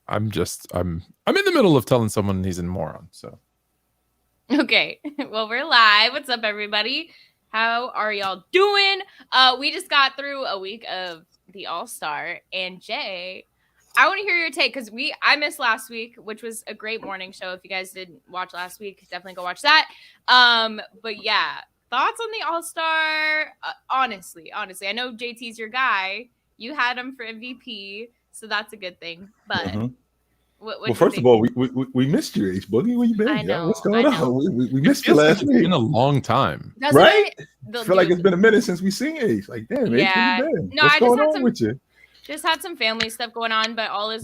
I'm in the middle of telling someone he's a moron. So Okay, well, we're live. What's up, everybody? How are y'all doing? We just got through a week of the All-Star, and Jay, I want to hear your take because I missed last week, which was a great morning show. If you guys didn't watch last week, definitely go watch that. But yeah, thoughts on the All-Star? Honestly, I know JT's your guy. You had him for MVP, so that's a good thing. But what Well, do you first of think? all, we missed you, H Boogie. Where you been? I Yo, what's know, going I on? know. We it missed you feels like last it's week, been a long time. Doesn't right? it? I feel like it's been a minute since we seen H. Like, damn, H, where you Yeah. been? No, What's I just going had on with you? some family stuff going on, but all is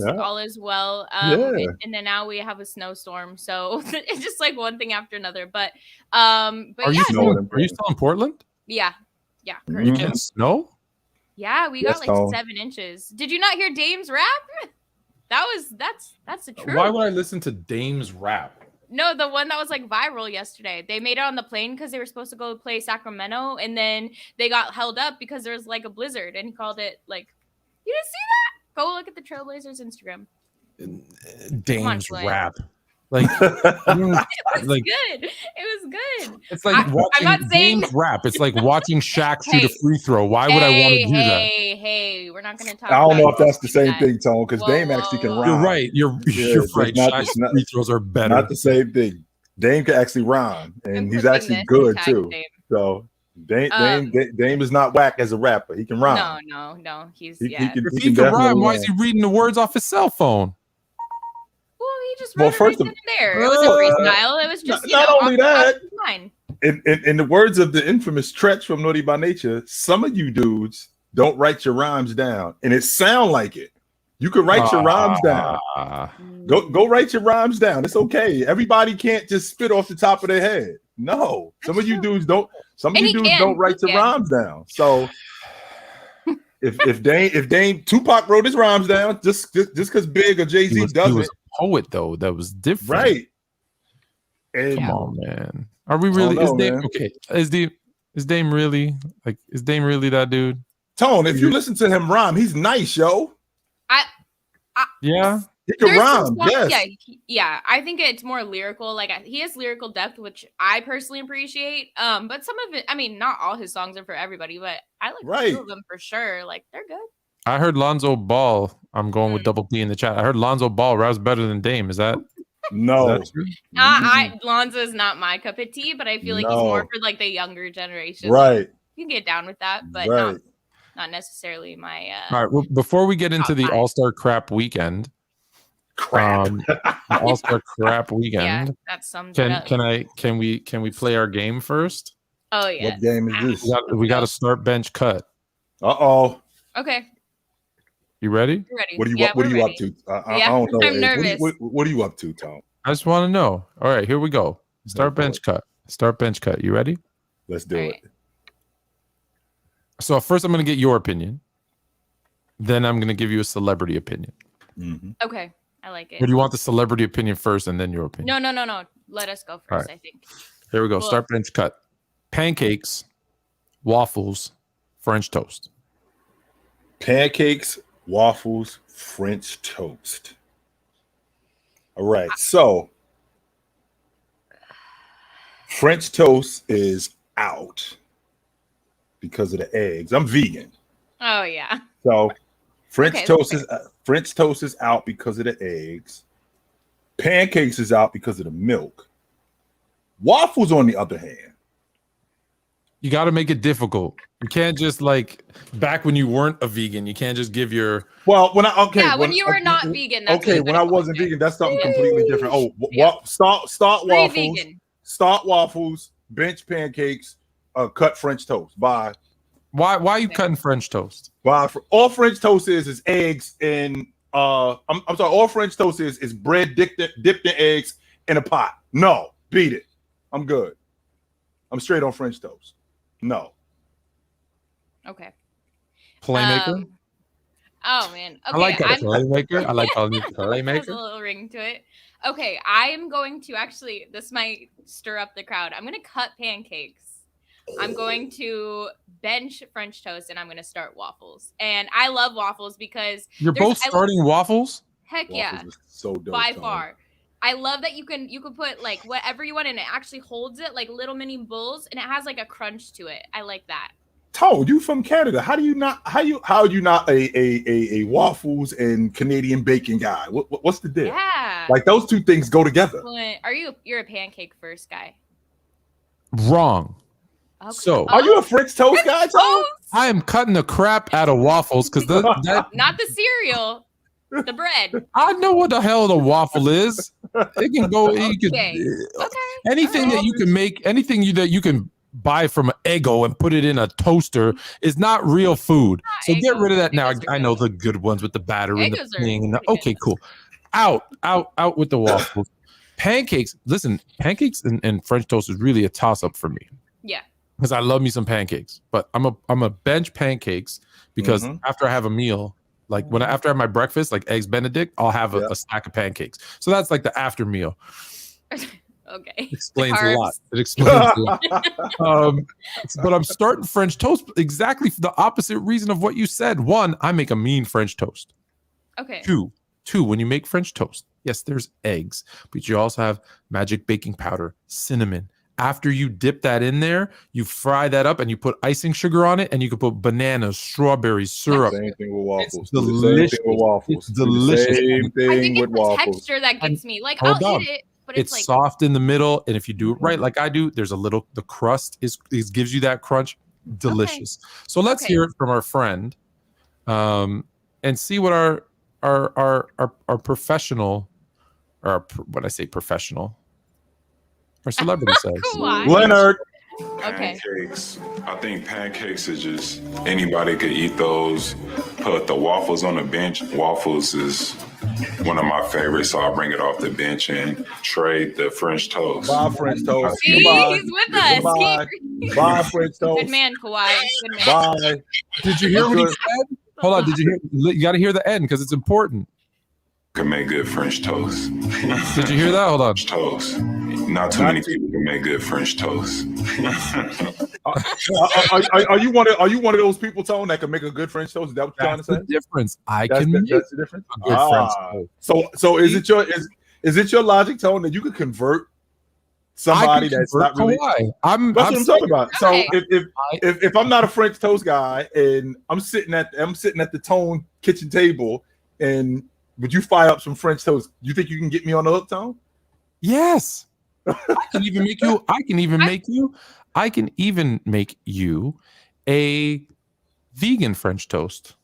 well. Yeah. And then now we have a snowstorm, so it's just like one thing after another. But Are yeah, you still in Portland? yeah, You get snow? yeah. We got like 7 inches. Did you not hear Dame's rap? That's the truth. Why would I listen to Dame's rap? No, the one that was like viral yesterday. They made it on the plane because they were supposed to go play Sacramento, and then they got held up because there was like a blizzard, and he called it like, you didn't see that? Go look at the Trailblazers Instagram. Dame's rap. Like, it was good. It was good. It's like watching Dame's rap. It's like watching Shaq shoot a free throw. Why would I want to do that? Hey, we're not going to talk. I don't know if that's the same thing, Tone, because Dame actually can rhyme. You're right. You're right. Shaq's free throws are better. Not the same thing. Dame can actually rhyme, and he's actually good too. So Dame is not whack as a rapper. He can rhyme. No. If he can rhyme, why is he reading the words off his cell phone? Well, he just wrote it right then and there. It was a freestyle. It was just not only that. In the words of the infamous Tretch from Naughty by Nature, some of you dudes don't write your rhymes down, and it sound like it. You can write your rhymes down. Go write your rhymes down. It's okay. Everybody can't just spit off the top of their head. No, some of you dudes don't. Some of you dudes don't write your rhymes down. So if Dame Tupac wrote his rhymes down, just because Big or Jay-Z doesn't. He was a poet though. That was different, right? And come on, man. Are we really? Is Dame okay? Is Dame really like? Is Dame really that dude? Tone, if you listen to him rhyme, he's nice, yo. Yeah. He can rhyme, yes. Yeah. I think it's more lyrical. Like he has lyrical depth, which I personally appreciate. But some of it, I mean, not all his songs are for everybody, but I like a few of them for sure. Like they're good. I heard Lonzo Ball. I'm going with double D in the chat. I heard Lonzo Ball raps better than Dame. Is that? No. Is that true? Lonzo is not my cup of tea, but I feel like he's more for like the younger generation. Right. Like, you can get down with that, but not necessarily my. All right. Well, before we get into the All-Star Crap Weekend, All-Star Crap Weekend. Yeah, that sums it up. Can we play our game first? Oh yeah. What game is this? We got to start bench cut. Uh-oh. Okay. You ready? Ready. What are you up to? I don't know. I'm nervous. What are you up to, Tom? I just want to know. All right, here we go. Start bench cut. You ready? Let's do it. So first I'm going to get your opinion. Then I'm going to give you a celebrity opinion. Mm-hmm. Okay. I like it. Or do you want the celebrity opinion first and then your opinion? No. Let us go first, I think. Here we go. Cool. Start bench cut. Pancakes, waffles, French toast. Pancakes, waffles, French toast. All right. So French toast is out because of the eggs. I'm vegan. Oh yeah. So French toast is out because of the eggs. Pancakes is out because of the milk. Waffles, on the other hand, you got to make it difficult. You can't just like back when you weren't a vegan. You can't just give your when you were not vegan. That's when I wasn't vegan, that's something completely different. Start waffles. Vegan. Start waffles. Bench pancakes. Cut French toast. Bye. Why are you cutting French toast? Bye. All French toast is eggs and I'm sorry. All French toast is bread dipped in eggs in a pot. No, beat it. I'm good. I'm straight on French toast. No. Okay. Playmaker. Oh man. Okay. I like that playmaker. I like calling you playmaker. Has a little ring to it. Okay, I am going to this might stir up the crowd. I'm going to cut pancakes. I'm going to bench French toast, and I'm going to start waffles. And I love waffles because you're both starting waffles. Heck yeah. Waffles is so dope. By Tone. far. I love that you can put like whatever you want and it actually holds it like little mini bowls and it has like a crunch to it. I like that. Tone, you from Canada. How are you not a waffles and Canadian bacon guy? What's the deal? Yeah. Like those two things go together. You're a pancake first guy? Wrong. Okay. So are you a French toast guy, Tone? I am cutting the crap out of waffles because not the cereal, the bread. I know what the hell the waffle is. It can go. Okay. Anything that you can make, anything that you can buy from Eggo and put it in a toaster is not real food. So get rid of that now. I know the good ones with the batter and the thing. Okay, cool. Out with the waffles. Pancakes. Listen, pancakes and French toast is really a toss up for me. Yeah. Because I love me some pancakes, but I'm a bench pancakes because after I have a meal, like after I have my breakfast, like eggs Benedict, I'll have a stack of pancakes. So that's like the after meal. Okay. Explains a lot. It explains a lot. But I'm starting French toast exactly for the opposite reason of what you said. One, I make a mean French toast. Okay. Two, when you make French toast, yes, there's eggs, but you also have magic baking powder, cinnamon. After you dip that in there, you fry that up and you put icing sugar on it, and you can put bananas, strawberries, syrup. Same thing with waffles. It's delicious. Same thing with waffles. It's delicious. Same thing I think with it's the waffles. texture that gets me. Like Hold I'll on. eat it, but It's like soft in the middle, and if you do it right, like I do, there's a little. The crust gives you that crunch. Delicious. So let's hear it from our friend, and see what our professional, or when I say professional, our celebrity says. Leonard. Okay. Pancakes. I think pancakes is just anybody could eat those. Put the waffles on the bench. Waffles is one of my favorites, so I'll bring it off the bench and trade the French toast. Bye, French toast. See, he's with us. Bye, French toast. Good man, Kawhi. Good man. Bye. Did you hear what he said? Hold on. Did you hear? You got to hear the end because it's important. Can make good French toast. Did you hear that? Hold on. French toast. Not too many people can make good French toast. Are you one of those people, Tone, that can make a good French toast? Is that what you're trying to say? That's the difference. That's the difference. A good French toast. So is it your logic, Tone, that you could convert somebody that's not really? That's what I'm talking about. So if I'm not a French toast guy and I'm sitting at the Tone kitchen table, and would you fire up some French toast? You think you can get me on the hook, Tone? Yes. I can even make you a vegan French toast.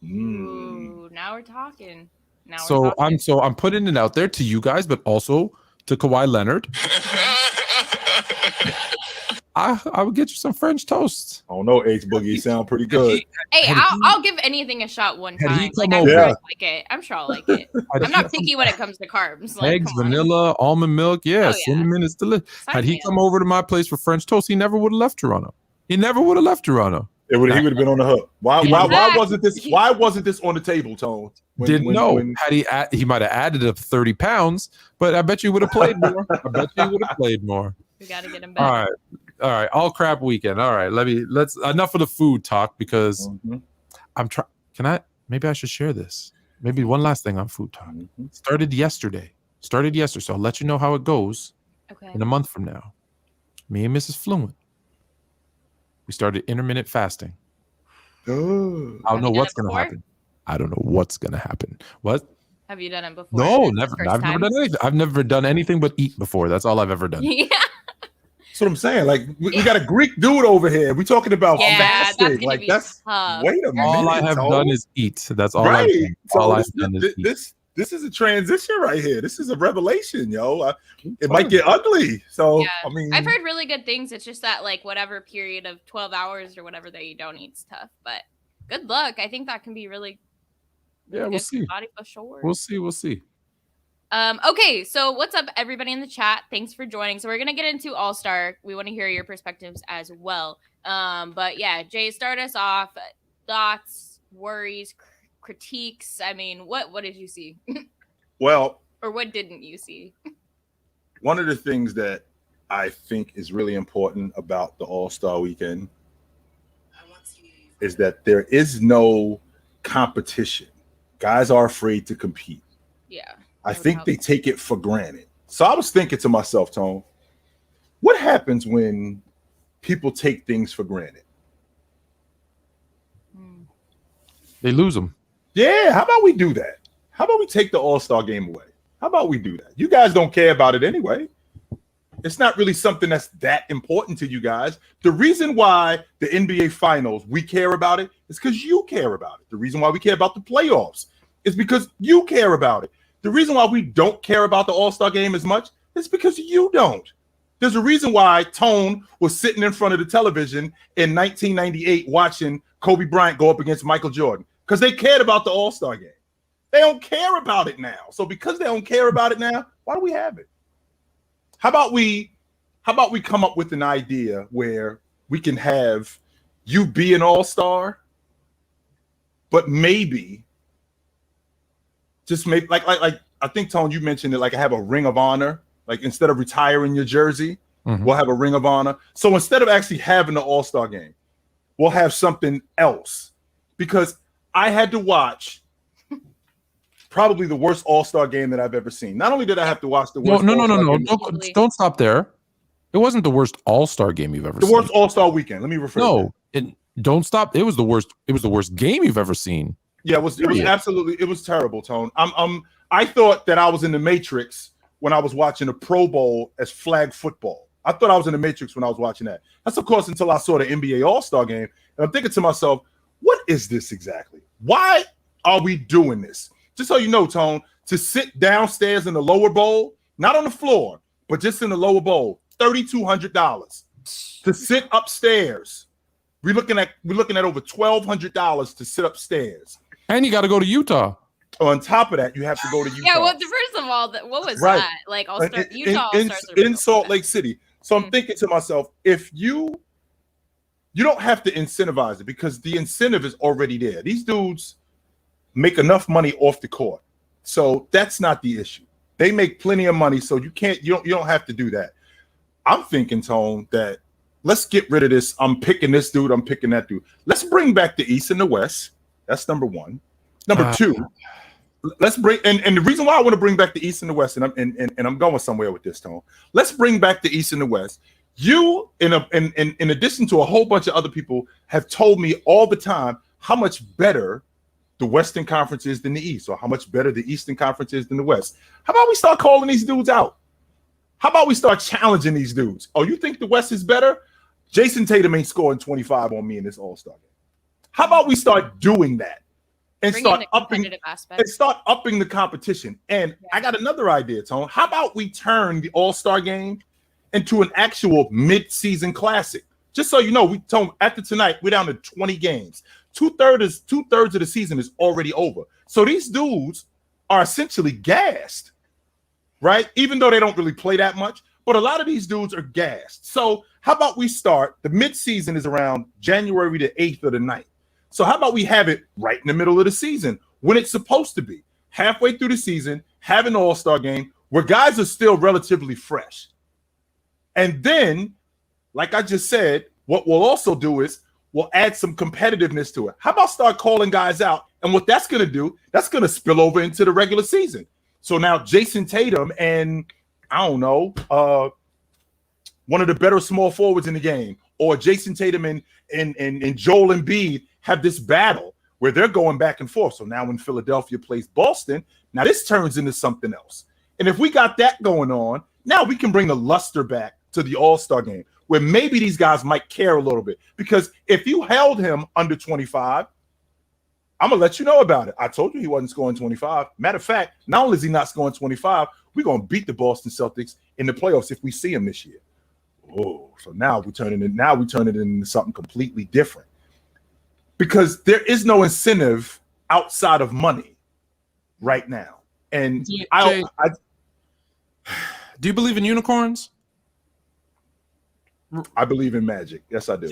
Ooh, now we're talking. I'm putting it out there to you guys, but also to Kawhi Leonard. I would get you some French toast. I don't know, H Boogie sound pretty good. I'll give anything a shot one time. Like I'm sure I'll like it. I'm not picky when it comes to carbs. Like, eggs, vanilla, almond milk. Yeah, cinnamon is delicious. Had he come over to my place for French toast, he never would have left Toronto. He would have left Toronto. He would have been on the hook. Why wasn't this on the table, Tone? Didn't know. Had he might have added up 30 pounds, but I bet you would have played more. We got to get him back. All right. All crap weekend. All right. Let's enough of the food talk because I'm trying. Maybe I should share this. Maybe one last thing on food talk. Started yesterday. So I'll let you know how it goes in a month from now. Me and Mrs. Fluent. We started intermittent fasting. I don't know what's going to happen. I don't know what's going to happen. What? Have you done it before? No, never. I've never done anything. I've never done anything but eat before. That's all I've ever done. Yeah. That's what I'm saying. Like we got a Greek dude over here. We talking about fasting. Wait a minute. All I have done is eat. That's all I've done. All I've done is eat. This is a transition right here. This is a revelation, yo. It might get ugly. So I mean, I've heard really good things. It's just that like whatever period of 12 hours or whatever that you don't eat's tough. But good luck. I think that can be really we'll see. Body for sure. We'll see. Okay, so what's up, everybody in the chat? Thanks for joining. So we're gonna get into AllStar. We want to hear your perspectives as well. But yeah, Jay, start us off. Thoughts, worries, critiques. I mean, what did you see? Well, or what didn't you see? One of the things that I think is really important about the AllStar Weekend is that there is no competition. Guys are afraid to compete. Yeah. I think they take it for granted. So I was thinking to myself, Tone, what happens when people take things for granted? They lose them. Yeah, how about we do that? How about we take the All-Star game away? How about we do that? You guys don't care about it anyway. It's not really something that's that important to you guys. The reason why the NBA Finals, we care about it is because you care about it. The reason why we care about the playoffs is because you care about it. The reason why we don't care about the All-Star game as much is because you don't. There's a reason why Tone was sitting in front of the television in 1998 watching Kobe Bryant go up against Michael Jordan, because they cared about the All-Star game. They don't care about it now. So because they don't care about it now, why do we have it? How about we come up with an idea where we can have you be an All-Star, but maybe just make like I think, Tone, you mentioned it, like I have a ring of honor. Like instead of retiring your jersey, we'll have a ring of honor. So instead of actually having the All-Star game, we'll have something else. Because I had to watch probably the worst All-Star game that I've ever seen. Not only did I have to watch the worst No. Don't stop there. It wasn't the worst All-Star game you've ever seen. The worst All-Star weekend. Let me rephrase that. Don't stop. It was the worst. It was the worst game you've ever seen. Yeah, it was absolutely, it was terrible, Tone. I thought that I was in the Matrix when I was watching the Pro Bowl as flag football. I thought I was in the Matrix when I was watching that. That's, of course, until I saw the NBA All-Star game. And I'm thinking to myself, what is this exactly? Why are we doing this? Just so you know, Tone, to sit downstairs in the lower bowl, not on the floor, but just in the lower bowl, $3,200. To sit upstairs, we're looking at over $1,200 to sit upstairs. And you got to go to Utah. On top of that, you have to go to Utah. Yeah, well, first of all, what was that? Like All-Star, Utah All-Stars in Salt Lake City. So I'm thinking to myself, if you don't have to incentivize it, because the incentive is already there. These dudes make enough money off the court, so that's not the issue. They make plenty of money, so you don't have to do that. I'm thinking, Tone, that let's get rid of this. I'm picking this dude. I'm picking that dude. Let's bring back the East and the West. That's number one. Number two. Let's bring and the reason why I want to bring back the East and the West, and I'm going somewhere with this, Tone. Let's bring back the East and the West. You, in addition to a whole bunch of other people, have told me all the time how much better the Western Conference is than the East, or how much better the Eastern Conference is than the West. How about we start calling these dudes out? How about we start challenging these dudes? Oh, you think the West is better? Jason Tatum ain't scoring 25 on me in this All-Star game. How about we start doing that? And start upping the competition. And I got another idea, Tone. How about we turn the All-Star game into an actual mid-season classic? Just so you know, after tonight, we're down to 20 games. Two-thirds of the season is already over. So these dudes are essentially gassed, right? Even though they don't really play that much, but a lot of these dudes are gassed. So how about we start, the mid-season is around January the 8th or the 9th. So how about we have it right in the middle of the season when it's supposed to be, halfway through the season, have an All-Star game where guys are still relatively fresh. And then, like I just said, what we'll also do is we'll add some competitiveness to it. How about start calling guys out? And what that's going to do, that's going to spill over into the regular season. So now Jason Tatum and, I don't know, one of the better small forwards in the game, or Jason Tatum and Joel Embiid have this battle where they're going back and forth. So now when Philadelphia plays Boston, now this turns into something else. And if we got that going on, now we can bring the luster back to the All-Star game, where maybe these guys might care a little bit. Because if you held him under 25, I'm going to let you know about it. I told you he wasn't scoring 25. Matter of fact, not only is he not scoring 25, we're going to beat the Boston Celtics in the playoffs if we see him this year. Oh, so now we turn it into something completely different. Because there is no incentive outside of money right now. And Jay, do you believe in unicorns? I believe in magic. Yes, I do.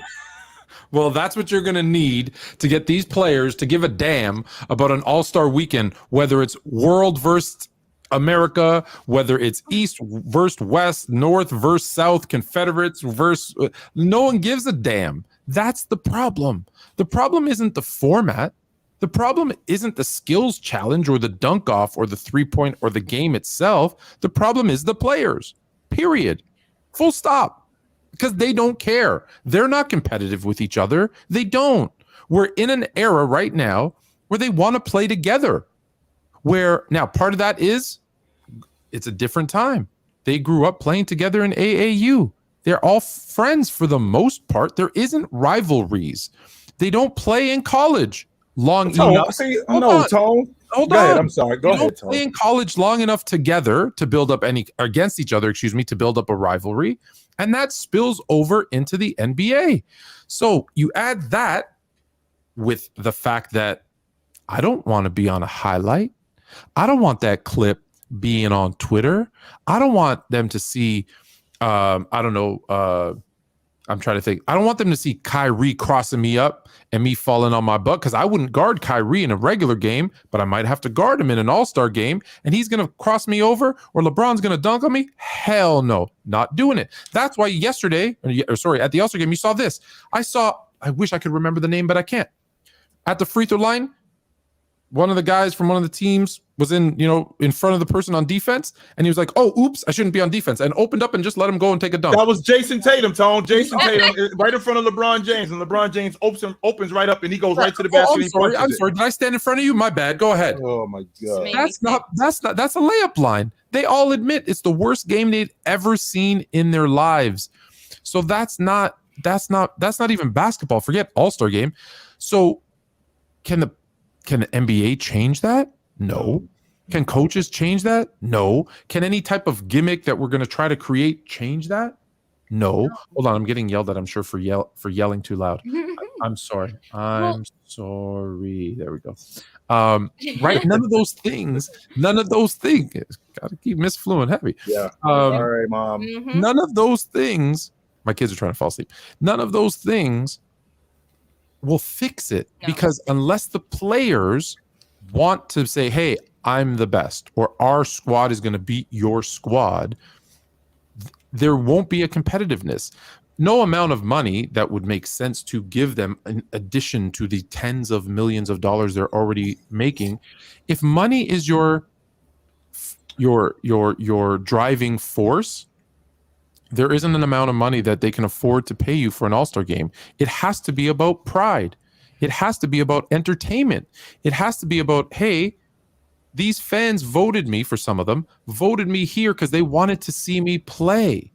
Well, that's what you're going to need to get these players to give a damn about an All-Star weekend, whether it's world versus America, whether it's East versus West, North versus South, Confederates versus no one gives a damn. That's the problem. The problem isn't the format. The problem isn't the skills challenge or the dunk off or the 3-point or the game itself. The problem is the players, period. Full stop. Because they don't care. They're not competitive with each other. They don't. We're in an era right now where they want to play together. Where now part of that is it's a different time. They grew up playing together in AAU. They're all friends for the most part. There isn't rivalries. They don't play in college long enough. Hold on. Go ahead. I'm sorry. Go ahead, Tone. Play in college long enough together to build up against each other, to build up a rivalry. And that spills over into the NBA. So you add that with the fact that I don't want to be on a highlight. I don't want that clip being on Twitter. I don't want them to see, I'm trying to think. I don't want them to see Kyrie crossing me up and me falling on my butt, because I wouldn't guard Kyrie in a regular game, but I might have to guard him in an All-Star game, and he's going to cross me over, or LeBron's going to dunk on me. Hell no, not doing it. That's why yesterday, at the All-Star game, you saw this. I wish I could remember the name, but I can't. At the free throw line, one of the guys from one of the teams was in front of the person on defense, and he was like, "Oh, oops, I shouldn't be on defense," and opened up and just let him go and take a dunk. That was Jason Tatum, Tone. Jason Tatum, right in front of LeBron James, and LeBron James opens right up, and he goes right to the basket. I'm sorry. Did I stand in front of you? My bad. Go ahead. Oh my God. That's a layup line. They all admit it's the worst game they'd ever seen in their lives. So that's not even basketball. Forget All-Star game. So can the NBA change that? No. Can coaches change that? No. Can any type of gimmick that we're going to try to create change that? No. Hold on, I'm getting yelled at, I'm sure, for yelling too loud. I'm sorry. I'm sorry. There we go. Right. None of those things. Got to keep Miss Fluent heavy. Yeah. All right, Mom. None of those things. My kids are trying to fall asleep. None of those things will fix it, because unless the players want to say, "Hey, I'm the best," or "Our squad is going to beat your squad," there won't be a competitiveness. No amount of money that would make sense to give them in addition to the tens of millions of dollars they're already making. If money is your driving force, there isn't an amount of money that they can afford to pay you for an All-Star game. It has to be about pride. It has to be about entertainment. It has to be about, hey, these fans voted me, for some of them, voted me here because they wanted to see me play.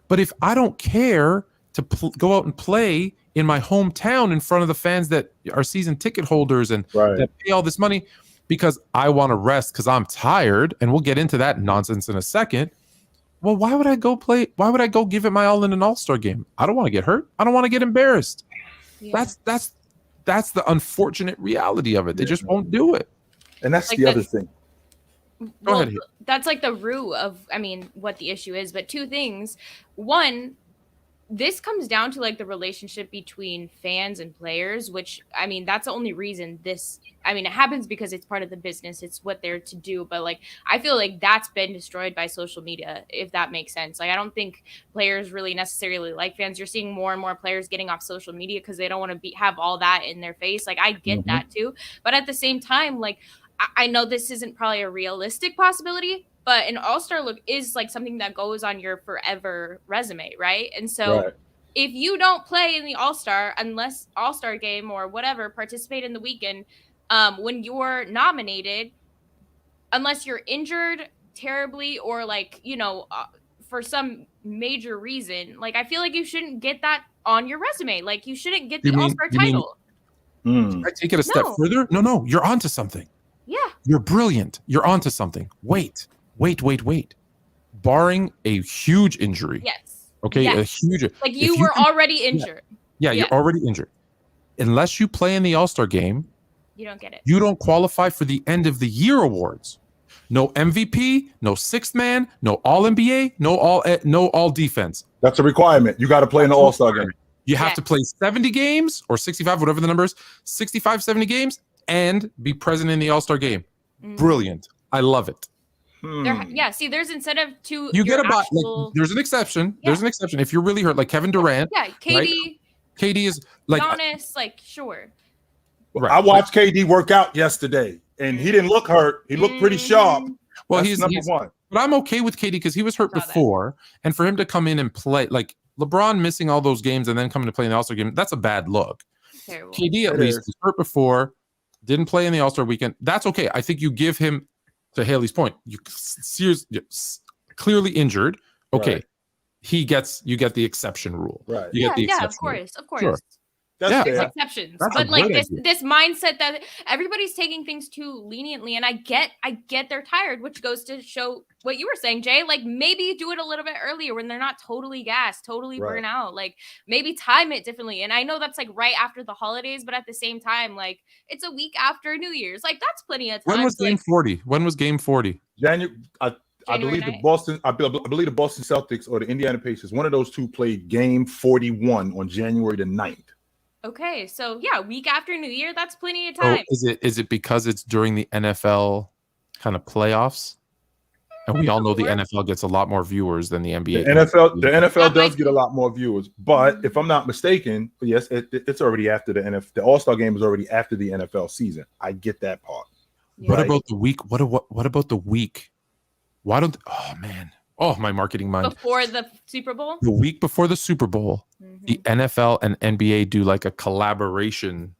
But if I don't care to go out and play in my hometown in front of the fans that are season ticket holders and that pay all this money because I want to rest because I'm tired, and we'll get into that nonsense in a second, well, why would I go play? Why would I go give it my all in an All-Star game? I don't want to get hurt. I don't want to get embarrassed. Yeah. That's the unfortunate reality of it. They just won't do it. And that's like the other thing. Go ahead. That's like the root of, what the issue is. But two things. One, this comes down to like the relationship between fans and players, which, that's the only reason this, it happens because it's part of the business. It's what they're to do. But like, I feel like that's been destroyed by social media, if that makes sense. Like, I don't think players really necessarily like fans. You're seeing more and more players getting off social media because they don't want to have all that in their face. Like, I get that too. But at the same time, like, I know this isn't probably a realistic possibility, but an All-Star look is like something that goes on your forever resume, right? And so if you don't play in the All-Star, unless All-Star game or whatever, participate in the weekend, when you're nominated, unless you're injured terribly or like, for some major reason, like I feel like you shouldn't get that on your resume. Like you shouldn't get the All-Star title. I take it a step further. No, you're onto something. Yeah. You're brilliant. You're onto something. Wait. Barring a huge injury. Yes. Okay. Yes. A huge. Like you were already injured. Yeah, you're already injured. Unless you play in the All-Star game, you don't get it. You don't qualify for the end of the year awards. No MVP, no sixth man, no All-NBA, no all defense. That's a requirement. You got to play in the All-Star game. You have to play 70 games or 65, whatever the number is, 65, 70 games, and be present in the All-Star game. Brilliant. I love it. See, there's incentive to you get about like, there's an exception. There's an exception. If you're really hurt, like Kevin Durant. Yeah, KD. Right? KD is like Giannis, like sure. Right. I watched KD work out yesterday, and he didn't look hurt. He looked pretty sharp. Well, That's number one. But I'm okay with KD because he was hurt before, and for him to come in and play, like LeBron missing all those games and then coming to play in the AllStar game, that's a bad look. Terrible. KD at least was hurt before, didn't play in the AllStar weekend. That's okay. I think you give him, to Hailey's point, you clearly injured. Okay, Right. you get the exception rule. Right. You get the Yeah, exception of rule. course, of course. Sure. That's Yeah. There's fair. exceptions, That's a but like great this mindset that everybody's taking things too leniently, and I get they're tired, which goes to show what you were saying, Jay. Like maybe do it a little bit earlier when they're not totally gassed, totally burnt out. Like maybe time it differently. And I know that's like right after the holidays, but at the same time, like it's a week after New Year's. Like that's plenty of time. When was game 40? When was game 40? January. I January believe the night? Boston. I believe the Boston Celtics or the Indiana Pacers. One of those two played game 41 on January the 9th. Okay, so yeah, week after New Year, that's plenty of So time. is it because it's during the NFL kind of playoffs? And we all know the NFL gets a lot more viewers than the NBA. The NFL does might get a lot more viewers, but if I'm not mistaken, yes, it's already after the NFL. The All-Star game is already after the NFL season. I get that part. What Right. about the week? What about the week? Why don't? Oh man! Oh, my marketing mind. Before the Super Bowl? The week before the Super Bowl, the NFL and NBA do like a collaboration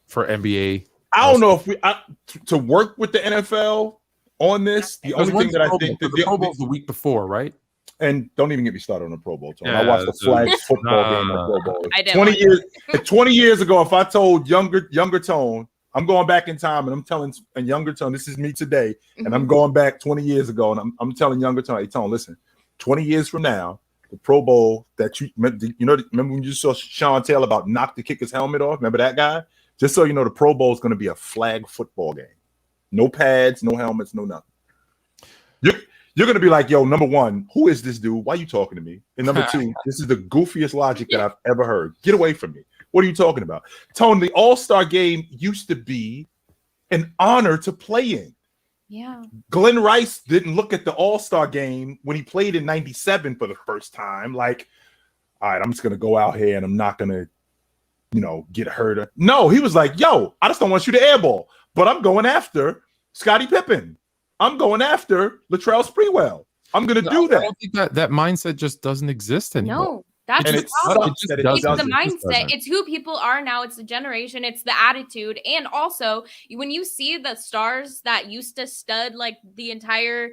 for NBA. I don't know if to work with the NFL on this. The only thing that I think the Pro Bowl is the week before, right? And don't even get me started on the Pro Bowl. Tony. Yeah, I watched the flag football game on Pro Bowl. I did 20 years ago, if I told younger Tone, I'm going back in time and I'm telling younger Tone, this is me today, and I'm going back 20 years ago, and I'm telling younger Tone, hey Tone, listen, 20 years from now, the Pro Bowl that remember when you saw Sean Taylor about knock the kicker's helmet off? Remember that guy? Just so you know, the Pro Bowl is going to be a flag football game. No pads, no helmets, no nothing. You're going to be like, yo, number one, who is this dude? Why are you talking to me? And number two, this is the goofiest logic that I've ever heard. Get away from me. What are you talking about? Tone, the All-Star game used to be an honor to play in. Yeah. Glenn Rice didn't look at the All-Star game when he played in 97 for the first time. Like, all right, I'm just going to go out here and I'm not going to, get hurt. No, he was like, yo, I just don't want you to airball, but I'm going after Scottie Pippen. I'm going after Latrell Sprewell. I'm going to do that. I don't think that mindset just doesn't exist anymore. No, that's And the it problem. sucks that it It's doesn't. the mindset. It's who people are now. It's the generation. It's the attitude. And also, when you see the stars that used to stud like the entire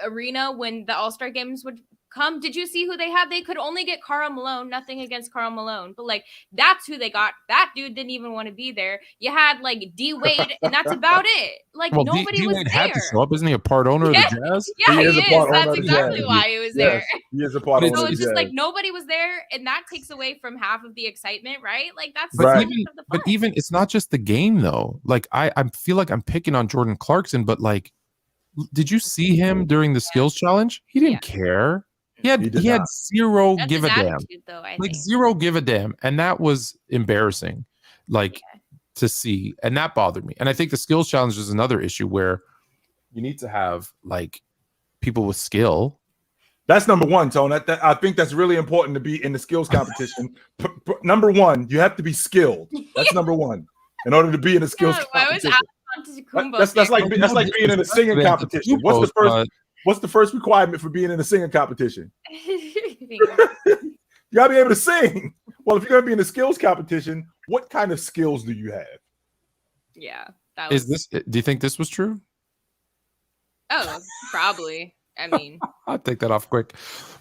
arena when the All-Star games would come, did you see who they had? They could only get Karl Malone. Nothing against Karl Malone, but like that's who they got. That dude didn't even want to be there. You had like D Wade, and that's about it. Like nobody was D-Wade there. had to show up. Isn't he a part owner of the Jazz? Yeah, he is. a part owner That's of the exactly Jazz. why he was there. Yes, he is a part But owner So of it's the just Jazz. like nobody was there, and that takes away from half of the excitement, right? Like that's But Right. even, of the but fun. even it's not just the game though. Like I feel like I'm picking on Jordan Clarkson, but like, did you see him during the skills challenge? He didn't care. He had not. zero That's give his a damn. attitude, though, I Like think. zero give a damn, and that was embarrassing. Like to see, and that bothered me. And I think the skills challenge is another issue where you need to have like people with skill. That's number one, Tone. I think that's really important to be in the skills competition. Number one, you have to be skilled. That's number one. In order to be in the skills Why was competition. Antetokounmpo That's there? like being in a singing competition. What's the first requirement for being in a singing competition? You gotta be able to sing. Well, if you're gonna be in a skills competition, what kind of skills do you have? Yeah. That was, Is this? Do you think this was true? Oh, probably. I mean, I'll take that off quick.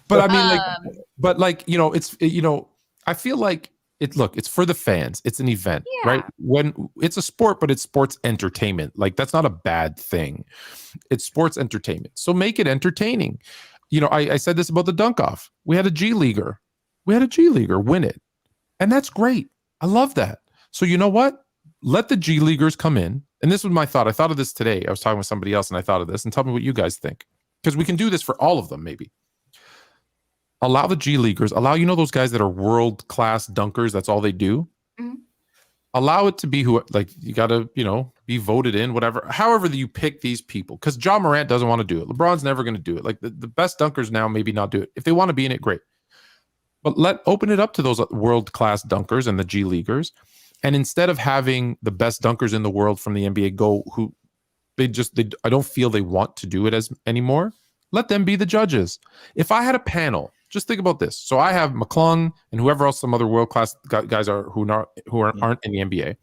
But I mean, I feel like it's for the fans. It's an event, Yeah. right? When it's a sport, but it's sports entertainment. Like that's not a bad thing. It's sports entertainment. So make it entertaining. I said this about the dunk off. We had a G Leaguer win it. And that's great. I love that. So you know what? Let the G Leaguers come in. And this was my thought. I thought of this today. I was talking with somebody else and I thought of this. And tell me what you guys think. Because we can do this for all of them, maybe. Allow the G Leaguers, those guys that are world-class dunkers, that's all they do. Mhm. Allow it to be you got to, be voted in, whatever. However you pick these people. Because John Morant doesn't want to do it. LeBron's never going to do it. Like the best dunkers now maybe not do it. If they want to be in it, great. But open it up to those world-class dunkers and the G Leaguers And instead of having the best dunkers in the world from the NBA go, who I don't feel they want to do it as anymore. Let them be the judges. If I had a panel, just think about this. So I have McClung and whoever else some other world-class guys are who aren't in the NBA.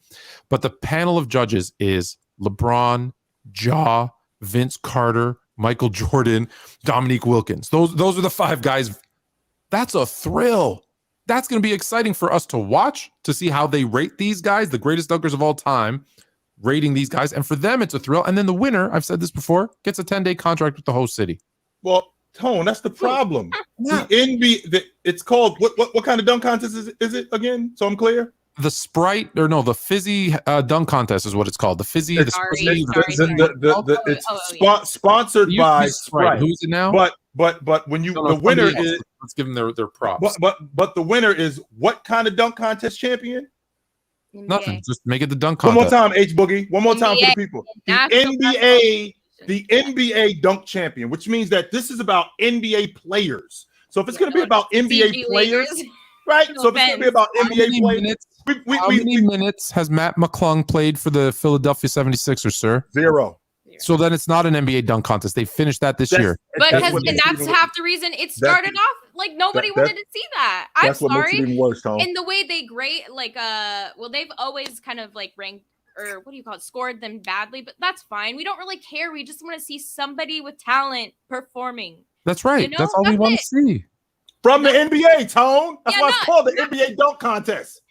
But the panel of judges is LeBron, Ja, Vince Carter, Michael Jordan, Dominique Wilkins. Those are the 5 guys. That's a thrill. That's going to be exciting for us to watch, to see how they rate these guys, the greatest dunkers of all time, rating these guys. And for them, it's a thrill. And then the winner, I've said this before, gets a 10-day contract with the host city. Well, Tone, that's the problem. The NBA, it's called, what kind of dunk contest is it again? So I'm clear? The the Fizzy dunk contest is what it's called. The Fizzy. It's sponsored by Sprite. Who's it now? But when you the winner is, let's give them their props. But the winner is what kind of dunk contest champion? Nothing. Just make it the dunk contest. One more time, H Boogie. One more time for the people. The NBA dunk champion, which means that this is about NBA players. So if it's going to be about NBA players, right? So if it's going to be about NBA players. How many minutes has Matt McClung played for the Philadelphia 76ers, sir? 0. So then it's not an NBA dunk contest. They finished that this year. But that's half the reason it started off. Like nobody wanted to see that. I'm sorry. Makes it even worse, Tom. And the way they grade, they've always kind of like ranked or what do you call it, scored them badly, but that's fine. We don't really care. We just want to see somebody with talent performing. That's right. You know? That's all we want to see. From the NBA, Tone. That's why it's called the NBA dunk contest.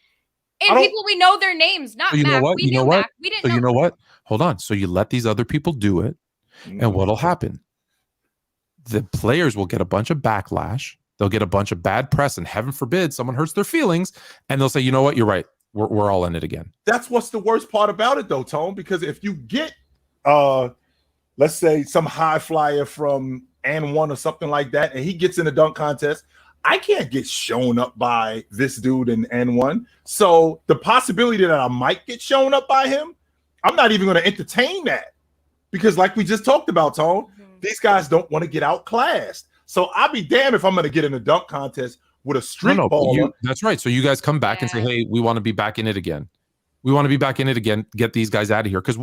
And people, we know their names, not you Mac. Know what? We you know knew what? Mac. We didn't so know. You know what? Hold on. So you let these other people do it, and what'll happen? The players will get a bunch of backlash. They'll get a bunch of bad press, and heaven forbid someone hurts their feelings, and they'll say, you know what? You're right. We're all in it again. That's what's the worst part about it, though, Tone, because if you get, let's say, some high flyer from N1 or something like that, and he gets in a dunk contest, I can't get shown up by this dude in N1. So the possibility that I might get shown up by him, I'm not even going to entertain that. Because like we just talked about, Tone, these guys don't want to get outclassed. So I'll be damned if I'm going to get in a dunk contest with a street baller. That's right. So you guys come back and say, hey, we want to be back in it again. We want to be back in it again. Get these guys out of here. Because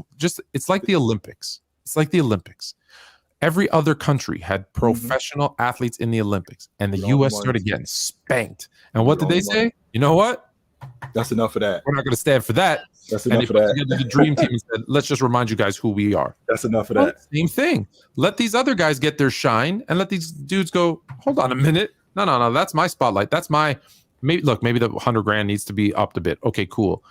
it's like the Olympics. It's like the Olympics. Every other country had professional athletes in the Olympics, and the U.S. started getting spanked. And what did they say? You know what? That's enough of that. We're not going to stand for that. That's enough of that. The dream team and said, let's just remind you guys who we are. That's enough of that. Same thing. Let these other guys get their shine, and let these dudes go, hold on a minute. No. That's my spotlight. That's my maybe the $100,000 needs to be upped a bit. Okay, cool.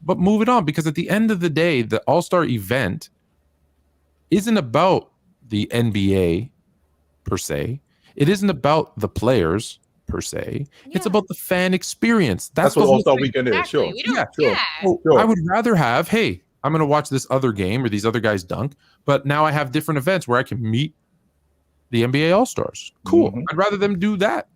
But move it on, because at the end of the day, the All-Star event isn't about the NBA per se. It isn't about the players per se. Yeah. It's about the fan experience. That's what AllStar Weekend is. Exactly. Sure. Sure. I would rather have, hey, I'm going to watch this other game or these other guys dunk, but now I have different events where I can meet the NBA All-Stars. Cool. I'd rather them do that.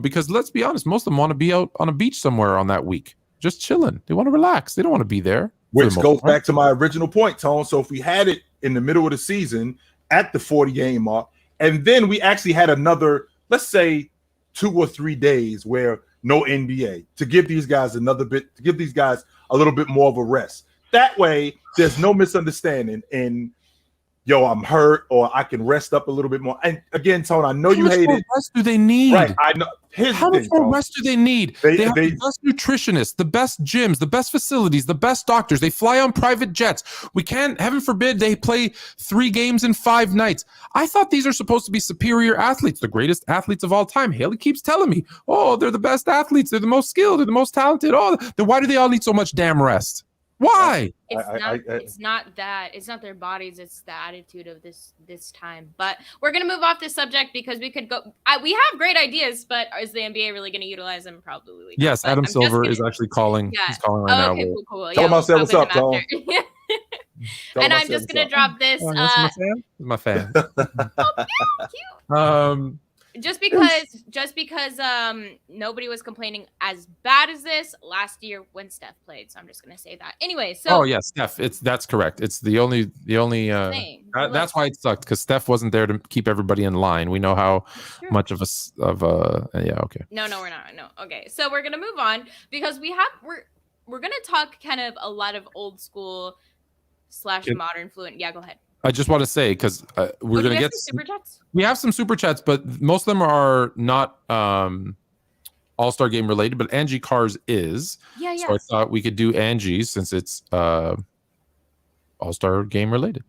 Because let's be honest, most of them want to be out on a beach somewhere on that week, just chilling. They want to relax. They don't want to be there. Which goes back to my original point, Tone. So if we had it in the middle of the season at the 40-game mark, and then we actually had another, let's say, 2 or 3 days where no NBA, to give these guys a little bit more of a rest. That way, there's no misunderstanding in, yo, I'm hurt, or I can rest up a little bit more. And again, Tone, I know you hate it. How much more rest do they need? Right, I know. How much more rest do they need? They have the best nutritionists, the best gyms, the best facilities, the best doctors. They fly on private jets. We can't, heaven forbid, they play 3 games in 5 nights. I thought these are supposed to be superior athletes, the greatest athletes of all time. Hailey keeps telling me, oh, they're the best athletes. They're the most skilled. They're the most talented. Oh, then why do they all need so much damn rest? Why? It's not that. It's not their bodies. It's the attitude of this time. But we're gonna move off this subject because we could go. We have great ideas, but is the NBA really going to utilize them? Probably not. Yes, Adam Silver is actually calling. Yeah. He's calling right now. Okay, cool. Tell him I said what's up, Tom. And I'm just gonna drop this. My fan. Oh, cute. Just because nobody was complaining as bad as this last year when Steph played, so I'm just gonna say that. Anyway, so Steph, that's correct. It's the only thing. That's why it sucked, because Steph wasn't there to keep everybody in line. We know how much of a okay. No, we're not. No, okay. So we're gonna move on because we're we're gonna talk kind of a lot of old school / modern Fluent. Yeah, go ahead. I just want to say, because we're gonna get some super chats. We have some super chats, but most of them are not All-Star Game related, but Angie Cars is. Yeah. So I thought we could do Angie's since it's All-Star Game related.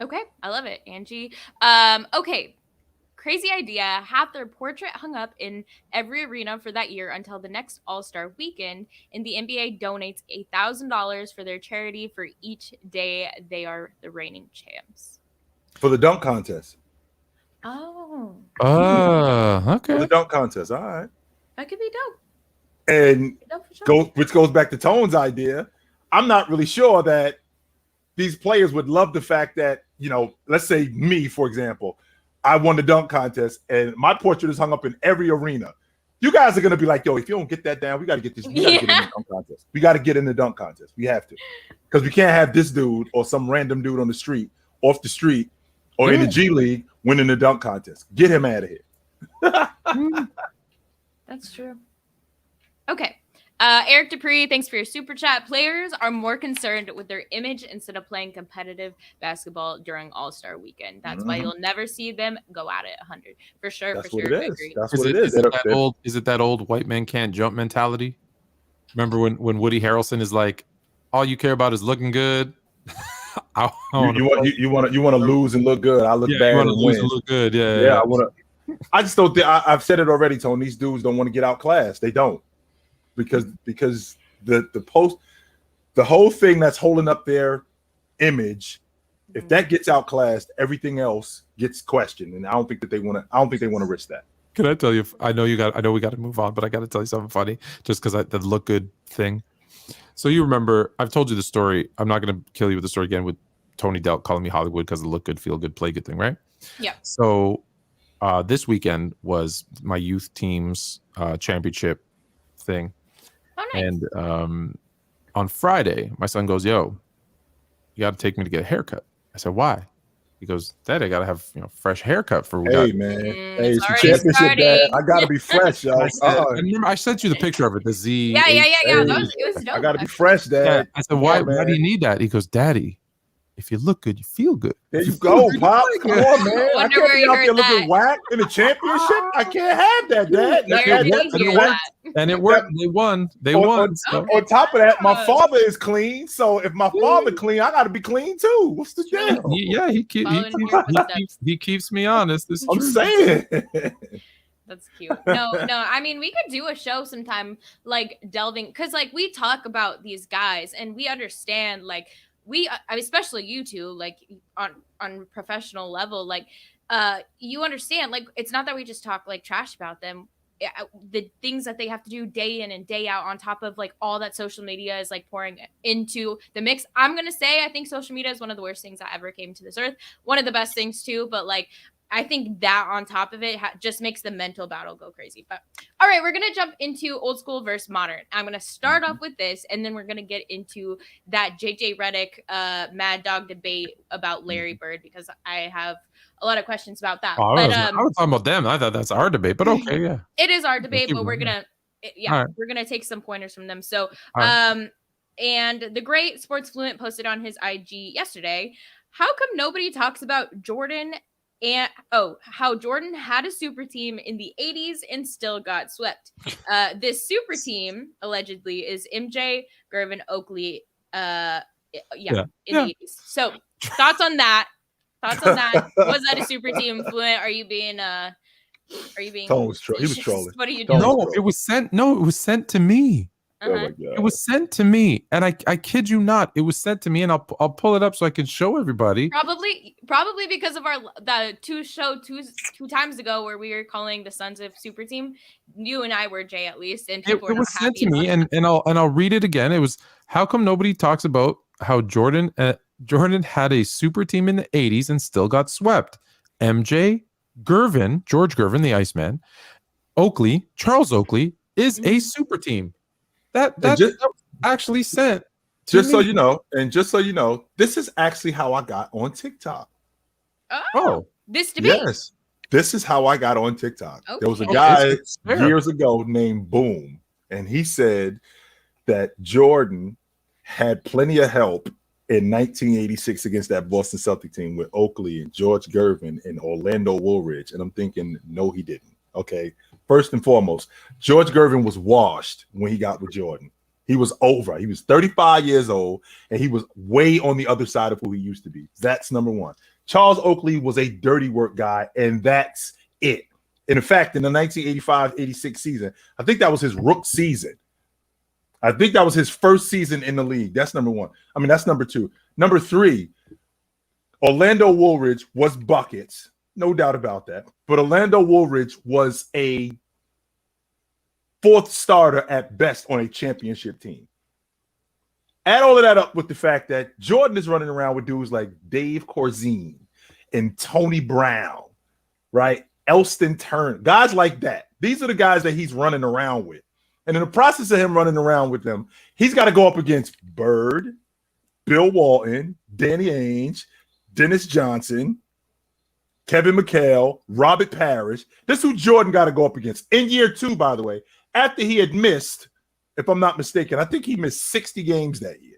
Okay, I love it, Angie. Okay, crazy idea. Have their portrait hung up in every arena for that year until the next All-Star Weekend, and the NBA donates $1,000 for their charity for each day they are the reigning champs. For the dunk contest. Oh. Okay. For the dunk contest. All right. That could be dope. And sure. which goes back to Tone's idea. I'm not really sure that these players would love the fact that, let's say me, for example, I won the dunk contest and my portrait is hung up in every arena. You guys are going to be like, yo, if you don't get that down, we got to get this. We got to get in the dunk contest. We got to get in the dunk contest. We have to. Because we can't have this dude or some random dude on the street, off the street, or in the G League winning the dunk contest. Get him out of here. That's true. Okay. Eric Dupree, thanks for your super chat. Players are more concerned with their image instead of playing competitive basketball during All-Star Weekend. That's why you'll never see them go at it 100. For sure. That's for what sure. it is. Agree. That's what it is. Is it that old white man can't jump mentality? Remember when Woody Harrelson is like, all you care about is looking good? You want to lose and look good. I look bad. You want to and lose win. and look good. Yeah. I want to. I just don't think I've said it already, Tony. These dudes don't want to get outclassed. They don't, because the whole thing that's holding up their image, if that gets outclassed, everything else gets questioned, and I don't think they want to risk that. Can I tell you? I know we got to move on, but I got to tell you something funny, just because the look good thing. So you remember, I've told you the story. I'm not going to kill you with the story again with Tony Delk calling me Hollywood because of the look good, feel good, play good thing, right? Yeah. So this weekend was my youth team's championship thing. Oh, nice. And on Friday, my son goes, yo, you got to take me to get a haircut. I said, why? He goes, Dad, I got to have fresh haircut for Hey, man. Hey, it's the championship, Dad. I got to be fresh, y'all. I sent you the picture of it, the Z. Yeah. It was dope. I got to be fresh, Dad. Yeah. I said, why do you need that? He goes, Daddy, if you look good, you feel good. There you go, Pop. Come on, man. I Wonder can't where be you out heard there that. looking whack in the championship. I can't have that, Dad. And it worked. They won. On top of that, my father is clean. So if my father clean, I got to be clean too. What's the deal? He keeps me honest. I'm saying. That's cute. No. I mean, we could do a show sometime, like delving, because like we talk about these guys and we understand, like especially you two, like on professional level, like you understand, like it's not that we just talk like trash about them. The things that they have to do day in and day out, on top of like all that social media is like pouring into the mix. I'm gonna say I think social media is one of the worst things that ever came to this earth. One of the best things too, but like I think that on top of it just makes the mental battle go crazy. But all right, we're going to jump into old school versus modern. I'm going to start off with this, and then we're going to get into that JJ Redick Mad Dog debate about Larry Bird, because I have a lot of questions about that. I was talking about them. I thought that's our debate, but okay, yeah. It is our debate, but we're going to take some pointers from them. So, and the great Sports Fluent posted on his IG yesterday, how come nobody talks about Jordan and how Jordan had a super team in the 80s and still got swept? This super team allegedly is MJ, Gervin, Oakley, in the 80s. So thoughts on that? Was that a super team? Fluent? Are you being Tone was he was trolling. What are you doing? No, it was sent to me. Oh my God. It was sent to me, and I kid you not, it was sent to me, and I'll pull it up so I can show everybody. Probably because of the two times ago where we were calling the Sons of Super Team. You and I were, Jay, at least, and people were not happy. It was sent to me, and I'll read it again. It was, how come nobody talks about how Jordan had a super team in the 80s and still got swept? MJ, Gervin, George Gervin, the Iceman, Oakley, Charles Oakley is a super team. That was actually sent. Just so you know, this is actually how I got on TikTok. Oh, this debate. Yes, this is how I got on TikTok. Okay. There was a guy years ago named Boom, and he said, that Jordan had plenty of help in 1986 against that Boston Celtic team with Oakley and George Gervin and Orlando Woolridge. And I'm thinking, no, he didn't. Okay. First and foremost, George Gervin was washed when he got with Jordan. He was over. He was 35 years old, and he was way on the other side of who he used to be. That's number one. Charles Oakley was a dirty work guy, and that's it. And in fact, in the 1985-86 season, I think that was his rook season. I think that was his first season in the league. That's number one. I mean, that's number two. Number three, Orlando Woolridge was buckets. No doubt about that. But Orlando Woolridge was a fourth starter at best on a championship team. Add all of that up with the fact that Jordan is running around with dudes like Dave Corzine and Tony Brown, right? Elston Turner, guys like that. These are the guys that he's running around with. And in the process of him running around with them, he's got to go up against Bird, Bill Walton, Danny Ainge, Dennis Johnson, Kevin McHale, Robert Parrish. This is who Jordan got to go up against. In year two, by the way, after he had missed, if I'm not mistaken, I think he missed 60 games that year.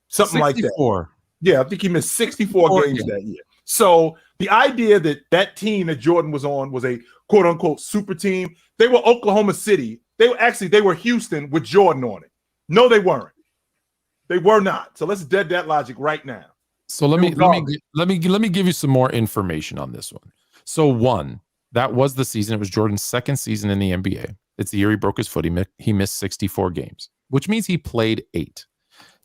Something 64. Like that. Yeah, I think he missed 64 games that year. So the idea that that team that Jordan was on was a quote-unquote super team, they were Oklahoma City. They were Houston with Jordan on it. No, they weren't. They were not. So let's dead that logic right now. So let me give you some more information on this one. So one, that was the season. It was Jordan's second season in the NBA. It's the year he broke his foot. He missed 64 games, which means he played 8.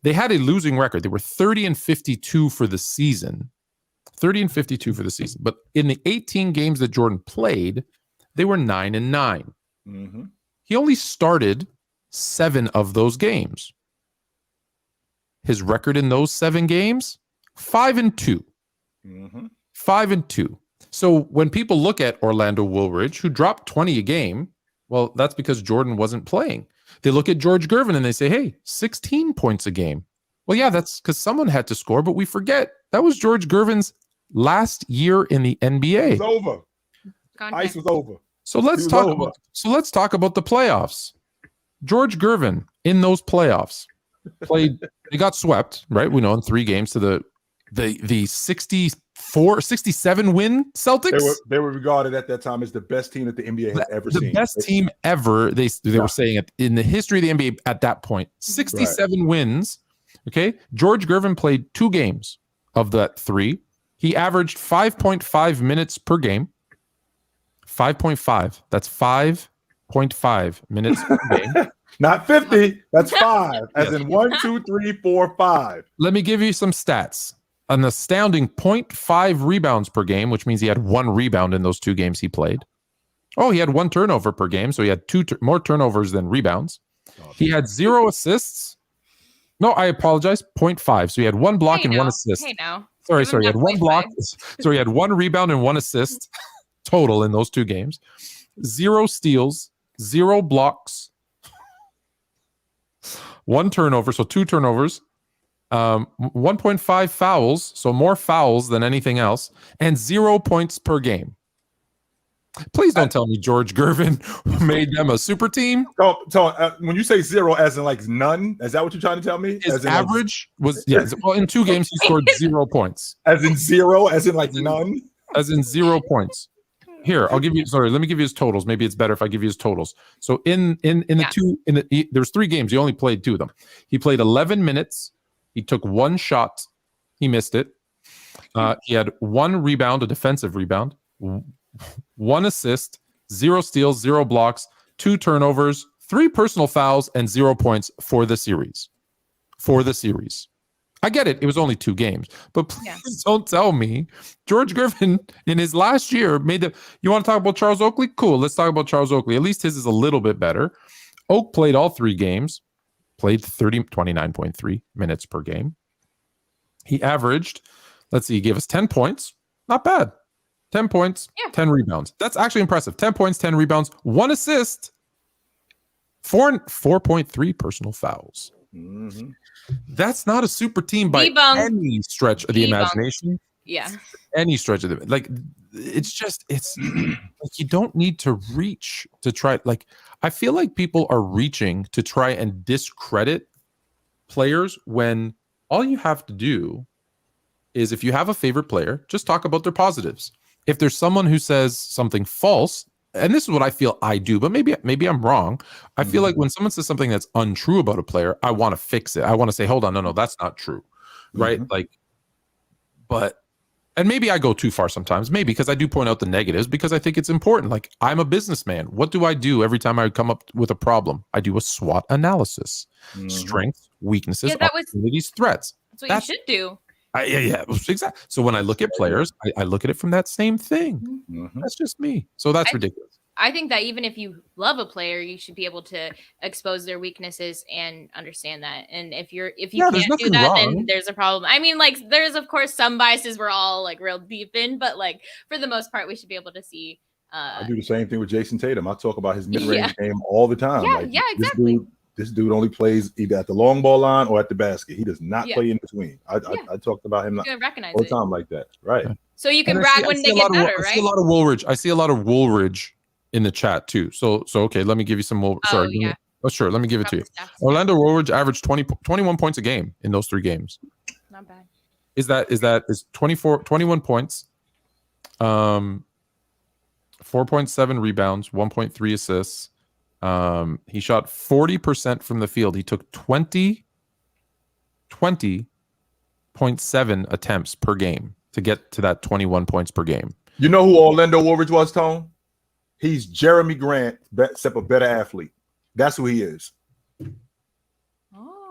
They had a losing record. They were 30-52 for the season. 30-52 for the season. But in the 18 games that Jordan played, they were 9-9. Mm-hmm. He only started 7 of those games. His record in those 7 games, 5-2. Mm-hmm. 5-2. So when people look at Orlando Woolridge, who dropped 20 a game, well, that's because Jordan wasn't playing. They look at George Gervin and they say, hey, 16 points a game. Well, yeah, that's because someone had to score, but we forget that was George Gervin's last year in the NBA. It was over. Ice was over. So let's talk about the playoffs. George Gervin in those playoffs played. They got swept, right? We know in 3 games to the 67 win Celtics. They were regarded at that time as the best team that the NBA had ever seen. The best team ever. They were saying it in the history of the NBA at that point. 67 wins. Okay. George Gervin played 2 games of that 3. He averaged 5.5 minutes per game. 5.5. That's 5.5 minutes per game. Not 50. That's 5. As in 1, 2, 3, 4, 5. Let me give you some stats. An astounding 0.5 rebounds per game, which means he had 1 rebound in those 2 games he played. Oh, he had 1 turnover per game, so he had 2 more turnovers than rebounds. He had 0 assists. No, I apologize. 0.5. So he had 1 block and 1 assist. Hey, now. Sorry. He had 1 block. So he had 1 rebound and 1 assist total in those 2 games. 0 steals, 0 blocks, 1 turnover. So 2 turnovers. 1.5 fouls, so more fouls than anything else, and 0 points per game. Please don't tell me George Gervin made them a super team. So when you say 0, as in like none, is that what you're trying to tell me? His average was well, in 2 games he scored 0 points. As in 0, as in like none? As in 0 points. Here, I'll give you. Sorry, let me give you his totals. Maybe it's better if I give you his totals. So there's 3 games. He only played 2 of them. He played 11 minutes. He took 1 shot. He missed it. He had 1 rebound, a defensive rebound, 1 assist, 0 steals, 0 blocks, 2 turnovers, 3 personal fouls, and 0 points for the series. I get it. It was only 2 games. But please don't tell me George Gervin in his last year made the... You want to talk about Charles Oakley? Cool. Let's talk about Charles Oakley. At least his is a little bit better. Oak played all 3 games. Played 29.3 minutes per game. He averaged, he gave us 10 points. Not bad. 10 points, 10 rebounds. That's actually impressive. 10 points, 10 rebounds, 1 assist, 4.3 personal fouls. Mm-hmm. That's not a super team by any stretch of the imagination. Yeah. Any stretch of it. Like, it's like, you don't need to reach to try. Like, I feel like people are reaching to try and discredit players when all you have to do is, if you have a favorite player, just talk about their positives. If there's someone who says something false, and this is what I feel I do, but maybe I'm wrong. I feel like when someone says something that's untrue about a player, I want to fix it. I want to say, hold on, no, that's not true. Right? Like, but, and maybe I go too far sometimes, maybe because I do point out the negatives because I think it's important. Like, I'm a businessman. What do I do every time I come up with a problem? I do a SWOT analysis. Strengths, weaknesses, opportunities, threats. That's what you should do. Yeah, exactly. So when I look at players, I look at it from that same thing. That's just me. So that's ridiculous. I think that even if you love a player, you should be able to expose their weaknesses and understand that. And if you can't do that, then there's a problem. I mean, like, there's of course some biases we're all like real deep in, but like for the most part, we should be able to see. I do the same thing with Jason Tatum. I talk about his mid-range game all the time. Yeah, like, exactly. This dude only plays either at the long ball line or at the basket. He does not play in between. I talked about him all the time like that. Right. So you can brag when they get better, right? I see a lot of Woolridge. I see a lot of Woolridge in the chat too. So okay, let me give you some more. Sure, let me give it to you. Orlando Woolridge averaged 21 points a game in those 3 games. Not bad. Is 21 points, 4.7 rebounds, 1.3 assists. He shot 40% from the field. He took 20.7 attempts per game to get to that 21 points per game. You know who Orlando Woolridge was, Tone? He's Jeremy Grant, except a better athlete. That's who he is.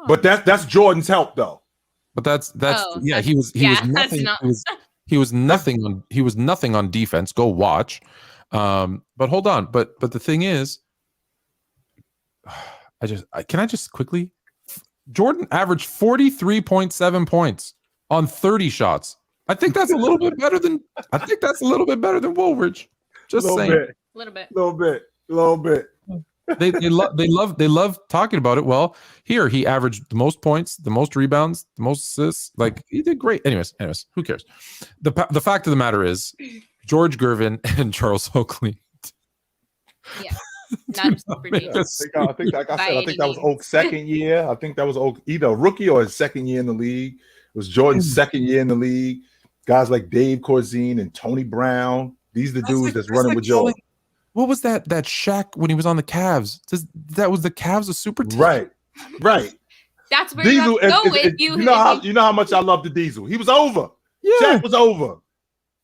But that's Jordan's help, though. But he was nothing on defense. Go watch. But hold on. But the thing is, can I just quickly? Jordan averaged 43.7 points on 30 shots. I think that's a little bit better than Woolridge. Just saying. A little bit. They love talking about it. Well, here he averaged the most points, the most rebounds, the most assists. Like, he did great. Anyways, who cares? The fact of the matter is, George Gervin and Charles Oakley. Yeah. Not super deep. I think that was Oak's second year. I think that was Oak, either a rookie or his second year in the league. It was Jordan's second year in the league. Guys like Dave Corzine and Tony Brown. These are the dudes that's running with Jordan. What was that Shaq when he was on the Cavs? That was the Cavs a super team. Right. That's where you have to go with you. You know how much I love the Diesel. He was over. Yeah. Shaq was over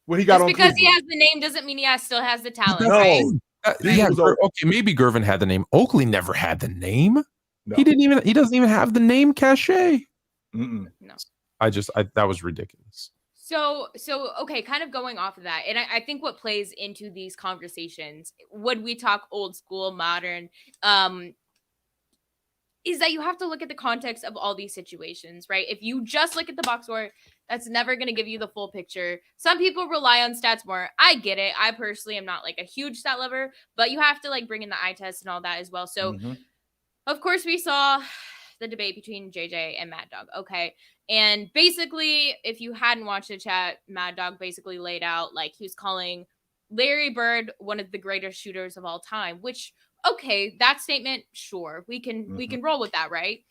when he got just on. Because Cleveland. He has the name doesn't mean he still has the talent. No. Right? Okay, maybe Gervin had the name. Oakley never had the name. No. He doesn't even have the name cachet. No. That was ridiculous. So okay, kind of going off of that, and I think what plays into these conversations when we talk old school, modern, is that you have to look at the context of all these situations, right? If you just look at the box score, that's never going to give you the full picture. Some people rely on stats more. I get it. I personally am not like a huge stat lover, but you have to like bring in the eye test and all that as well. So of course we saw the debate between JJ and Mad Dog. Okay. And basically, if you hadn't watched the chat, Mad Dog basically laid out like he was calling Larry Bird one of the greatest shooters of all time, which, okay, that statement, sure, we can roll with that, right?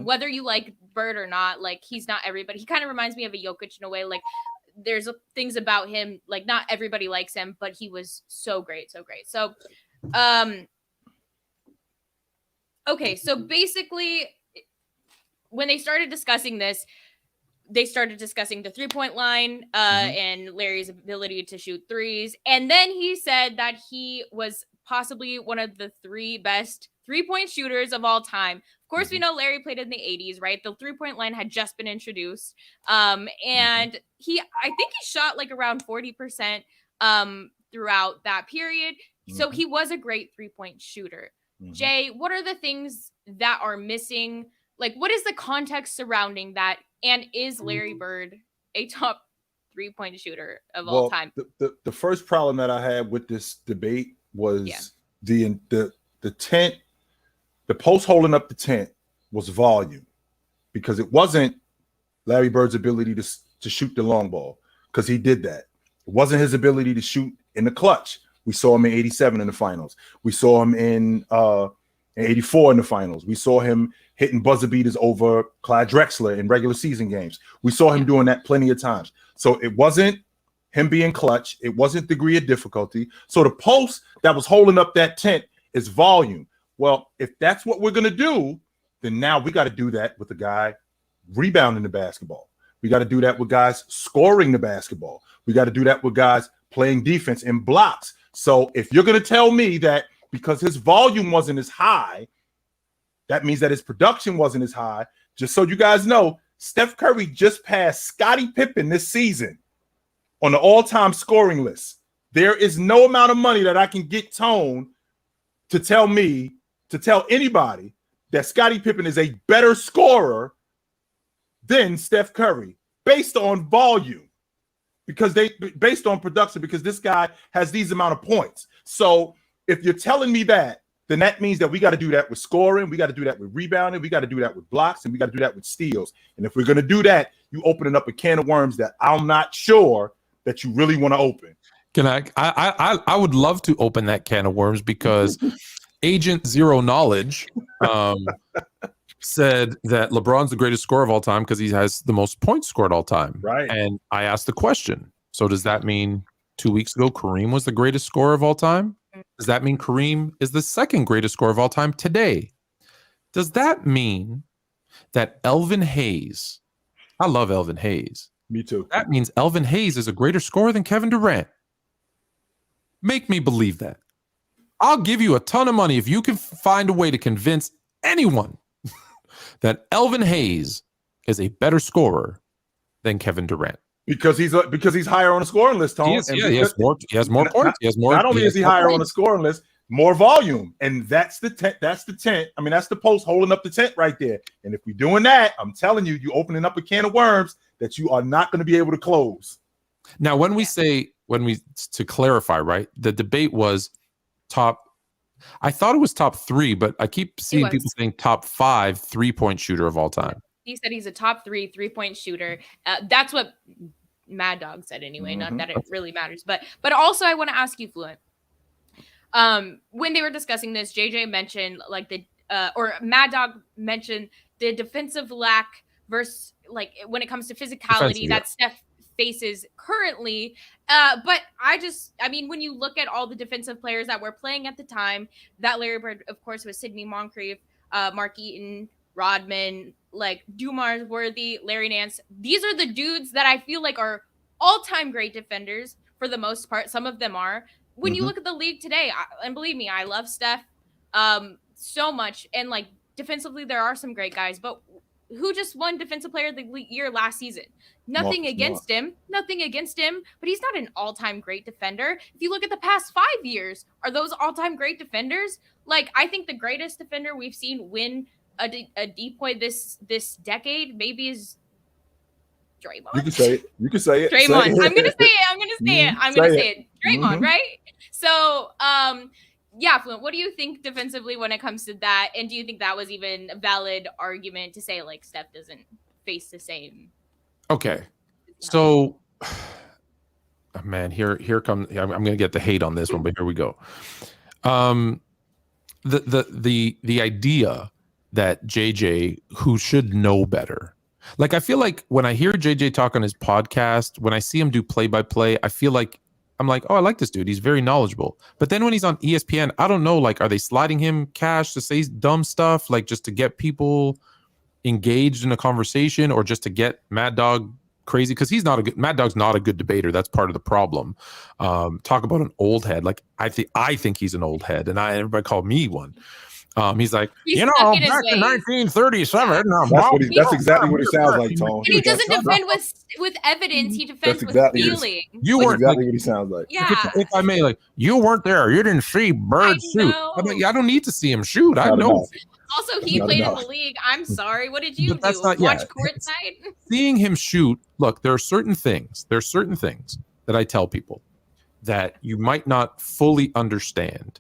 Whether you like Bird or not, like he's not everybody. He kind of reminds me of a Jokic in a way. Like there's things about him, like not everybody likes him, but he was so great. So, okay. So basically when they started discussing this, they started discussing the 3-point line and Larry's ability to shoot threes. And then he said that he was possibly one of the 3 best 3-point shooters of all time. Of course, we know Larry played in the 80s, right? The 3-point line had just been introduced. And I think he shot like around 40% throughout that period. So he was a great 3-point shooter. Jay, what are the things that are missing? Like, what is the context surrounding that? And is Larry Bird a top 3-point shooter of all time? The first problem that I had with this debate was the tent, the post holding up the tent was volume, because it wasn't Larry Bird's ability to shoot the long ball. because he did that. It wasn't his ability to shoot in the clutch. We saw him in 87 in the finals. We saw him in 84 in the finals. We saw him hitting buzzer beaters over Clyde Drexler in regular season games. We saw him doing that plenty of times. So it wasn't him being clutch. It wasn't degree of difficulty. So the post that was holding up that tent is volume. Well, if that's what we're going to do, then now we got to do that with the guy rebounding the basketball. We got to do that with guys scoring the basketball. We got to do that with guys playing defense in blocks. So if you're going to tell me that because his volume wasn't as high, that means that his production wasn't as high. Just so you guys know, Steph Curry just passed Scottie Pippen this season on the all-time scoring list. There is no amount of money that I can get Tone to tell anybody that Scottie Pippen is a better scorer than Steph Curry based on volume, based on production, because this guy has these amount of points. So if you're telling me that, then that means that we got to do that with scoring, we got to do that with rebounding, we got to do that with blocks, and we got to do that with steals. And if we're going to do that, you opening up a can of worms that I'm not sure that you really want to open. Can I would love to open that can of worms, because Agent Zero Knowledge said that LeBron's the greatest scorer of all time because he has the most points scored all time. Right. And I asked the question, so does that mean 2 weeks ago Kareem was the greatest scorer of all time? Does that mean Kareem is the second greatest scorer of all time today? Does that mean that Elvin Hayes, I love Elvin Hayes. Me too. That means Elvin Hayes is a greater scorer than Kevin Durant. Make me believe that. I'll give you a ton of money if you can find a way to convince anyone that Elvin Hayes is a better scorer than Kevin Durant. Because he's higher on the scoring list, Tom. He has more points. He has more. Not only is he higher on the scoring list, more volume, and that's the tent. That's the tent. I mean, that's the post holding up the tent right there. And if we're doing that, I'm telling you, you're opening up a can of worms that you are not going to be able to close. Now, to clarify, right? The debate was top. I thought it was top 3, but I keep seeing people saying top 5 3-point shooter of all time. He said he's a top 3 3-point shooter. That's what Mad Dog said anyway. Not that it really matters, but also I want to ask you, Fluent. When they were discussing this, JJ mentioned or Mad Dog mentioned the defensive lack versus when it comes to physicality that Steph faces currently. But I mean, when you look at all the defensive players that were playing at the time, that Larry Bird, of course, was Sidney Moncrief, Mark Eaton, Rodman, Dumars Worthy, Larry Nance. These are the dudes that I feel like are all-time great defenders for the most part. Some of them are. When you look at the league today, and believe me, I love Steph so much. And defensively, there are some great guys, but who just won Defensive Player of the Year last season? Nothing against him, but he's not an all-time great defender. If you look at the past 5 years, are those all-time great defenders? I think the greatest defender we've seen win a depoy this decade maybe is Draymond. You can say it. Draymond. I'm gonna say it. Draymond, right? So, yeah, Fluent, what do you think defensively when it comes to that? And do you think that was even a valid argument to say Steph doesn't face the same? Okay, so man, here comes. I'm going to get the hate on this one, but here we go. The idea that JJ, who should know better, I feel like when I hear JJ talk on his podcast, when I see him do play-by-play, I feel like I'm like, oh, I like this dude. He's very knowledgeable. But then when he's on ESPN, I don't know, are they sliding him cash to say dumb stuff, just to get people engaged in a conversation, or just to get Mad Dog crazy? Because Mad Dog's not a good debater. That's part of the problem. Talk about an old head. I think he's an old head, and everybody called me one. He's like, back in 1937. That's exactly what it sounds like, Tom. And he doesn't defend with evidence. He defends with feeling. You weren't exactly what he sounds like. Yeah. If I may, you weren't there. You didn't see Bird shoot. I don't need to see him shoot. I know. Also, he played in the league. I'm sorry. What did you do? Watch courtside? Seeing him shoot. Look, there are certain things that I tell people that you might not fully understand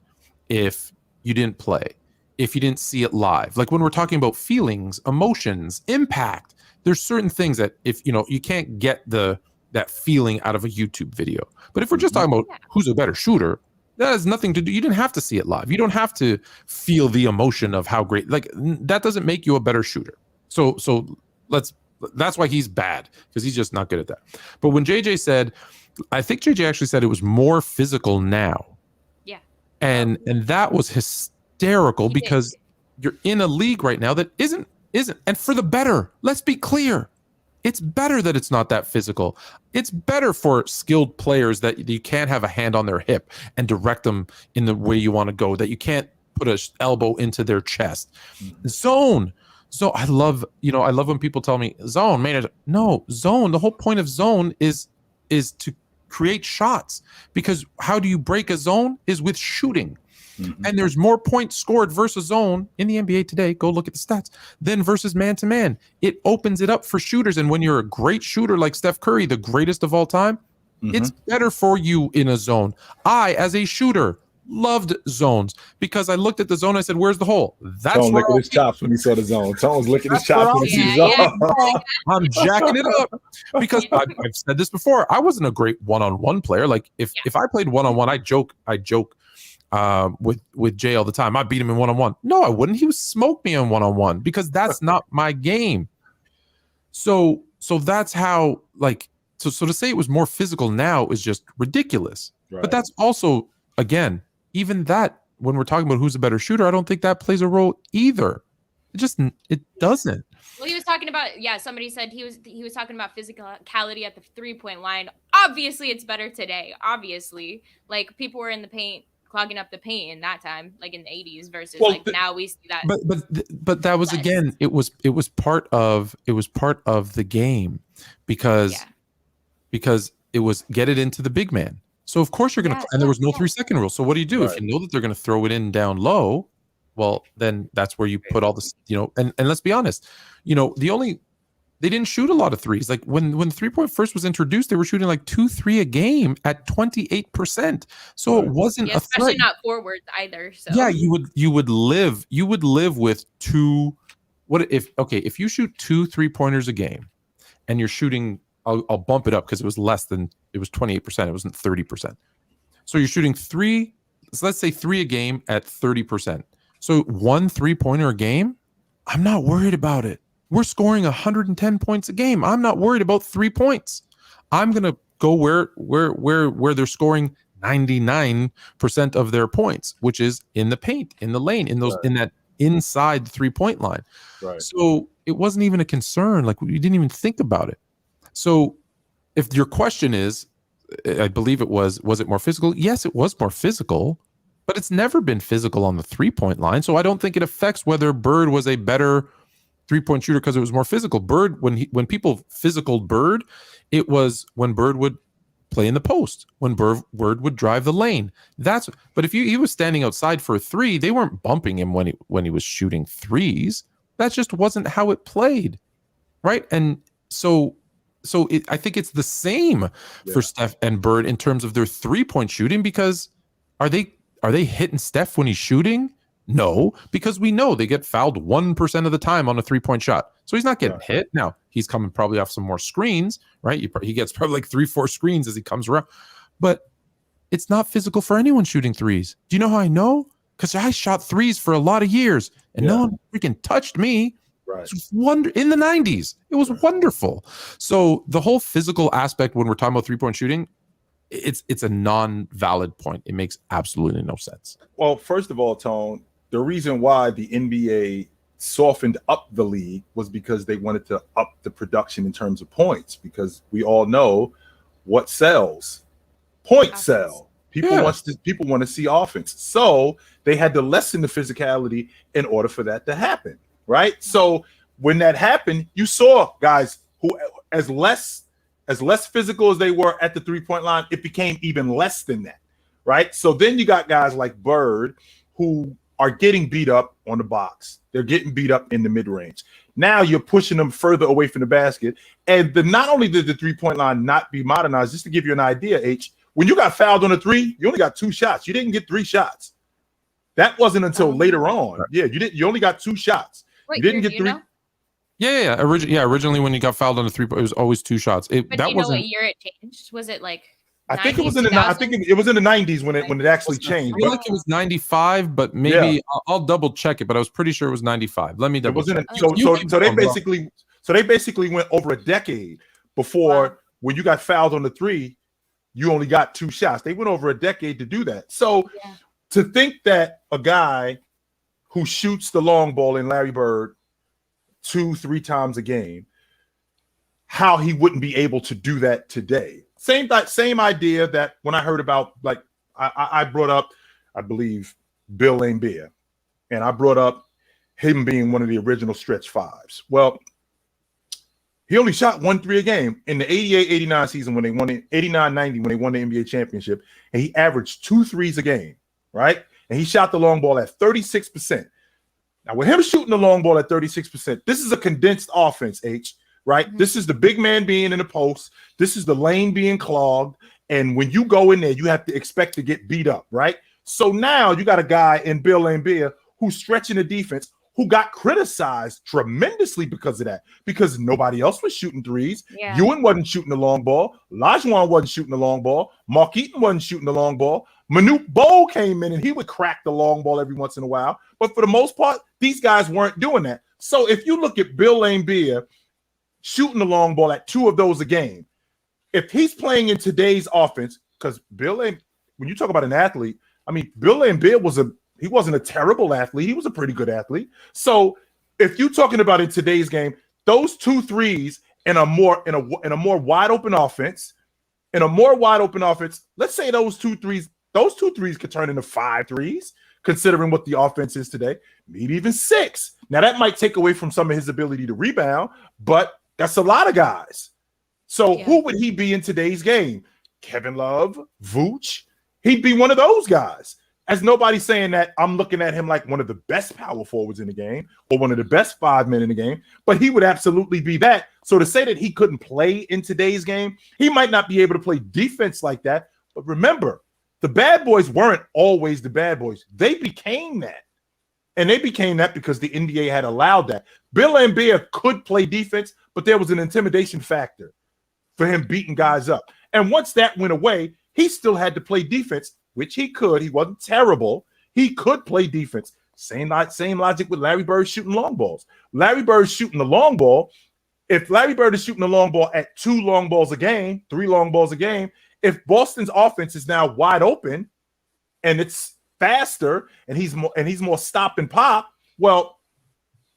if you didn't play, if you didn't see it live. When we're talking about feelings, emotions, impact, there's certain things that if you can't get the that feeling out of a YouTube video. But if we're just talking about who's a better shooter, that has nothing to do. You didn't have to see it live. You don't have to feel the emotion of how great. Like that doesn't make you a better shooter. So that's why he's bad, because he's just not good at that. But when JJ said, I think JJ actually said it was more physical now. Yeah. And that was hysterical because you're in a league right now that isn't, and for the better. Let's be clear. It's better that it's not that physical. It's better for skilled players that you can't have a hand on their hip and direct them in the way you want to go, that you can't put an elbow into their chest. Zone. So I love when people tell me zone, man. No, zone. The whole point of zone is to create shots, because how do you break a zone is with shooting. And there's more points scored versus zone in the NBA today, go look at the stats, than versus man-to-man. It opens it up for shooters. And when you're a great shooter like Steph Curry, the greatest of all time, it's better for you in a zone. I, as a shooter, loved zones because I looked at the zone and I said, where's the hole? That's Tone licking his chops when he saw the zone. Tone's licking his chops when he sees the zone. I'm jacking it up because I've said this before. I wasn't a great one-on-one player. Like if I played one-on-one, I joke with Jay all the time. I beat him in one-on-one. No, I wouldn't. He would smoke me in one-on-one because that's not my game. So that's how, like, so to say it was more physical now is just ridiculous. Right. But that's also, again, even that, when we're talking about who's a better shooter, I don't think that plays a role either. It doesn't. Well, he was talking about, somebody said he was talking about physicality at the 3-point line. Obviously, it's better today. Obviously, like people were in the paint, clogging up the paint in that time, like in the 80s versus now we see that. But that was, again, it was part of the game because it was get it into the big man. So of course you're going to, and there was no 3-second rule. So what do you do? Right. If you know that they're going to throw it in down low, well, then that's where you put all this, and let's be honest, they didn't shoot a lot of threes. Like when 3-point first was introduced, they were shooting like 2-3 a game at 28%. So it wasn't a threat. Especially not forwards either. So yeah, you would live with two. If you shoot 2 3-pointers a game and you're shooting, I'll bump it up because it was 28%. It wasn't 30%. So you're shooting 3, so let's say 3 a game at 30%. So 1 3-pointer a game, I'm not worried about it. We're scoring 110 points a game. I'm not worried about 3 points. I'm gonna go where they're scoring 99% of their points, which is in the paint, in the lane, in that inside 3-point line. Right. So it wasn't even a concern. Like we didn't even think about it. So if your question is, I believe was it more physical? Yes, it was more physical, but it's never been physical on the 3-point line. So I don't think it affects whether Bird was a better 3-point shooter because it was more physical. Bird, when people physicaled Bird, it was when Bird would play in the post, when Bird would drive the lane. But if he was standing outside for a 3, they weren't bumping him when he was shooting threes. That just wasn't how it played, right? And so I think it's the same for Steph and Bird in terms of their 3-point shooting, because are they hitting Steph when he's shooting? No, because we know they get fouled 1% of the time on a 3-point shot. So he's not getting hit. Now, he's coming probably off some more screens, right? He gets probably like 3-4 screens as he comes around. But it's not physical for anyone shooting threes. Do you know how I know? Because I shot threes for a lot of years, and no one freaking touched me. Right. It was in the 90s. It was wonderful. So the whole physical aspect when we're talking about 3-point shooting, it's a non-valid point. It makes absolutely no sense. Well, first of all, Tone, the reason why the NBA softened up the league was because they wanted to up the production in terms of points, because we all know what sells. Points sell. People want to see offense. So they had to lessen the physicality in order for that to happen, right? So when that happened, you saw guys who as less physical as they were at the 3-point line, it became even less than that, right? So then you got guys like Bird who are getting beat up on the box. They're getting beat up in the mid-range. Now you're pushing them further away from the basket. And not only did the 3-point line not be modernized, just to give you an idea, H, when you got fouled on a 3, you only got 2 shots. You didn't get 3 shots. That wasn't until later on. Yeah, you only got 2 shots. Wait, you didn't get 3. Yeah. Originally, when he got fouled on the 3, it was always 2 shots. But That do you know wasn't. what year it changed? Was it like? I think 90s, it was in the. I think it was in the 90s when it actually changed. I feel like it was 95, but maybe I'll double check it. But I was pretty sure it was 95. Let me double check. So they basically went over a decade before when you got fouled on the 3, you only got 2 shots. They went over a decade to do that. So to think that a guy who shoots the long ball in Larry Bird 2-3 times a game, how he wouldn't be able to do that today. Same idea that when I heard about, like, I brought up, I believe, Bill Laimbeer, and I brought up him being one of the original stretch 5s. Well, he only shot 1 3 a game in the 88-89 season when they won it, 89-90 when they won the NBA championship, and he averaged 2 3s a game, right? And he shot the long ball at 36%. Now, with him shooting the long ball at 36%, this is a condensed offense, H. Right? Mm-hmm. This is the big man being in the post. This is the lane being clogged. And when you go in there, you have to expect to get beat up, right? So now you got a guy in Bill Laimbeer who's stretching the defense, who got criticized tremendously because of that, because nobody else was shooting 3s. Yeah. Ewan wasn't shooting the long ball. Olajuwon wasn't shooting the long ball. Mark Eaton wasn't shooting the long ball. Manute Bol came in and he would crack the long ball every once in a while. But for the most part, these guys weren't doing that. So if you look at Bill Laimbeer shooting the long ball at 2 of those a game, if he's playing in today's offense, because when you talk about an athlete, I mean, Bill Laimbeer he wasn't a terrible athlete. He was a pretty good athlete. So if you're talking about in today's game, those 2 3s in a more wide open offense, let's say those 2 3s could turn into 5 3s, considering what the offense is today, maybe even 6. Now that might take away from some of his ability to rebound, but that's a lot of guys. So who would he be in today's game? Kevin Love, Vooch. He'd be one of those guys. As nobody's saying that I'm looking at him like one of the best power forwards in the game or one of the best 5 men in the game, but he would absolutely be that. So to say that he couldn't play in today's game, he might not be able to play defense like that. But remember, the bad boys weren't always the bad boys. They became that. And they became that because the NBA had allowed that. Bill Laimbeer could play defense, but there was an intimidation factor for him beating guys up. And once that went away, he still had to play defense, which he could. He wasn't terrible. He could play defense. Same logic with Larry Bird shooting long balls. Larry Bird shooting the long ball. If Larry Bird is shooting the long ball at 2 long balls a game, 3 long balls a game, if Boston's offense is now wide open and it's faster and he's more stop and pop, well,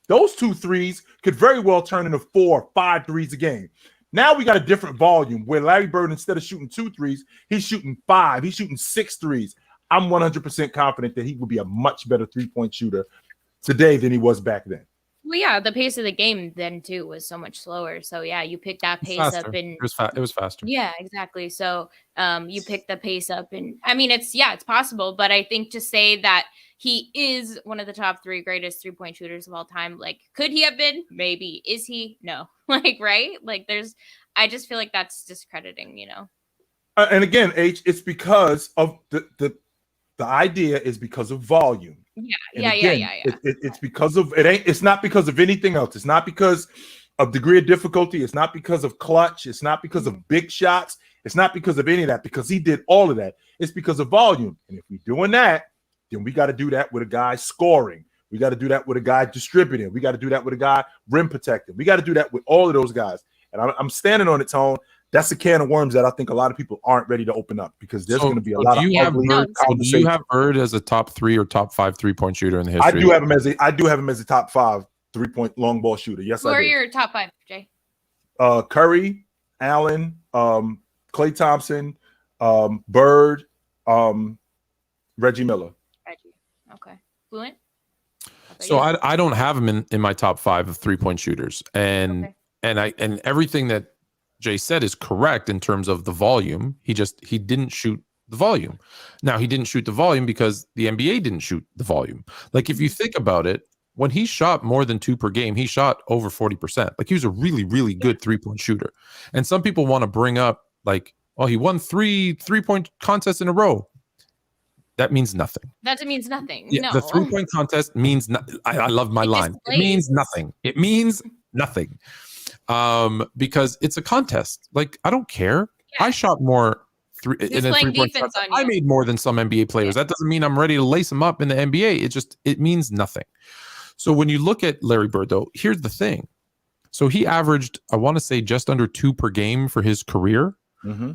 those 2 3s could very well turn into 4 or 5 3s a game. Now we got a different volume where Larry Bird, instead of shooting 2 3s, he's shooting 5. He's shooting 6 3s. I'm 100% confident that he will be a much better 3-point shooter today than he was back then. Well, yeah, the pace of the game then too was so much slower. So yeah, you picked that pace up, and it was faster. Yeah, exactly. So you picked the pace up, and I mean, it's possible, but I think to say that he is one of the top 3 greatest 3-point shooters of all time, like, could he have been? Maybe. Is he? No. Like, right? Like, I just feel like that's discrediting, you know. And again, H, it's because of the idea is because of volume. Yeah. It's because of it's not because of anything else. It's not because of degree of difficulty. It's not because of clutch. It's not because of big shots. It's not because of any of that, because he did all of that. It's because of volume. And if we're doing that, then we got to do that with a guy scoring. We got to do that with a guy distributing. We got to do that with a guy rim protecting. We got to do that with all of those guys. And I'm standing on its own. That's a can of worms that I think a lot of people aren't ready to open up, because there's going to be a lot of ugly conversations. Do you have Bird as a top 3 or top 5 3-point shooter in the history? I do have him as a top 5 3-point long ball shooter. Yes, Who are your top 5, Jay? Curry, Allen, Klay Thompson, Bird, Reggie Miller. Okay. Fluent? So I don't have him in my top 5 of 3-point shooters, and everything that Jay said is correct in terms of the volume. He didn't shoot the volume. Now, he didn't shoot the volume because the NBA didn't shoot the volume. Like, if you think about it, when he shot more than 2 per game, he shot over 40%. Like, he was a really, really good 3-point shooter. And some people want to bring up, like, oh, he won 3 3-point contests in a row. That means nothing. That means nothing. Yeah, no. The 3-point contest means nothing. I love my line. It means nothing. It means nothing. Because it's a contest. Like, I don't care. Yeah. I shot more He's playing defense on you. I made more than some NBA players. That doesn't mean I'm ready to lace them up in the NBA. It means nothing. So when you look at Larry Bird, though, here's the thing. So he averaged, I want to say, just under 2 per game for his career. Mm-hmm.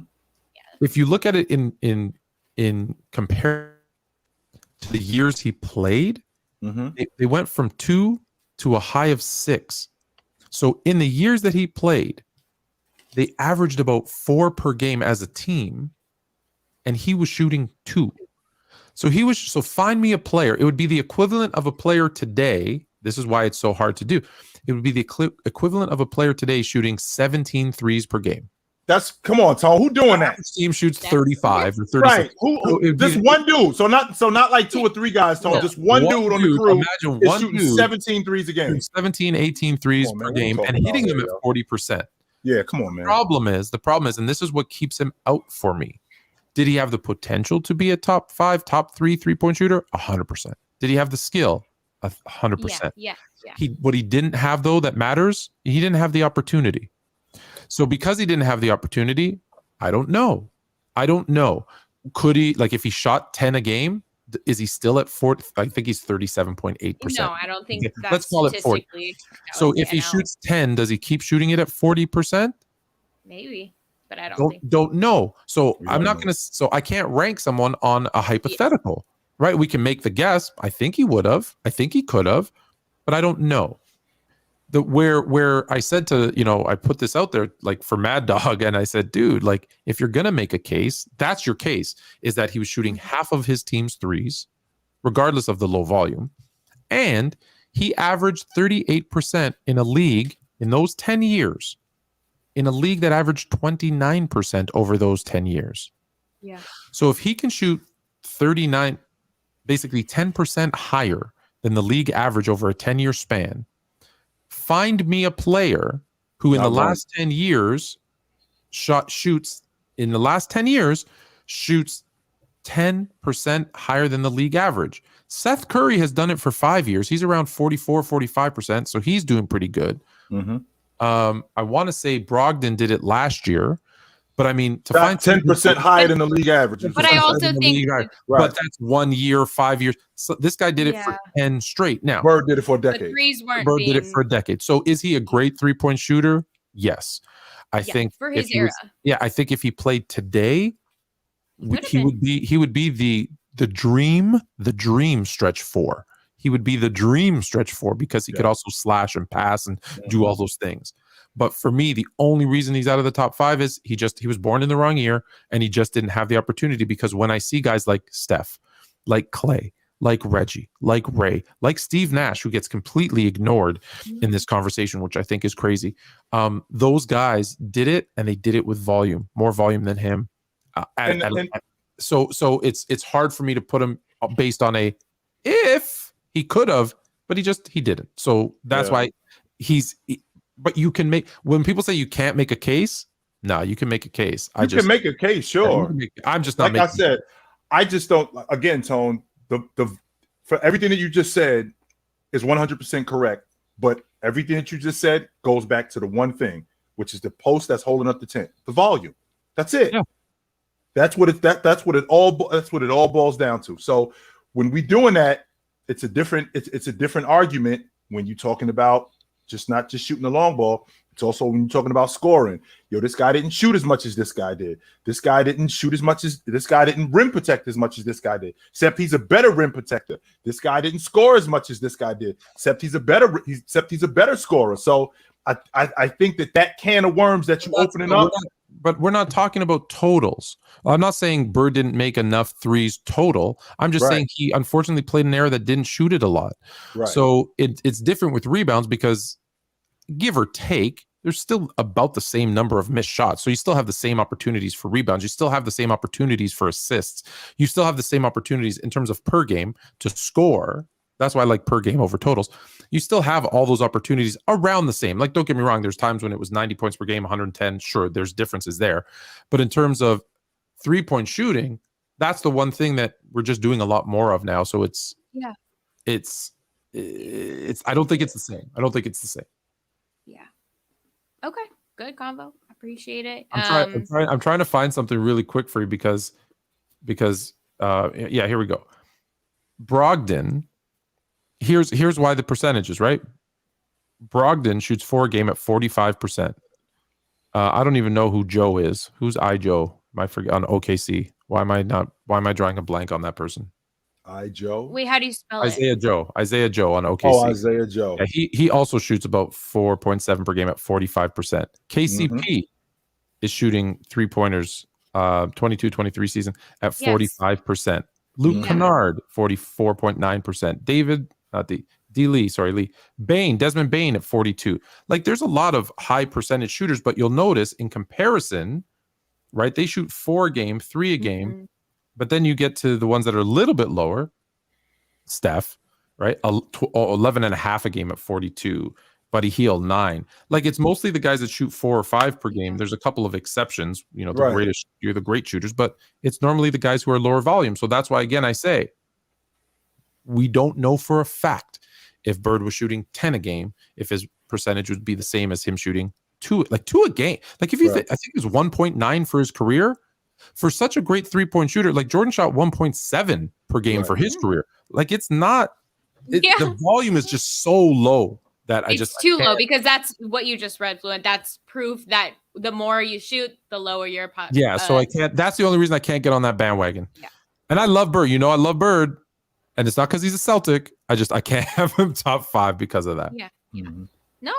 If you look at it in comparison to the years he played, they went from 2 to a high of 6. So in the years that he played, they averaged about 4 per game as a team, and he was shooting 2. So find me a player. It would be the equivalent of a player today. This is why it's so hard to do. It would be the equivalent of a player today shooting 17 threes per game. Come on, Tone. Who doing that? His team shoots 35 or 36. Right. Who just one dude. So not like 2 or 3 guys, Tone. Just one dude on the crew. Imagine one shooting dude 17 threes a game. 17, 18 threes per game and hitting them at 40%. Yeah, come on, man. The problem is, and this is what keeps him out for me. Did he have the potential to be a top 5, top 3 3-point shooter? 100%. Did he have the skill? 100%. Yeah. What he didn't have, though, that matters, he didn't have the opportunity. So because he didn't have the opportunity, I don't know. Could he, like, if he shot 10 a game, is he still at 40? I think he's 37.8%. No, I don't think that's let's call it 40. So if he shoots 10, does he keep shooting it at 40%? Maybe, but I don't know. So I'm not going to, so I can't rank someone on a hypothetical, right? We can make the guess. I think he would have. I think he could have, but I don't know. Where I said to, I put this out there like for Mad Dog, and I said, dude, like, if you're going to make a case, that's your case, is that he was shooting half of his team's threes, regardless of the low volume. And he averaged 38% in a league in those 10 years, in a league that averaged 29% over those 10 years. Yeah. So if he can shoot 39, basically 10% higher than the league average over a 10-year span, find me a player who in the last 10 years shoots 10% higher than the league average. Seth Curry has done it for 5 years. He's around 44, 45%. So he's doing pretty good. I want to say Brogdon did it last year, but I mean, to find 10% higher than the league average. But I also think, but that's 1 year, 5 years. So this guy did it for 10 straight. Now Bird did it for a decade. Bird did it for a decade. So is he a great 3-point shooter? Yes. I think for his era. I think if he played today, he would be the dream stretch 4. He would be the dream stretch 4 because he could also slash and pass and do all those things. But for me, the only reason he's out of the top 5 is he was born in the wrong year and he just didn't have the opportunity. Because when I see guys like Steph, like Clay, like Reggie, like Ray, like Steve Nash, who gets completely ignored in this conversation, which I think is crazy. Those guys did it, and they did it with volume, more volume than him. So it's hard for me to put him based on if he could have, but he didn't. So that's why but you can when people say you can't make a case, no, you can make a case. You can make a case, sure. I'm just not like I said, I just don't, again, Tone, for everything that you just said is 100% correct, but everything that you just said goes back to the one thing, which is the post that's holding up the tent, the volume. That's it. Yeah. That's what it all boils down to. So when we doing that, it's a different argument when you're talking about not just shooting the long ball. It's also when you're talking about scoring. This guy didn't shoot as much as this guy did. This guy didn't shoot as much as this guy didn't rim protect as much as this guy did. Except he's a better rim protector. This guy didn't score as much as this guy did. Except he's a better scorer. So I think that can of worms that you opening up. But we're not talking about totals. I'm not saying Bird didn't make enough threes total. I'm just saying he unfortunately played an era that didn't shoot it a lot. Right. So it's different with rebounds because, give or take, there's still about the same number of missed shots. So you still have the same opportunities for rebounds. You still have the same opportunities for assists. You still have the same opportunities in terms of per game to score. That's why I like per game over totals. You still have all those opportunities around the same. Like, don't get me wrong, there's times when it was 90 points per game, 110. Sure, there's differences there. But in terms of 3-point shooting, that's the one thing that we're just doing a lot more of now. So it's I don't think it's the same. Yeah. Okay. Good combo. Appreciate it. I'm trying to find something really quick for you because yeah, here we go. Brogdon. Here's why the percentages, right? Brogdon shoots 4 a game at 45%. I don't even know who Joe is. Who's Joe? I forget on OKC. Why am I drawing a blank on that person? Joe. Wait, how do you spell Isaiah it? Isaiah Joe on OKC. Oh, Isaiah Joe. Yeah, he also shoots about 4.7 per game at 45%. KCP is shooting 3-pointers 22-23 season at 45%. Luke Kennard 44.9%. David Lee Desmond Bain at 42. Like there's a lot of high percentage shooters, but you'll notice in comparison, right? They shoot 4 a game, 3 a game, but then you get to the ones that are a little bit lower. Steph, right? 11.5 a game at 42. Buddy Hield 9. Like it's mostly the guys that shoot 4 or 5 per game. There's a couple of exceptions, you're the great shooters, but it's normally the guys who are lower volume. So that's why, again, I say we don't know for a fact if Bird was shooting 10 a game, if his percentage would be the same as him shooting 2 a game. Like if you I think it was 1.9 for his career. For such a great 3-point shooter, like Jordan shot 1.7 per game for his career. Like it's not the volume is just so low that it's too low because that's what you just read, Fluent. That's proof that the more you shoot, the lower your pot. Yeah, so I can't. That's the only reason I can't get on that bandwagon. Yeah. And I love Bird. I love Bird, and it's not because he's a Celtic. I can't have him top 5 because of that. Yeah. No,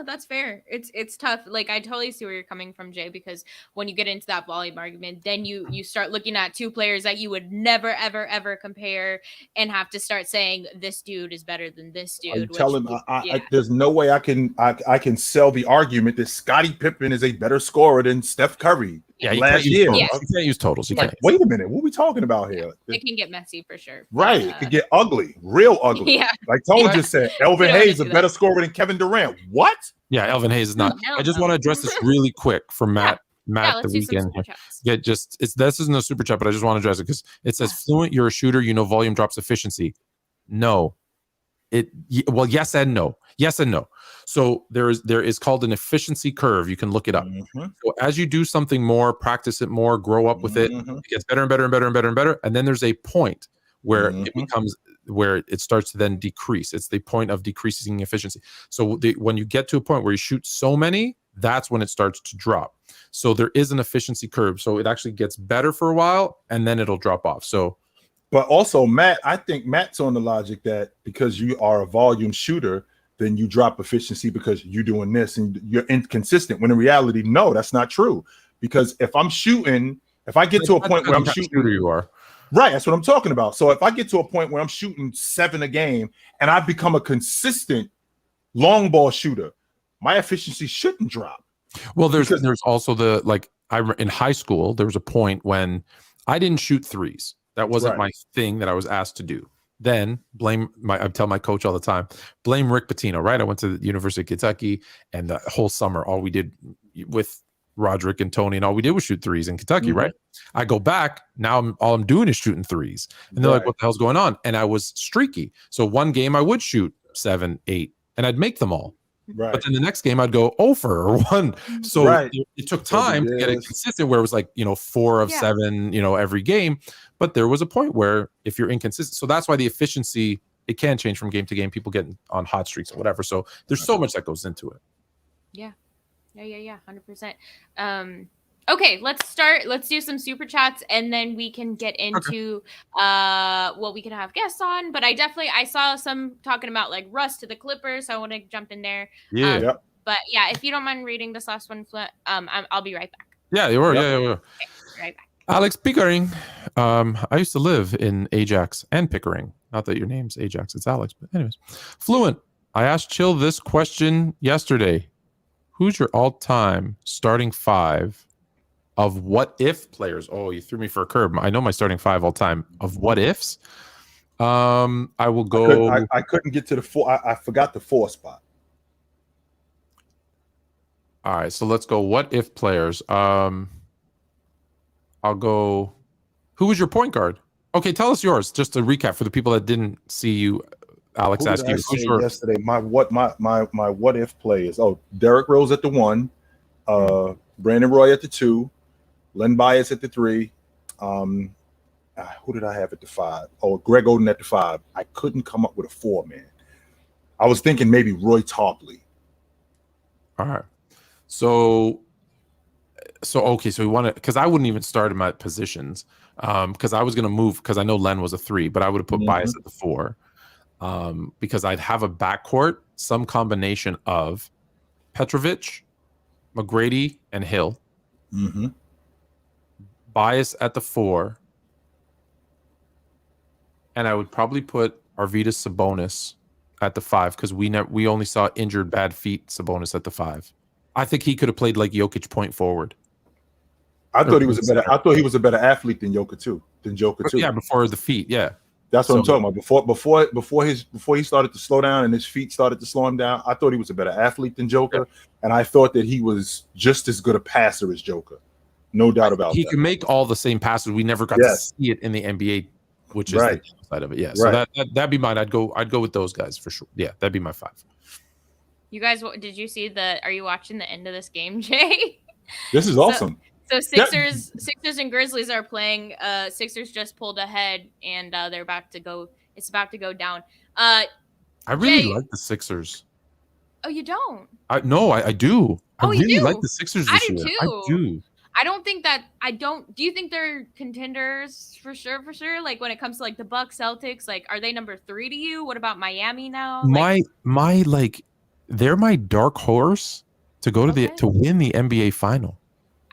that's fair. It's tough. Like I totally see where you're coming from, Jay, because when you get into that volume argument, then you start looking at 2 players that you would never ever compare and have to start saying this dude is better than this dude. There's no way I can sell the argument that Scottie Pippen is a better scorer than Steph Curry. Yeah, you can't use totals. You can't. Wait a minute, what are we talking about here? It can get messy for sure. Right, it could get ugly, real ugly. Yeah, like Tone just said, Elvin Hayes is a better scorer than Kevin Durant. What? Yeah, Elvin Hayes is not. I just want to address this really quick for Matt. The weekend. This isn't a super chat, but I just want to address it because it says Fluent. You're a shooter. Volume drops efficiency. No, yes and no. Yes and no. So there is called an efficiency curve. You can look it up. So as you do something more, practice it more, grow up with it, it gets better and better and better and better and better. And then there's a point where it becomes where it starts to then decrease. It's the point of decreasing efficiency. So when you get to a point where you shoot so many, that's when it starts to drop. So there is an efficiency curve. So it actually gets better for a while and then it'll drop off. So, but also Matt, I think Matt's on the logic that because you are a volume shooter, then you drop efficiency because you're doing this and you're inconsistent. When in reality, no, that's not true. Because if I'm shooting, if I get to a point where I'm shooting, you are. Right, that's what I'm talking about. So if I get to a point where I'm shooting 7 a game and I become a consistent long ball shooter, my efficiency shouldn't drop. Well, there's also in high school, there was a point when I didn't shoot threes. That wasn't my thing that I was asked to do. Then I tell my coach all the time, blame Rick Pitino, right? I went to the University of Kentucky and the whole summer, all we did with Roderick and Tony and all we did was shoot threes in Kentucky, right? I go back, now all I'm doing is shooting threes. And they're like, what the hell's going on? And I was streaky. So one game I would shoot 7, 8, and I'd make them all. Right. But then the next game I'd go 0 for 1. So it took time to get it consistent where it was like, 4 of 7, every game. But there was a point where if you're inconsistent, so that's why the efficiency, it can change from game to game. People get on hot streaks or whatever. So there's so much that goes into it. Yeah. 100%. Okay, let's do some super chats and then we can get into we can have guests on, but I saw some talking about like Russ to the Clippers, so I want to jump in there. But yeah, if you don't mind reading this last one, I'll be right back. Yeah, you were. Yeah. Okay, right back. Alex Pickering. I used to live in Ajax and Pickering. Not that your name's Ajax, it's Alex, but anyways. Fluent. I asked Chill this question yesterday. Who's your all-time starting 5 of what if players? Oh, you threw me for a curve. I know my starting 5 all-time of what ifs. I will go. I couldn't get to the 4. I forgot the 4 spot. All right, so let's go. What if players? I'll go. Who was your point guard? Okay, tell us yours. Just to recap for the people that didn't see you Alex Who asked did I you. say Who's your yesterday? My what if players? Oh, Derrick Rose at the 1, Brandon Roy at the 2, Len Bias at the 3. Who did I have at the 5? Oh, Greg Oden at the 5. I couldn't come up with a 4, man. I was thinking maybe Roy Tarpley. All right. So okay, so we want to, because I wouldn't even start in my positions, because I was going to move, because I know Len was a 3, but I would have put Bias at the 4, because I'd have a backcourt, some combination of Petrovic, McGrady, and Hill. Bias at the 4, and I would probably put Arvydas Sabonis at the 5, because we only saw injured bad feet Sabonis at the 5. I think he could have played like Jokic point forward. I thought he was a better athlete than Joker too. Yeah, before the feet. Yeah, that's what I'm talking about. Before he started to slow down and his feet started to slow him down, I thought he was a better athlete than Joker, and I thought that he was just as good a passer as Joker. No doubt about that. He can make all the same passes. We never got to see it in the NBA, which is the side of it. Yeah, so that'd be mine. I'd go with those guys for sure. Yeah, that'd be my 5. You guys, did you see are you watching the end of this game, Jay? This is awesome. So Sixers and Grizzlies are playing. Sixers just pulled ahead, and they're about to go. It's about to go down. I really like the Sixers. Oh, you don't? I do. I really like the Sixers this year. I do. I don't think that. Do you think they're contenders for sure? Like when it comes to like the Bucks, Celtics, like are they number 3 to you? What about Miami now? They're my dark horse to go to win the NBA final.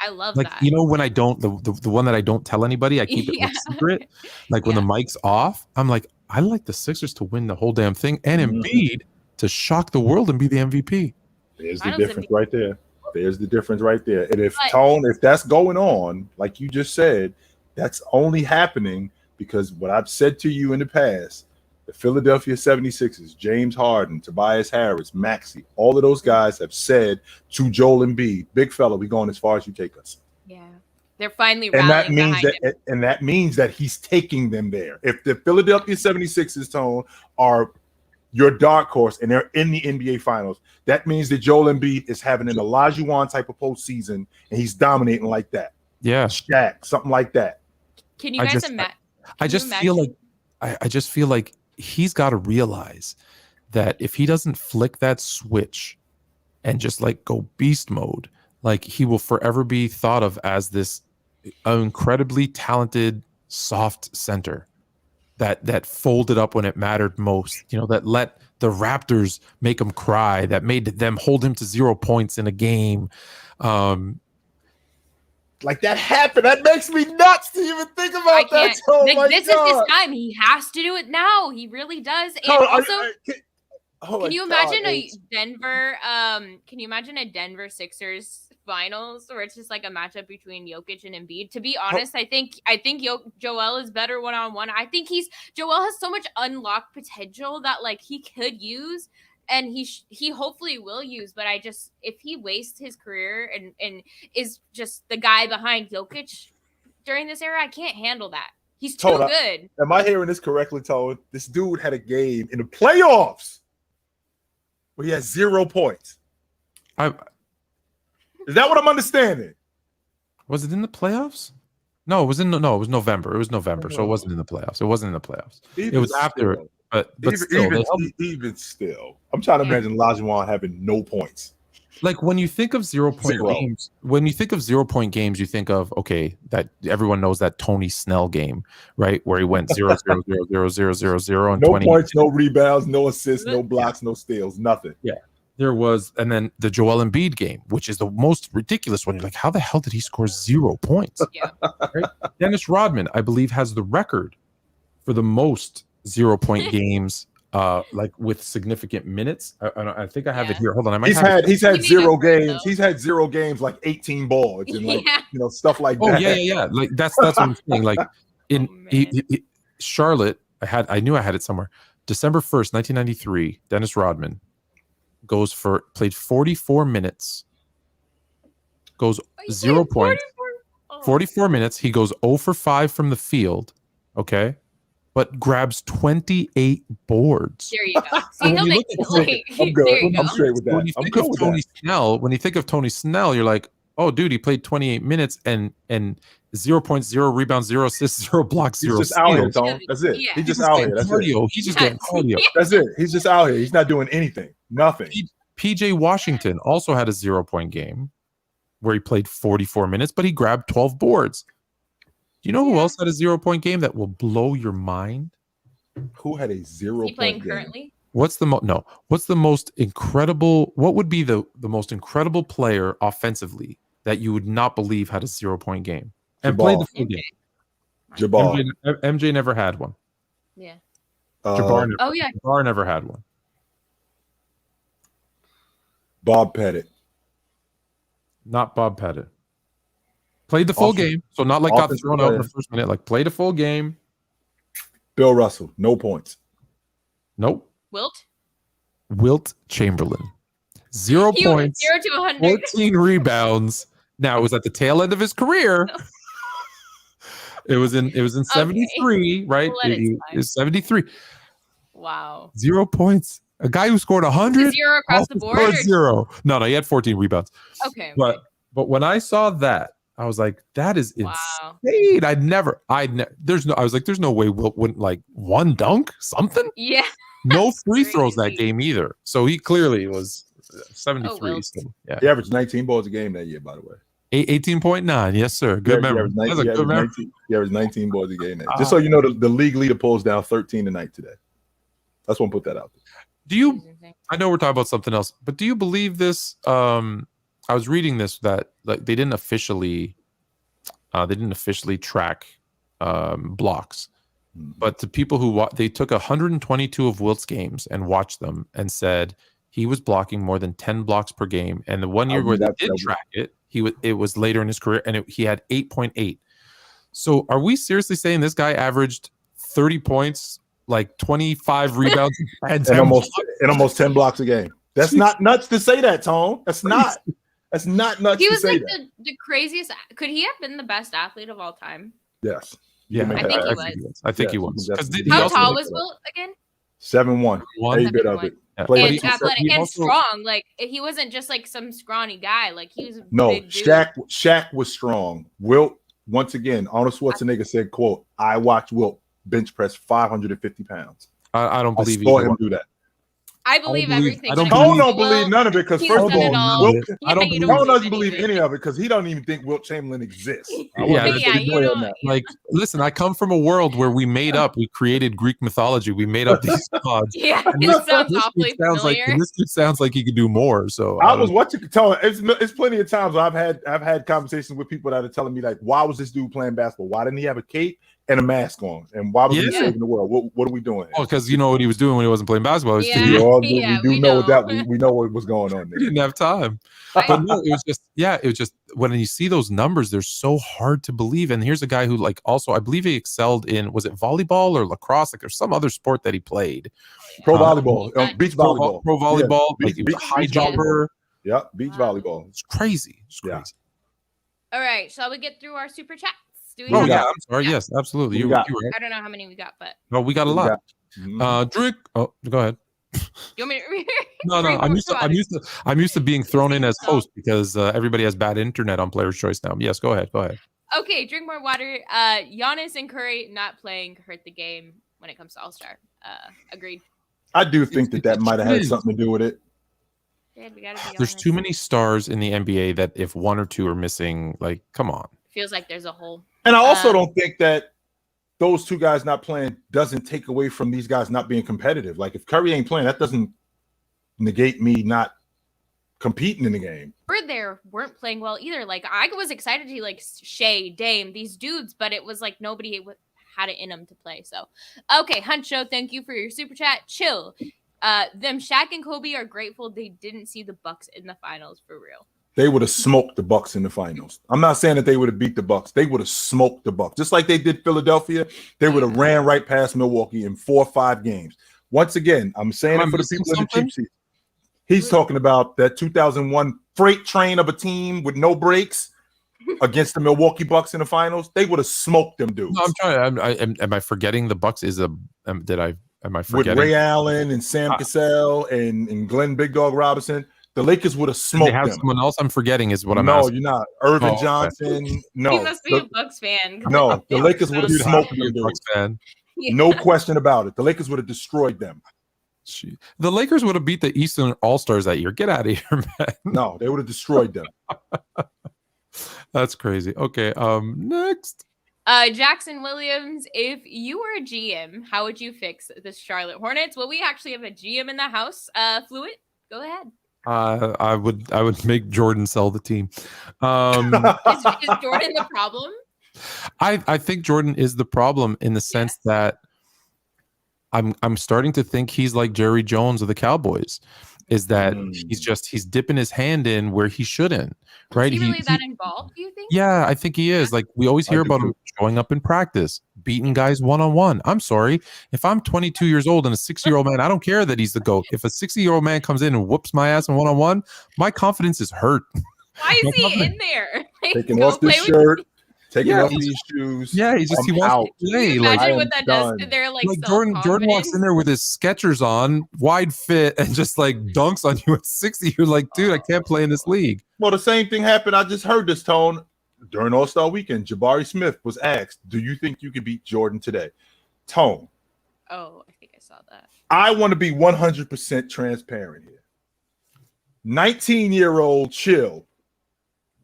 I love that. You know, when I don't, the one that I don't tell anybody, I keep it secret. Like when the mic's off, I'm like, I like the Sixers to win the whole damn thing, and Embiid to shock the world and be the MVP. There's the difference right there. There's the difference right there. And if that's going on, like you just said, that's only happening because what I've said to you in the past, the Philadelphia 76ers, James Harden, Tobias Harris, Maxey, all of those guys have said to Joel Embiid, big fella, we going as far as you take us. Yeah. They're finally rallying and that means that he's taking them there. If the Philadelphia 76ers, Tone, are your dark horse and they're in the NBA Finals, that means that Joel Embiid is having an Olajuwon type of postseason and he's dominating like that. Yeah. Shaq, something like that. Can you guys imagine? I just feel like he's got to realize that if he doesn't flick that switch and just like go beast mode, like he will forever be thought of as this incredibly talented soft center that folded up when it mattered most, you know, that let the Raptors make him cry, that made them hold him to 0 points in a game. Like that happened. That makes me nuts to even think about that. This is his time. He has to do it now. He really does. And can you imagine a Denver? Can you imagine a Denver Sixers finals where it's just like a matchup between Jokic and Embiid? To be honest, I think Joel is better one-on-one. I think Joel has so much unlocked potential that like he could use. And he hopefully will use, but if he wastes his career and is just the guy behind Jokic during this era, I can't handle that. He's too good. Am I hearing this correctly, Toad? This dude had a game in the playoffs where he had 0 points. Is that what I'm understanding? Was it in the playoffs? No, it was November. It was November, so it wasn't in the playoffs. It was after. But even still, I'm trying to imagine Olajuwon having no points. Like when you think of 0 point games, you think of that everyone knows that Tony Snell game, right? Where he went 0 0 0 0 0 0 0 and no 20 points, no rebounds, no assists, no blocks, no steals, nothing. Yeah. There was, and then the Joel Embiid game, which is the most ridiculous one. You're like, how the hell did he score 0 points? Yeah. Right? Dennis Rodman, I believe, has the record for the most 0 point games, like with significant minutes. I think I have it here. Hold on, he's had 0 games. He's had 0 games, like 18 boards and like stuff like that. Yeah. Like that's what I'm saying. Like in Charlotte, I knew I had it somewhere. December 1st, 1993. Dennis Rodman played 44 minutes. Goes 0 points. 44 minutes. He goes 0 for 5 from the field. Okay. but grabs 28 boards. There you go. See, When he'll you make look at like, I'm good. there you go. I'm straight with that. When you I'm think good of with Tony that. Snell, when you think of Tony Snell, you're like, oh, dude, he played 28 minutes and 0.0 rebounds, 0 assists, 0 blocks, He's 0 just out here, steals. Tone. That's it. Yeah. He's just out here. getting That's it. cardio. He's just getting cardio. That's it. He's just out here. He's not doing anything. Nothing. PJ Washington also had a 0-point game where he played 44 minutes, but he grabbed 12 boards. Do you know who else had a 0-point game that will blow your mind? Who had a 0-point playing game? currently? What's the most incredible? What would be the most incredible player offensively that you would not believe had a 0-point game and played the full game? Jabbar. MJ never had one. Yeah. Jabbar never had one. Bob Pettit. Not Bob Pettit. Played the full game, so not like got thrown out in the first minute. Like played a full game. Bill Russell, no points. Nope. Wilt Chamberlain. 0 points. 0 to 100. 14 rebounds. Now it was at the tail end of his career. It was in 73, right? It was 73. Wow. 0 points. A guy who scored 100. 0 across the board. 0. No, he had 14 rebounds. Okay. But when I saw that, I was like, that is insane. I was like, there's no way Wilt wouldn't like one dunk, something. Yeah. No free throws that game either. So he clearly was 73. So, yeah. He averaged 19 balls a game that year, by the way. 18.9. Yes, sir. Good memory. That's a good memory. He averaged 19 balls a game. Just so you know, the league leader pulls down 13 tonight today. I just want to put that out there. I know we're talking about something else, but do you believe this? I was reading this that like they didn't officially track blocks, but the people who they took 122 of Wilt's games and watched them and said he was blocking more than 10 blocks per game. And the one year where they did track it, it was later in his career, and he had 8.8. So are we seriously saying this guy averaged 30 points, like 25 rebounds, and almost 10 blocks a game? That's not nuts to say that, Tone. That's not nuts. He was to say like that. the craziest. Could he have been the best athlete of all time? Yes. Yeah, I think he was. How tall was Wilt again? 7'1". A bit of it. Yeah. And athletic and strong. Like he wasn't just like some scrawny guy. Like he was a big dude. Shaq was strong. Wilt, once again, Arnold Schwarzenegger said, quote, I watched Wilt bench press 550 pounds. I don't believe I saw him do that. I believe everything. I don't believe none of it because first of all, Tone doesn't believe any of it because he don't even think Wilt Chamberlain exists. Like, listen, I come from a world where we created Greek mythology. We made up these gods. Yeah, it sounds awfully familiar. This dude sounds like he could do more. So I was watching. It's plenty of times I've had conversations with people that are telling me like, why was this dude playing basketball? Why didn't he have a cape and a mask on? And why was he saving the world? What are we doing? Oh, because you know what he was doing when he wasn't playing basketball. We know what was going on there. We didn't have time. But no, it was just when you see those numbers, they're so hard to believe. And here's a guy who I believe he excelled in, was it volleyball or lacrosse? Like there's some other sport that he played. Pro volleyball, beach volleyball. Pro volleyball, high jumper. Yeah, beach volleyball. It's crazy. All right, shall we get through our super chats? I'm sorry. Yes, absolutely. You're right. I don't know how many we got, but we got a lot. Drink. Oh, go ahead. You want me to read? No. I'm used to being thrown in as host because everybody has bad internet on Player's Choice now. Yes, go ahead. Okay, drink more water. Giannis and Curry not playing hurt the game when it comes to AllStar. Agreed. I do think that might have had something to do with it. There's too many stars in the NBA that if one or two are missing, like, come on. Feels like there's a hole. And I also don't think that those two guys not playing doesn't take away from these guys not being competitive. Like if Curry ain't playing, that doesn't negate me not competing in the game. There weren't playing well either. Like I was excited to like Shea, Dame, these dudes, but it was like nobody had it in them to play. So, okay, Huncho, thank you for your super chat. Chill. Them Shaq and Kobe are grateful they didn't see the Bucks in the finals for real. They would have smoked the Bucks in the finals. I'm not saying that they would have beat the Bucks. They would have smoked the Bucks. Just like they did Philadelphia, they would have ran right past Milwaukee in 4 or 5 games. Once again, I'm saying it for the people in the cheap seats. He's talking about that 2001 freight train of a team with no brakes. against the Milwaukee Bucks in the finals, they would have smoked them dudes. No, I'm trying. Am I forgetting the Bucks? Am I forgetting? With Ray Allen and Sam Cassell and Glenn Big Dog Robinson, the Lakers would have smoked them. Someone else I'm forgetting is what I'm No, asking. you're not. Irvin Johnson. He No. must be a Bucks fan. No, the Lakers would have smoked them dudes. Bucks fan. Yeah. No question about it. The Lakers would have destroyed them. The Lakers would have beat the Eastern All-Stars that year. Get out of here, man. No, they would have destroyed them. That's crazy. Okay, next. Jackson Williams, if you were a GM, how would you fix the Charlotte Hornets? Well, we actually have a GM in the house. Fluent, go ahead. I would make Jordan sell the team. Is Jordan the problem? I think Jordan is the problem in the sense that I'm starting to think he's like Jerry Jones of the Cowboys. Is that he's dipping his hand in where he shouldn't, right? Is he really that involved, do you think? Yeah, I think he is. Like, we always hear about him showing up in practice, beating guys one-on-one. I'm sorry. If I'm 22 years old and a 60-year-old man, I don't care that he's the GOAT. If a 60-year-old man comes in and whoops my ass in one-on-one, my confidence is hurt. Why is he in there? Like, taking off this shirt, taking off these shoes. Yeah, he wants to play. Imagine what that does to their like Jordan walks in there with his Skechers on, wide fit, and just like dunks on you at 60. You're like, dude, I can't play in this league. Well, the same thing happened. I just heard this, Tone. During AllStar Weekend, Jabari Smith was asked, do you think you could beat Jordan today? Tone. Oh, I think I saw that. I want to be 100% transparent here. 19-year-old Chill,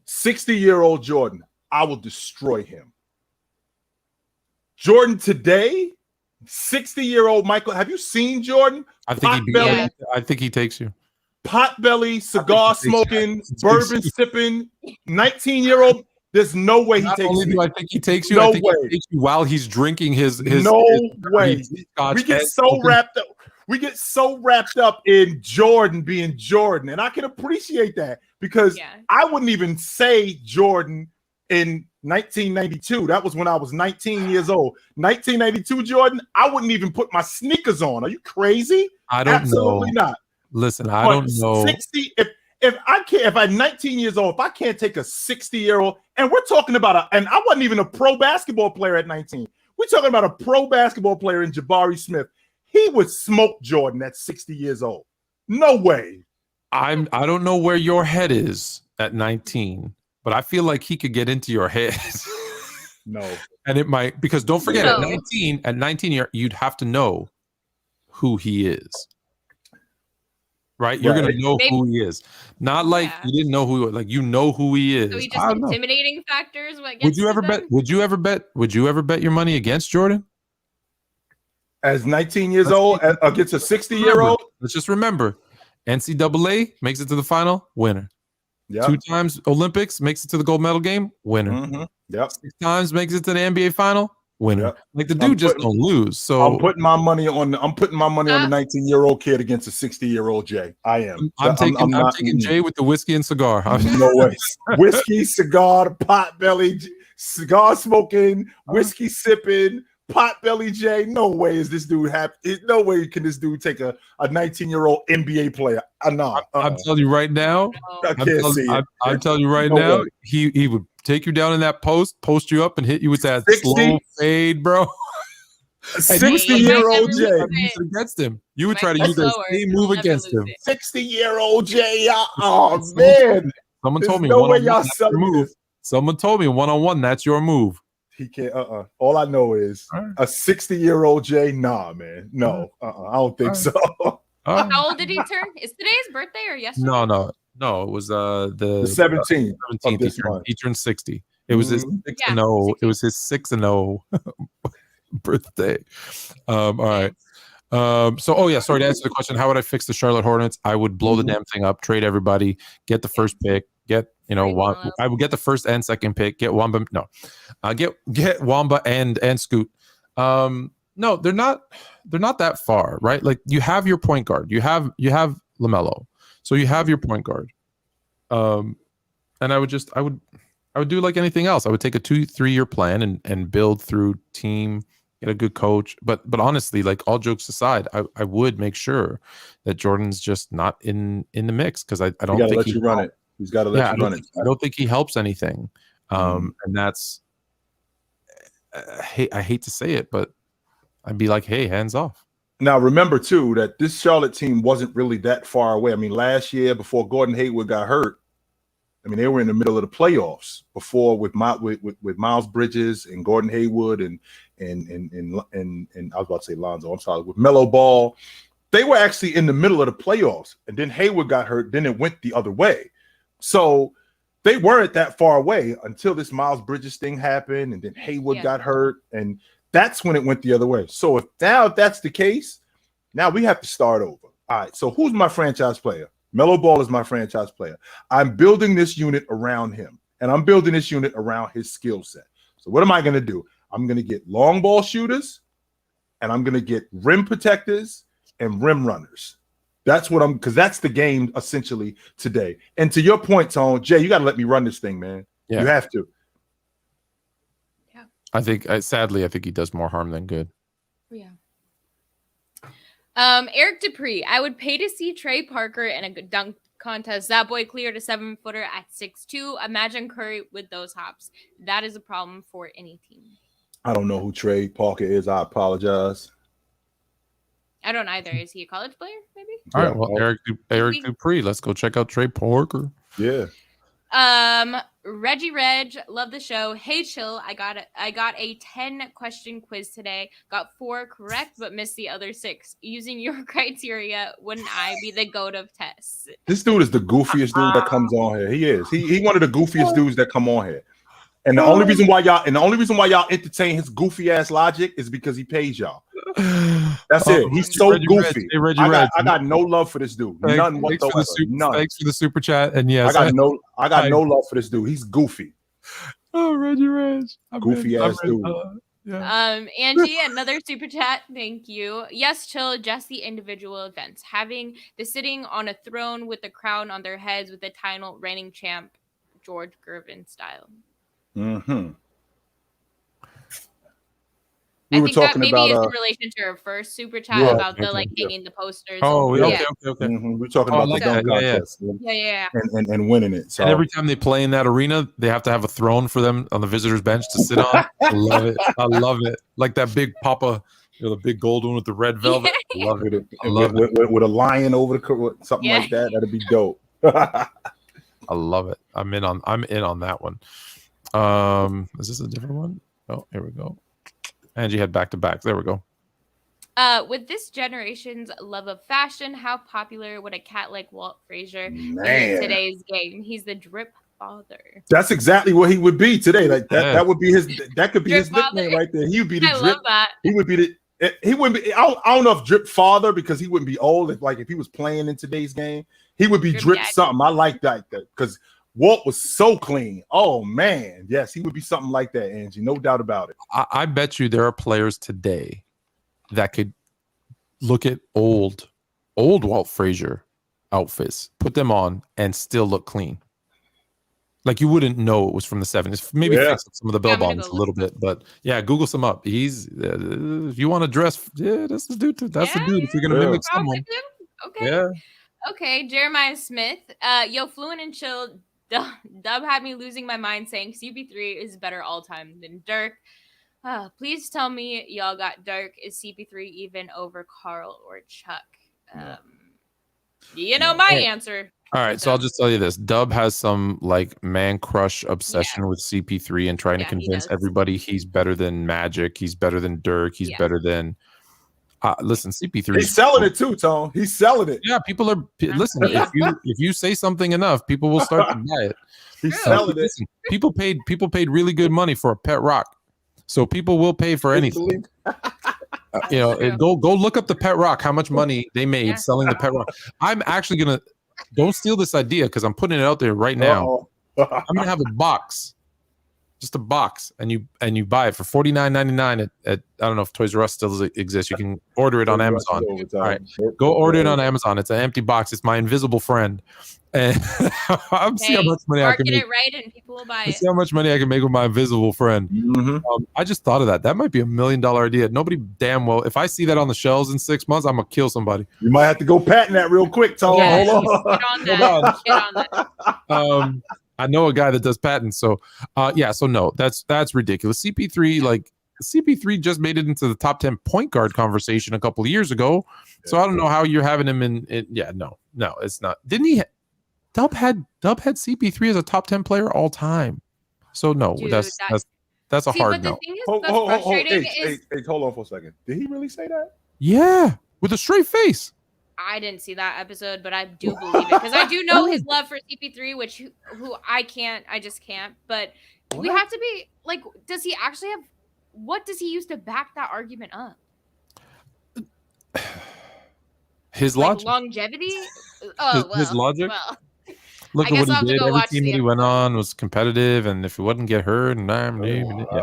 60-year-old Jordan, I will destroy him. Jordan today, 60-year-old Michael. Have you seen Jordan? I think he takes you. Potbelly, cigar smoking, bourbon sipping, 19-year-old. There's no way he takes you. I think he takes you. No I think way. he takes you while he's drinking his no way. We get so wrapped up. We get so wrapped up in Jordan being Jordan, and I can appreciate that because I wouldn't even say Jordan in 1992. That was when I was 19 years old. 1992 Jordan, I wouldn't even put my sneakers on. Are you crazy? I don't Absolutely know. Not. Listen, I don't know. 60. If I can't, if I'm 19 years old, if I can't take a 60-year-old, and we're talking about and I wasn't even a pro basketball player at 19. We're talking about a pro basketball player in Jabari Smith. He would smoke Jordan at 60 years old. No way. I don't know where your head is at 19, but I feel like he could get into your head. No. And it might, because don't forget, at 19, you'd have to know who he is. Right? You're going to know who he is. Not like you didn't know who, like, you know who he is. So he just intimidating factors. Would you ever bet your money against Jordan? As 19 years old against a 60-year-old? Let's just remember, NCAA makes it to the final, winner. Yep. 2 times Olympics, makes it to the gold medal game, winner. Mm-hmm. Yep. 6 times makes it to the NBA final, winner. Yep. Like, the dude just don't lose. So I'm putting my money on the 19-year-old kid against a 60-year-old Jay. I am. I'm taking Jay with the whiskey and cigar. No way. Whiskey, cigar, pot belly, cigar smoking, whiskey sipping. Potbelly Jay, no way is this dude happy. No way can this dude take a 19-year-old NBA player. I'm telling you right now. I can't see it. I'm telling you right now. He would take you down in that post you up, and hit you with that 60? Slow fade, bro. 60-year-old Jay against him. You would try to use that same move against him. 60-year-old Jay. Oh man. Someone told me no way y'all selling this. Someone told me one-on-one, that's your move. He can't. All I know is a 60-year-old Jay. Nah, man. No. I don't think so. How old did he turn? Is today his birthday or yesterday? No. It was the 17th. He turned 60. It was his 6-0. It was his 6-0 birthday. All right. Sorry to answer the question. How would I fix the Charlotte Hornets? I would blow the damn thing up, trade everybody, get the first pick, I would get the first and second pick, get Wamba. No, get Wamba and Scoot. No, they're not that far, right? Like, you have your point guard, you have LaMelo, so you have your point guard. And I would do like anything else. I would take a 2-3 year plan and build through team, get a good coach. But honestly, like, all jokes aside, I would make sure that Jordan's just not in the mix, because I don't think he run it. He's got to let you run it. I don't think he helps anything. And that's I hate to say it, but I'd be like, hey, hands off. Now, remember, too, that this Charlotte team wasn't really that far away. I mean, last year, before Gordon Hayward got hurt, I mean, they were in the middle of the playoffs before with Miles Bridges and Gordon Hayward and I was about to say Lonzo. I'm sorry, with Melo Ball. They were actually in the middle of the playoffs, and then Hayward got hurt. Then it went the other way. So they weren't that far away until this Miles Bridges thing happened, and then Hayward got hurt, and that's when it went the other way. So if that's the case, now we have to start over. All right, so who's my franchise player? Melo Ball is my franchise player. I'm building this unit around him, and I'm building this unit around his skill set. So what am I going to do? I'm going to get long ball shooters, and I'm going to get rim protectors and rim runners. That's what because that's the game essentially today. And to your point, Tone, Jay, you got to let me run this thing, man. Yeah. You have to. I think, sadly, I think he does more harm than good. Yeah. Eric Dupree, I would pay to see Trey Parker in a dunk contest. That boy cleared a 7-footer at 6'2". Imagine Curry with those hops. That is a problem for any team. I don't know who Trey Parker is. I apologize. I don't either. Is he a college player, maybe? All right. Well, Eric Dupree. Let's go check out Trey Parker. Yeah. Reggie Reg, love the show. Hey, Chill. I got a 10-question quiz today. Got 4 correct, but missed the other 6. Using your criteria, wouldn't I be the goat of tests? This dude is the goofiest dude that comes on here. He is. He one of the goofiest dudes that come on here. And the only reason why y'all entertain his goofy ass logic is because he pays y'all. That's it. He's so goofy. I got no love for this dude. None whatsoever. Thanks for the super chat. And yes, I got no love for this dude. He's goofy. Oh, Reggie Reg. Goofy ass dude. Angie, another super chat. Thank you. Yes, Chill, just the individual events. Having the sitting on a throne with the crown on their heads with the title reigning champ, George Gervin style. Mm-hmm. I think that maybe is in relation to her first super chat about the hanging the posters. Oh, okay. Mm-hmm. We're talking about the dunk contest. Yeah. And winning it. So. And every time they play in that arena, they have to have a throne for them on the visitors' bench to sit on. I love it. I love it. Like that big Papa, the big gold one with the red velvet. I love it. I love it. With a lion over the something like that. That'd be dope. I love it. I'm in on that one. Is this a different one? Oh, here we go. Angie had back-to-back. There we go. With this generation's love of fashion, how popular would a cat like Walt Frazier be in today's game? He's the drip father. That's exactly what he would be today. Like that would be his. That could be his nickname right there. He would be the drip. Love that. He would be the. He wouldn't be. I don't know if drip father because he wouldn't be old. If he was playing in today's game, he would be drip something. I like that because Walt was so clean. Oh man, yes, he would be something like that, Angie. No doubt about it. I bet you there are players today that could look at old Walt Frazier outfits, put them on, and still look clean. Like you wouldn't know it was from the 70s. Maybe fix some of the bell bottoms a little bit, but yeah, Google some up. He's if you want to dress, that's the dude. That's the dude. If you're gonna mimic someone, okay, okay. Jeremiah Smith, yo, Fluent and Chill. Dub had me losing my mind saying CP3 is better all time than Dirk. Please tell me y'all got Dirk. Is CP3 even over Carl or Chuck? My answer. All right, so I'll just tell you this. Dub has some like man crush obsession with CP3 and trying to convince everybody he's better than Magic, he's better than Dirk, he's better than listen, CP3. He's selling it too, Tone. He's selling it. Yeah, people are listen. If you say something enough, people will start to buy it. He's selling it. Listen, people paid really good money for a pet rock, so people will pay for anything. Go look up the pet rock. How much money they made selling the pet rock? I'm actually gonna don't steal this idea because I'm putting it out there right now. I'm gonna have a box. Just a box, and you buy it for $49.99 at I don't know if Toys R Us still exists. You can order it on Amazon. All right, go order it on Amazon. It's an empty box. It's my invisible friend, and I'm see how much money I can make. Market it right, and people will buy it. See how much money I can make with my invisible friend. Mm-hmm. I just thought of that. That might be $1 million idea. Nobody damn well. If I see that on the shelves in 6 months, I'm gonna kill somebody. You might have to go patent that real quick, Tone. Yes, hold on. Get on that. Um, I know a guy that does patents. So, so no, that's ridiculous. CP3 just made it into the top 10 point guard conversation a couple of years ago. So I don't know how you're having him in. No, it's not. Didn't he? Dub had CP3 as a top 10 player all time. So no, Dude, that's a hard no. The thing is, that's frustrating is hold on for a second. Did he really say that? Yeah, with a straight face. I didn't see that episode, but I do believe it because I do know his love for CP3, which who I just can't. But we have to be like, does he actually have? What does he use to back that argument up? His logic, longevity. Oh, his logic. Well, look I at guess what I'll he have to did. go Every watch team the that he went episode. on was competitive, and if he wouldn't get hurt, What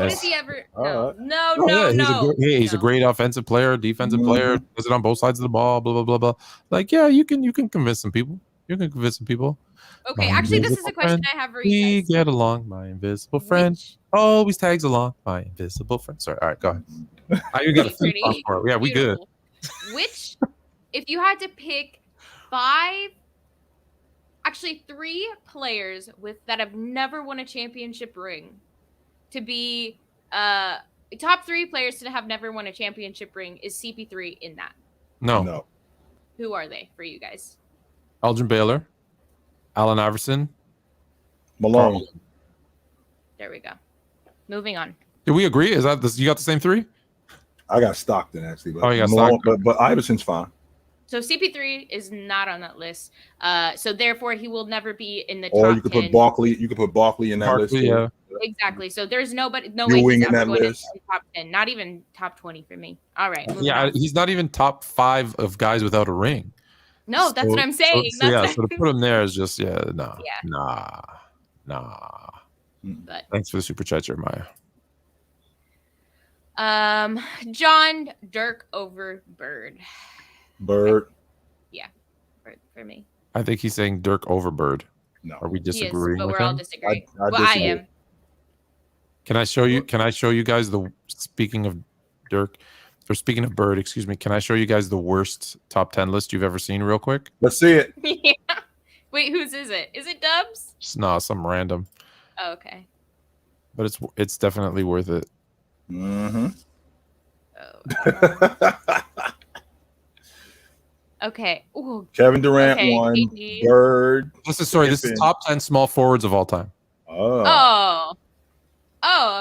does he ever? No. He's a great offensive player, defensive player. Does it on both sides of the ball. Blah blah blah blah. Like, yeah, you can convince some people. You can convince some people. Okay, My actually, this is a question friend, I have for we you guys. get along, my invisible friend. Always tags along, my invisible friend. Sorry, all right, go ahead. You got a theme song for it. Yeah, we good. Which, if you had to pick three players that have never won a championship ring to be top three players to have never won a championship ring, is CP3 in that? No. Who are they for you guys? Elgin Baylor, Allen Iverson, Malone. There we go. Moving on. Did we agree? Is that this? You got the same three? I got Stockton actually, but you got Malone, Stockton. but Iverson's fine. So CP3 is not on that list. So therefore, he will never be in the top 10. Or you could put Barkley. You could put Barkley in that list. Yeah. Exactly. So there's no way Ewing he's in ever that going list. into the top 10. Not even top 20 for me. All right. Yeah, on. he's not even top 5 of guys without a ring. No, that's what I'm saying. So to put him there is just nah. But thanks for the super chat, Jeremiah. John, Dirk over Bird. Bird. Yeah, Bird for me. I think he's saying Dirk over Bird. No. Are we He is, disagreeing but with we're all him? disagreeing. I I disagree. am. Can I show you guys speaking of Dirk, or speaking of Bird, excuse me, can I show you guys the worst top 10 list you've ever seen real quick? Let's see it. Yeah. Wait, whose is it? Is it Dubs? Just some random. Oh, okay. But it's definitely worth it. Mm-hmm. Oh. Okay. Ooh. Kevin Durant won. KD. Bird. This is top 10 small forwards of all time. Oh,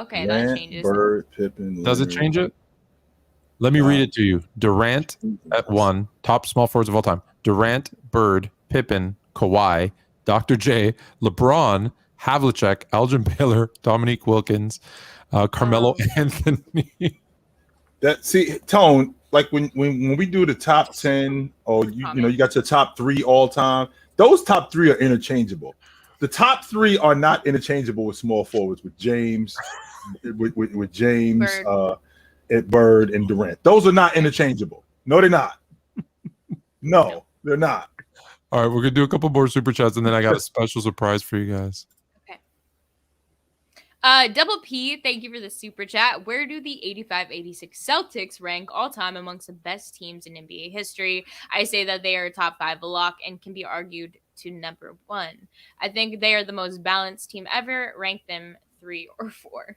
okay. Durant, That changes. Bird, Pippen. Does it change it? Let me read it to you. Durant at 1, top small forwards of all time. Durant, Bird, Pippen, Kawhi, Dr. J, LeBron, Havlicek, Elgin Baylor, Dominique Wilkins, Carmelo Anthony. Tone, like when we do the top 10, or you got your top 3 all time, those top 3 are interchangeable. The top 3 are not interchangeable with small forwards, with James, with James, Bird and Durant. Those are not interchangeable. No, they're not. No, they're not. All right, we're gonna do a couple more super chats, and then I got a special surprise for you guys. Double P, thank you for the super chat. Where do the 85-86 Celtics rank all time amongst the best teams in NBA history? I say that they are top 5 lock and can be argued to number 1. I think they are the most balanced team ever. Rank them 3 or 4.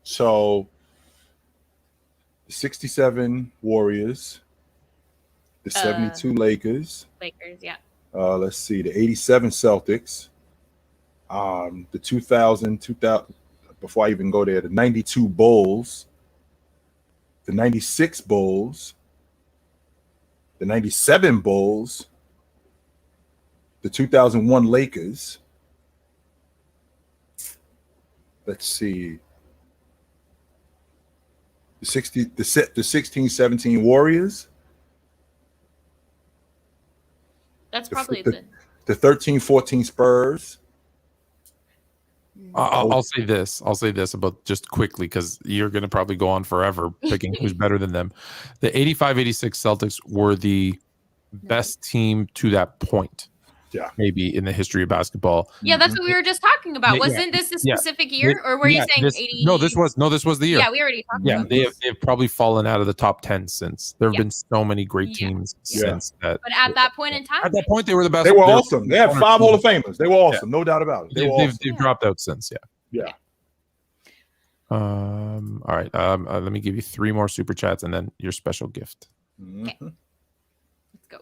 So, the 67 Warriors, the 72 Lakers. Yeah. Let's see, the 87 Celtics. The 2000 before I even go there, the 92 Bulls, the 96 Bulls, the 97 Bulls, the 2001 Lakers. Let's see, the 16-17 Warriors. That's probably the 13-14 Spurs. I'll say this about just quickly, because you're going to probably go on forever picking who's better than them. The 85-86 Celtics were the best team to that point. maybe in the history of basketball. Yeah, that's what we were just talking about. Wasn't this a specific year, or were you saying 80? No, this was the year. Yeah, we already talked about they've probably fallen out of the top 10 since. There have been so many great teams since that. But at that point in time, they were the best. They were awesome. They had 5 Hall of Famers. They were awesome, no doubt about it. They've dropped out since. Yeah. All right. Let me give you 3 more super chats and then your special gift. Okay. Let's go.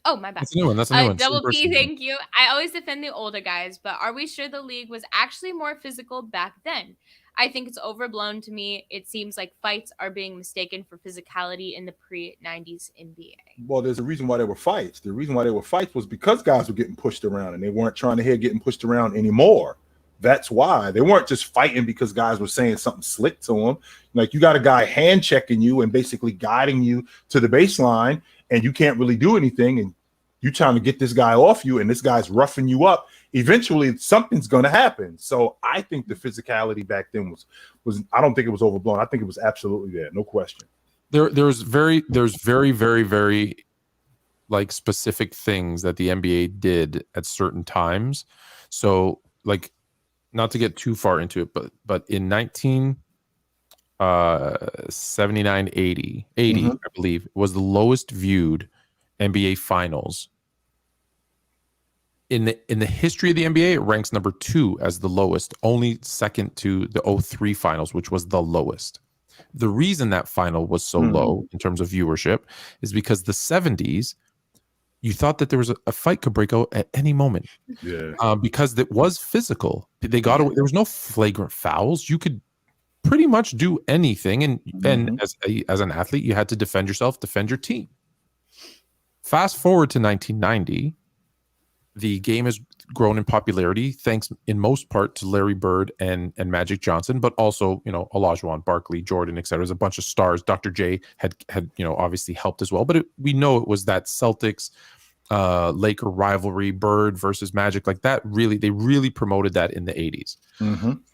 Oh, my bad. That's a new one. That's a new one. Double P, thank you. I always defend the older guys, but are we sure the league was actually more physical back then? I think it's overblown to me. It seems like fights are being mistaken for physicality in the pre-90s NBA. Well, there's a reason why there were fights. The reason why there were fights was because guys were getting pushed around, and they weren't trying to hear getting pushed around anymore. That's why. They weren't just fighting because guys were saying something slick to them. Like, you got a guy hand checking you and basically guiding you to the baseline, and you can't really do anything, and you're trying to get this guy off you, and this guy's roughing you up. Eventually something's going to happen. So I think the physicality back then was I don't think it was overblown. I think it was absolutely there, no question. There's very like specific things that the NBA did at certain times. So, like, not to get too far into it, but in 1979-80, I believe, was the lowest viewed NBA finals. In the history of the NBA, it ranks number 2 as the lowest, only second to the 03 finals, which was the lowest. The reason that final was so low in terms of viewership is because the 70s, you thought that there was a fight could break out at any moment. Because it was physical. They got away. There was no flagrant fouls. You could pretty much do anything, and as an athlete, you had to defend yourself, defend your team. Fast forward to 1990. The game has grown in popularity thanks in most part to Larry Bird and Magic Johnson, but also, Olajuwon, Barkley, Jordan, etc. There's a bunch of stars. Dr. J had obviously helped as well, but we know it was that Celtics Laker rivalry, Bird versus Magic, like that. They really promoted that in the 80s.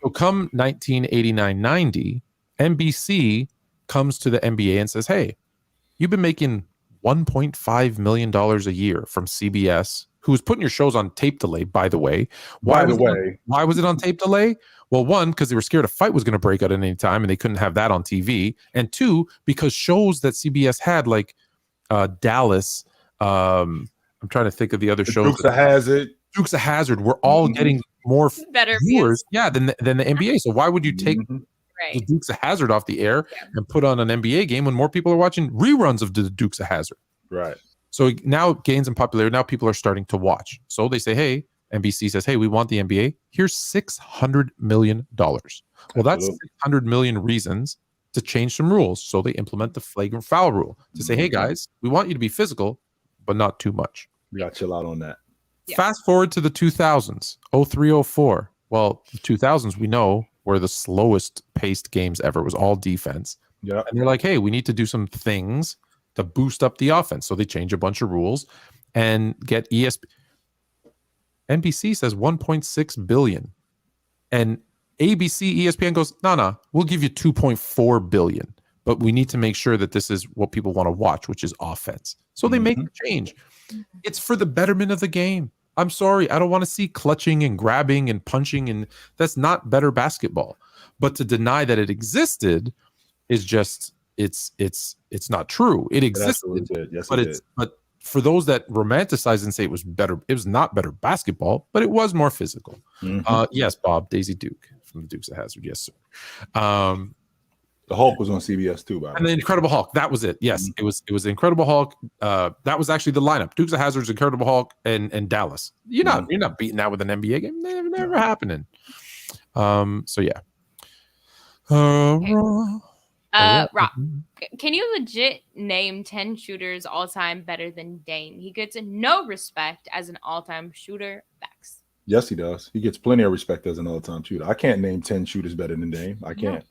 So come 1989-90, NBC comes to the NBA and says, hey, you've been making $1.5 million a year from CBS, who was putting your shows on tape delay, by the way. Why was it on tape delay? Well, 1, because they were scared a fight was going to break out at any time and they couldn't have that on TV. And 2, because shows that CBS had, like Dallas, I'm trying to think of the other shows. Dukes of Hazzard were all getting more better viewers than the NBA. So why would you take the Dukes of Hazzard off the air and put on an NBA game when more people are watching reruns of the Dukes of Hazzard? Right. So now it gains in popularity. Now people are starting to watch. So they say, hey, NBC says, hey, we want the NBA. Here's $600 million. Well, that's 600 million reasons to change some rules. So they implement the flagrant foul rule to say, hey, guys, we want you to be physical, but not too much. We got to chill out on that. Fast forward to the 2000s, 03, 04. Well, the 2000s, we know, were the slowest paced games ever. It was all defense. Yeah. And they're like, hey, we need to do some things to boost up the offense. So they change a bunch of rules and get NBC says 1.6 billion. And ABC, ESPN goes, no, we'll give you 2.4 billion. But we need to make sure that this is what people want to watch, which is offense. So they make the change. It's for the betterment of the game. I'm sorry, I don't want to see clutching and grabbing and punching, and that's not better basketball. But to deny that it existed is just it's not true. It existed, yes, but for those that romanticize and say it was better, it was not better basketball, but it was more physical. Yes, Bob, Daisy Duke from the Dukes of Hazzard. Yes, sir. The Hulk was on CBS too, and the Incredible Hulk. That was it. Yes, it was the Incredible Hulk. That was actually the lineup: Dukes of Hazzard's Incredible Hulk and Dallas. You're not beating that with an NBA game. Never happening. So yeah. Rob, can you legit name 10 shooters all time better than Dame? He gets no respect as an all-time shooter. Facts. Yes, he does. He gets plenty of respect as an all-time shooter. I can't name 10 shooters better than Dame. I can't.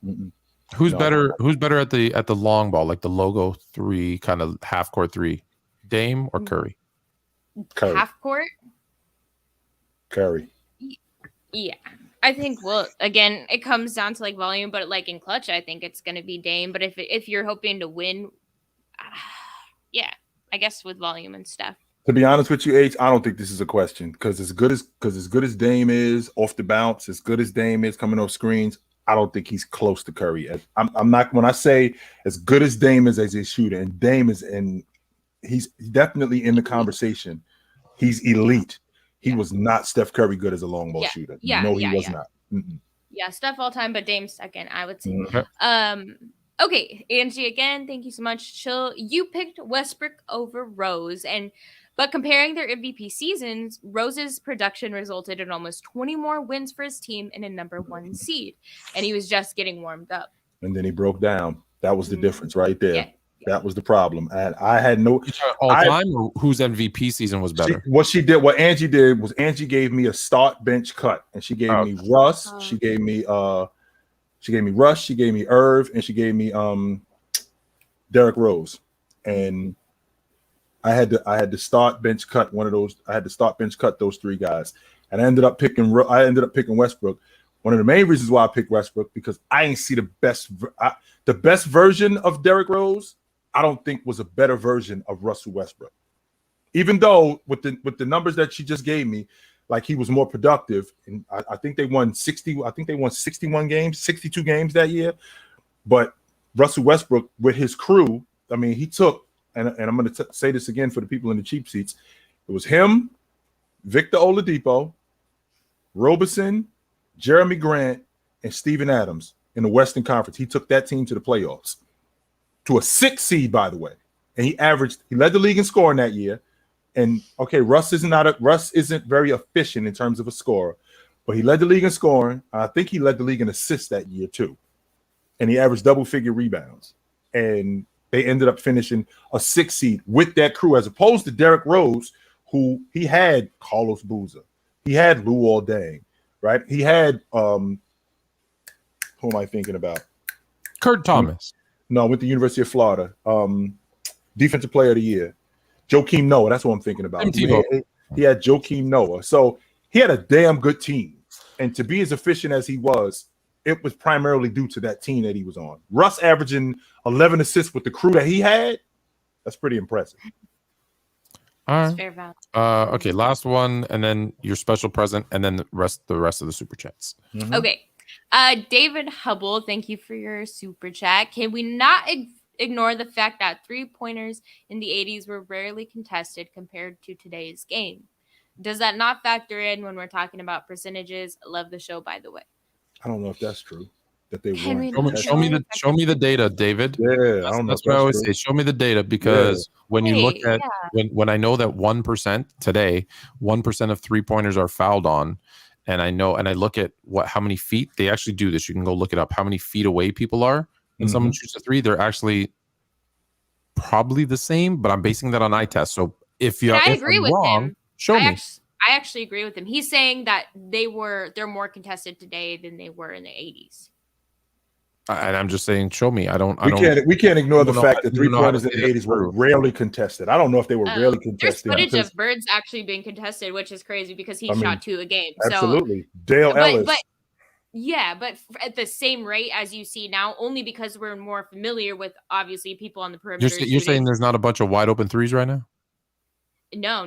Who's better at the long ball, like the logo 3, kind of half court 3? Dame or Curry? Half court? Curry. Yeah. I think, well, again, it comes down to like volume, but like in clutch, I think it's going to be Dame. But if you're hoping to win, yeah, I guess with volume and stuff. To be honest with you, H, I don't think this is a question because as good as Dame is off the bounce, as good as Dame is coming off screens, I don't think he's close to Curry. I'm not, when I say as good as Dame is as a shooter, and Dame is he's definitely in the conversation. He's elite. He was not Steph Curry good as a long ball shooter. He was not. Mm-mm. Yeah, Steph all time, but Dame second, I would say. Mm-hmm. Okay, Angie, again, thank you so much. Chill. You picked Westbrook over Rose, but comparing their MVP seasons, Rose's production resulted in almost 20 more wins for his team and a #1 seed, and he was just getting warmed up. And then he broke down. That was the difference right there. Yeah. That was the problem. And I had no all time, or whose MVP season was better? What Angie did was Angie gave me a start bench cut, and she gave me Russ. She gave me Russ. She gave me Irv, and she gave me Derrick Rose. And I had to start bench cut one of those. I had to start bench cut those three guys, and I ended up picking Westbrook. One of the main reasons why I picked Westbrook because I ain't see the best version of Derrick Rose. I don't think was a better version of Russell Westbrook. Even though with the numbers that she just gave me, like he was more productive, and I think they won 60. I think they won 61 games, 62 games that year. But Russell Westbrook with his crew, I mean, he took, and I'm going to say this again for the people in the cheap seats. It was him, Victor Oladipo, Roberson, Jeremy Grant, and Steven Adams in the Western Conference. He took that team to the playoffs, to a 6th seed, by the way. And he led the league in scoring that year. And okay, Russ isn't very efficient in terms of a scorer, but he led the league in scoring. I think he led the league in assists that year too. And he averaged double-figure rebounds. And they ended up finishing a 6th seed with that crew, as opposed to Derrick Rose, who he had Carlos Boozer. He had Lou Aldang, right? He had who am I thinking about? Kurt Thomas. No, with the University of Florida. Defensive Player of the Year. Joakim Noah. That's what I'm thinking about. He had Joakim Noah. So he had a damn good team. And to be as efficient as he was, it was primarily due to that team that he was on. Russ averaging 11 assists with the crew that he had, that's pretty impressive. All right. Okay, last one, and then your special present, and then the rest of the super chats. Mm-hmm. Okay. David Hubble, thank you for your super chat. Can we not ignore the fact that 3-pointers in the 80s were rarely contested compared to today's game? Does that not factor in when we're talking about percentages? Love the show, by the way. I don't know if that's true. That they weren't. Show me the data, David. Yeah, I don't know. That's what I always say. Show me the data, because when you look at when I know that 1% today, 1% of 3-pointers are fouled on. And I look at how many feet they actually do this. You can go look it up. How many feet away people are when someone shoots a 3? They're actually probably the same, but I'm basing that on eye test. So if I agree with him. Show me. I actually agree with him. He's saying that they're more contested today than they were in the 80s. And I'm just saying, show me. We can't ignore the fact that 3-pointers in the 80s were rarely contested. I don't know if they were rarely contested. There's footage of Bird's actually being contested, which is crazy because he shot 2 a game. Absolutely. Dale Ellis. But at the same rate as you see now, only because we're more familiar with, obviously, people on the perimeter. You're saying there's not a bunch of wide open 3s right now? No,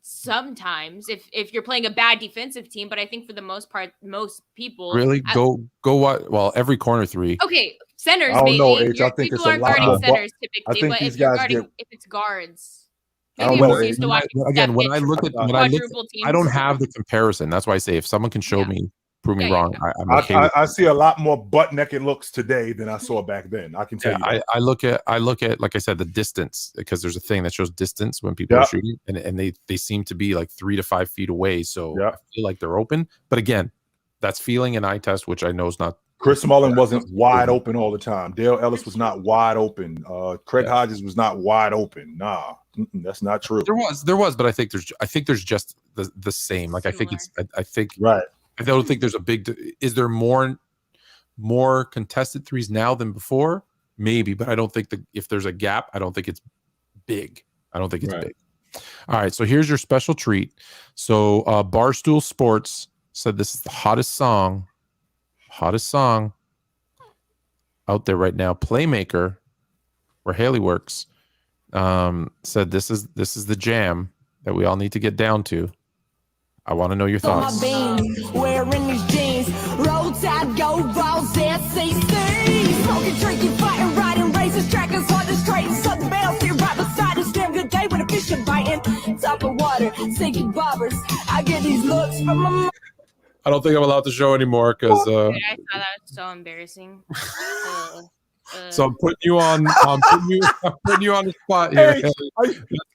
sometimes if you're playing a bad defensive team, but I think for the most part, most people really go what? Well, every corner 3. Okay, centers. I don't know, maybe. H. I think people it's a aren't lot guarding more. Centers typically, I think but these if you're guys guarding, if it's guards, I don't know. Again, when I look, I don't have the comparison. That's why I say if someone can show me. Prove me wrong. I'm okay I see a lot more butt naked looks today than I saw back then. I can tell you that. I look at like I said, the distance, because there's a thing that shows distance when people are shooting, and they seem to be like 3 to 5 feet away. So I feel like they're open. But again, that's feeling an eye test, which I know is not. Chris Mullin wasn't wide open all the time. Dale Ellis was not wide open. Craig Hodges was not wide open. Nah, that's not true. There was, but I think there's just the same. Like I think right. I don't think there's a big. Is there more contested 3s now than before? Maybe, but I don't think if there's a gap, I don't think it's big. I don't think it's big. All right, so here's your special treat. So Barstool Sports said this is the hottest song out there right now. Playmaker, where Hailey works, said this is the jam that we all need to get down to. I want to know your thoughts. Wearing these jeans, roll tide, go balls, SEC. Smoking, drinking, fighting, riding, races, trackers, hard as trading, southern bells, here right beside this damn good day when the fish are biting. Top of water, sinking bobbers. I get these looks from my. I don't think I'm allowed to show anymore because. Dude, I thought that was so embarrassing. So I'm putting you on. I'm putting you on the spot here.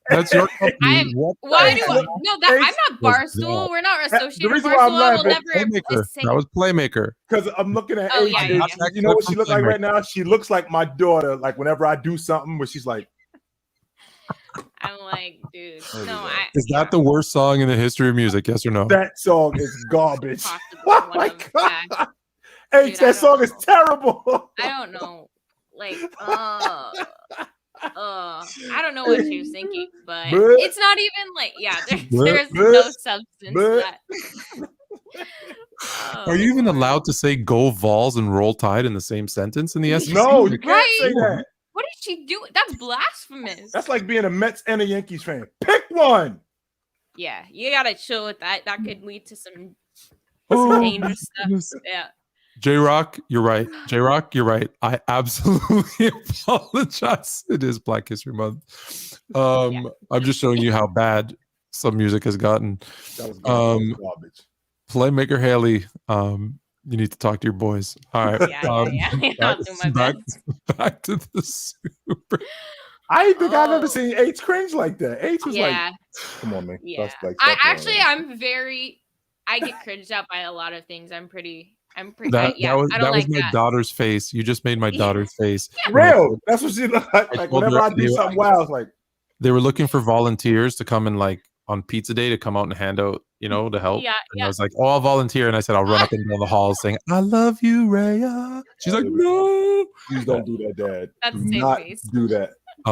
That's your company. Why do I? No, I'm not Barstool. We're not associated with Barstool. I will never. That was Playmaker. Because I'm looking at Oh, H. yeah. You know what she looks like right now? She looks like my daughter. Like whenever I do something, where she's like, I'm like, dude, no. Is that the worst song in the history of music? Yes or no? That song is garbage. Oh my god! Dude, that song is terrible. I don't know. Like, I don't know what she was thinking, but it's not even like, there's no substance to that. Are you even allowed to say "Go Vols" and "Roll Tide" in the same sentence in the SEC? No, you can't say that. What did she do? That's blasphemous. That's like being a Mets and a Yankees fan. Pick one. Yeah, you gotta chill with that. That could lead to some dangerous stuff. Yeah. J-Rock, you're right. J-Rock, you're right. I absolutely apologize. It is Black History Month. I'm just showing you how bad some music has gotten. That was garbage. Playmaker Hailey, you need to talk to your boys. All right. Back to the Super. I think I've ever seen H cringe like that. H was like, come on, man. Yeah. I get cringed out by a lot of things. That was my daughter's face. You just made my daughter's face. Real. That's what she looked like. Like whenever I do something wild, like they were looking for volunteers to come and like on pizza day to come out and hand out, to help. Yeah. And I was like, oh, I'll volunteer. And I said, I'll run up and down the hall saying, I love you, Raya. She's like, no. Please don't do that, Dad. That's do not face. Do that. I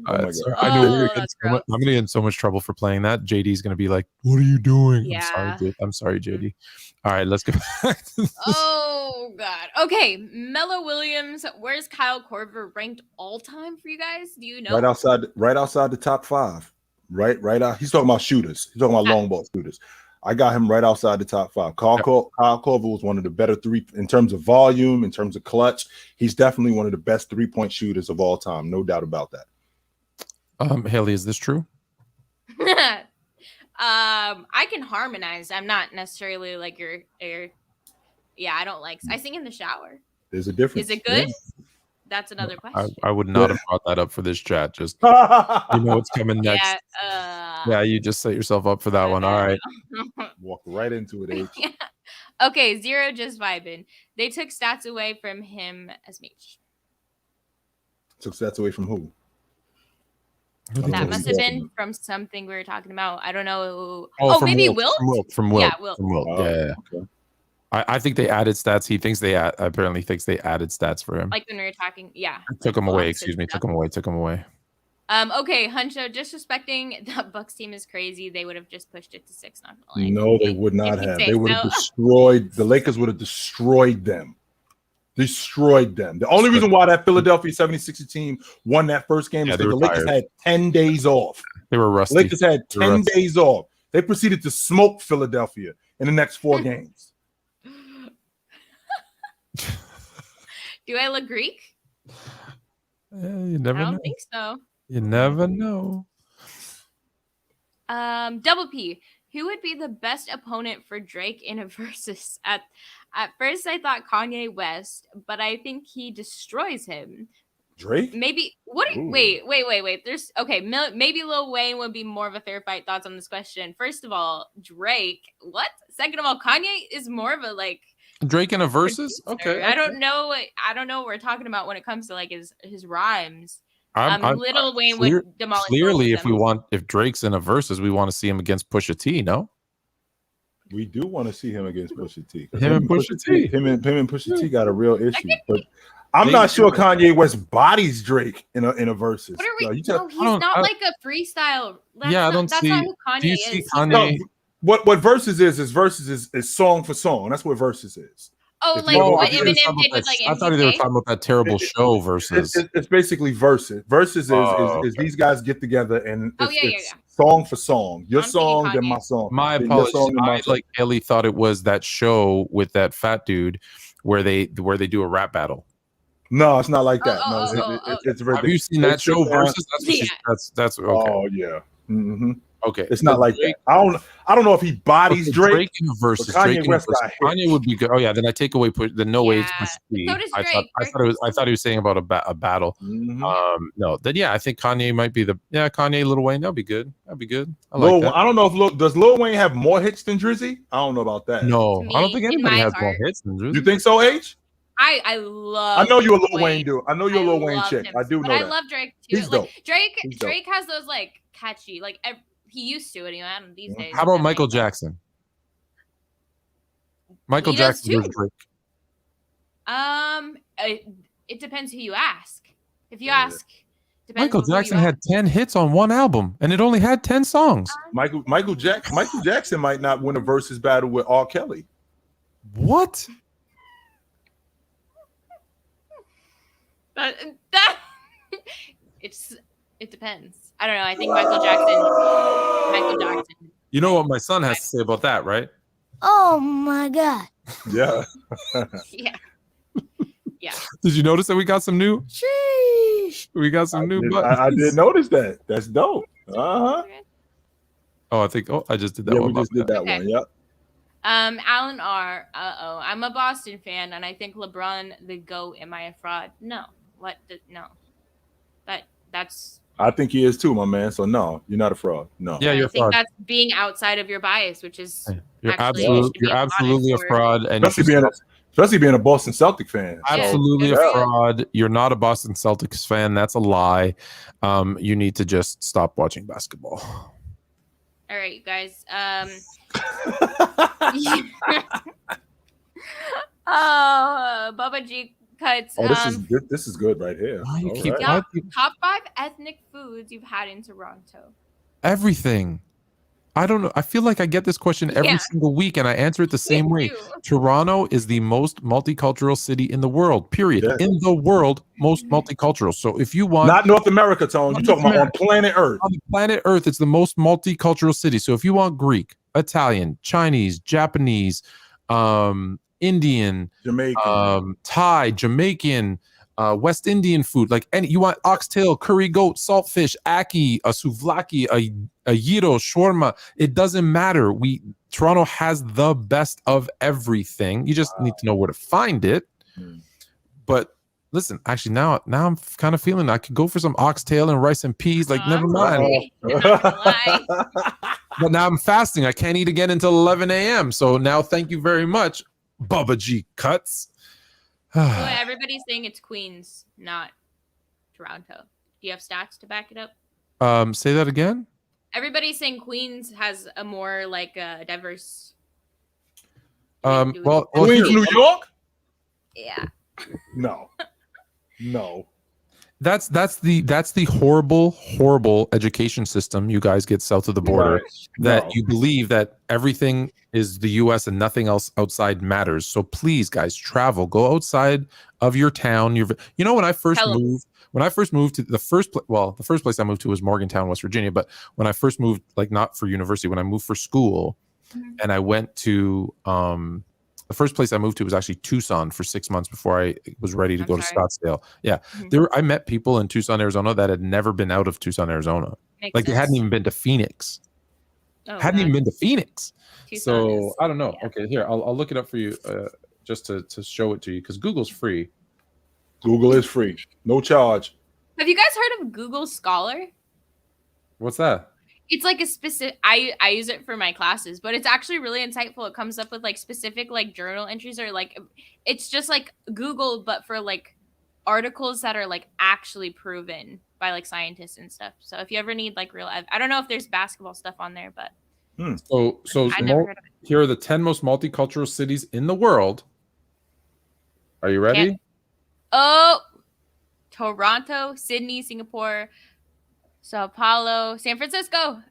know I'm gonna get in so much trouble for playing that. JD's gonna be like, "What are you doing?" Yeah. I'm sorry, JD. All right, let's go back to this. Oh God. Okay, Melo Williams. Where's Kyle Korver ranked all time for you guys? Do you know? Right outside the top 5. Right out. He's talking about shooters. He's talking about long ball shooters. I got him right outside the top 5. Kyle Korver was one of the better three in terms of volume, in terms of clutch. He's definitely one of the best 3-point shooters of all time. No doubt about that. Hailey, is this true? I can harmonize. I'm not necessarily like your I don't like. I sing in the shower. There's a difference. Is it good? Yeah. That's another question. I would not have brought that up for this chat. Just what's coming next. Yeah, you just set yourself up for that one. All right. Walk right into it, H. Yeah. Okay, Zero just vibing. They took stats away from him as mage. Took stats away from who? That must have been from something we were talking about. I don't know. Maybe Wilt? From Wilt. Yeah, Wilt. From Wilt. Oh, yeah. Okay. I think they added stats. He thinks apparently thinks they added stats for him. Like when we were talking, yeah. Took him away. Excuse me. Took him away. Okay, Huncho, disrespecting the Bucks team is crazy. They would have just pushed it to 6. Not gonna lie. No, they would not have. They would have destroyed. The Lakers would have destroyed them. The only reason why that Philadelphia 76ers team won that first game is because the Lakers had 10 days off. They were rusty. Lakers had 10 days off. They proceeded to smoke Philadelphia in the next 4 games. Do I look Greek? You never know. I don't think so. You never know. Double P. Who would be the best opponent for Drake in a versus? At first, I thought Kanye West, but I think he destroys him. Drake? Maybe. Wait. There's maybe Lil Wayne would be more of a fair fight. Thoughts on this question? First of all, Drake. What? Second of all, Kanye is more of a like. Drake in a versus? Okay. I don't know what we're talking about when it comes to like his rhymes. Lil Wayne would demolish. Clearly, if Drake's in a versus, we want to see him against Pusha T. No, we do want to see him against Pusha T. Him and Pusha T. Him and Pusha T got a real issue. But I'm not sure Kanye West bodies Drake in a versus. What are we? He's not like a freestyle. That's not who Kanye do you see is. Kanye? What versus is versus is song for song. That's what versus is. Oh, If like you- what I thought Eminem they were talking did about with like that- I thought they were MGK? talking about that terrible show versus. It's basically verses. Verses Oh, is these guys get together and Oh, it's, yeah, yeah, it's yeah. song for song. Your I'm thinking song, then Kanye. my song. My then apologies. Your song, then my I song. like Hailey thought it was that show with that fat dude where they do a rap battle. No, it's not like that. Oh, No, oh, it- oh, it's Have you ridiculous. seen They that show sit down- versus? That's what that's okay. Oh yeah. hmm Okay, It's not But like Drake- that. I don't know if he bodies okay, Drake. in the versus. but Kanye Drake in the West versus. got hit. Kanye would be good. Oh yeah, then I take away the no waves. Yeah. So does Drake. I thought he was saying about a battle. Mhm. No, then yeah, I think Kanye might be Kanye, Lil Wayne. That'd be good. That'd be good. I like Lil, that. I don't know if does Lil Wayne have more hits than Drizzy? I don't know about that. No, To I don't me, think in anybody my has more heart. hits than Drizzy. You think so, H? I love. I know you're a Lil Wayne dude. I know you're a Lil Wayne love chick. him, I do but know I that. love Drake too. He's Like dope. Drake, He's dope. Drake has those like catchy, like he used to anyway. I don't know these Mhm. days. How about definitely. Michael Jackson? Michael He does Jackson too. versus Drake. It depends who you ask. If you Yeah. ask, depends Michael on who you Jackson ask. had 10 hits on one album, and it only had 10 songs. Michael Jackson might not win a versus battle with R. Kelly. What? That it depends. I don't know. I think Michael Jackson. You know what my son has to say about that, right? Oh my God. Yeah. Yeah. Yeah. Did you notice that we got some new? Sheesh. We got some new buttons. I did notice that. That's dope. Uh-huh. Oh, I think. Oh, I just did that Yeah, one. we just did that Okay. one. Yep. Alan R. I'm a Boston fan, and I think LeBron the GOAT. Am I a fraud? No. What? No. That's. I think he is too, my man. So no, you're not a fraud. No. Yeah, you're I a think fraud. that's being outside of your bias, which is You're actually you should be you're absolutely a applauded for. fraud, and you Especially being a Boston Celtic fan. So, absolutely good a for you. fraud. You're not a Boston Celtics fan. That's a lie. You need to just stop watching basketball. All right, you guys. Bubba G cuts. Oh, this is good. This is good right here. Why you All keep- right. Yeah, top 5 ethnic foods you've had in Toronto. Everything. I don't know. I feel like I get this question every Yeah. single week, and I answer it the same way. too. Toronto is the most multicultural city in the world. Period. Yeah. In the world, most multicultural. So if you want Not North America, Tone. Not You're talking North about on planet Earth. on the planet Earth, it's the most multicultural city. So if you want Greek, Italian, Chinese, Japanese, Indian, Jamaican. Thai, Jamaican, West Indian food, like any you want oxtail, curry goat, saltfish, ackee, a souvlaki, a gyro, shawarma. It doesn't matter. Toronto has the best of everything. You just need to know where to find it. Hmm. But listen, actually, now I'm kind of feeling I could go for some oxtail and rice and peas. Like, never mind. Okay. I'm not gonna lie. But now I'm fasting. I can't eat again until 11 a.m. So now, thank you very much, Bubba G Cuts. So everybody's saying it's Queens, not Toronto. Do you have stats to back it up? Say that again. Everybody's saying Queens has a more like diverse. Well, Queens, here, New York? Yeah. No. No. that's the horrible education system you guys get south of the border. That No. you believe that everything is the U.S. and nothing else outside matters. So please, guys, travel, go outside of your town. You know, when I first Tell 'em. moved to the first place I moved to was Morgantown, West Virginia. But when I first moved, like not for university, when I moved for school, Mhm. and I went to the first place I moved to was actually Tucson for 6 months before I was ready to I'm go to sorry. Scottsdale. Yeah, Mhm. I met people in Tucson, Arizona that had never been out of Tucson, Arizona. Makes Like they sense. hadn't even been to Phoenix. Oh, hadn't even God. been to Phoenix. Tucson So is- I don't know. yeah. Okay, here I'll look it up for you just to show it to you because Google's free. Google is free. No charge. Have you guys heard of Google Scholar? What's that? It's like a specific. I use it for my classes, but it's actually really insightful. It comes up with like specific like journal entries or like it's just like Google, but for like articles that are like actually proven by like scientists and stuff. So if you ever need like real, I don't know if there's basketball stuff on there, but So I never heard of it. here are the 10 most multicultural cities in the world. Are you ready? Can't- Oh, Toronto, Sydney, Singapore, Sao Paulo, San Francisco,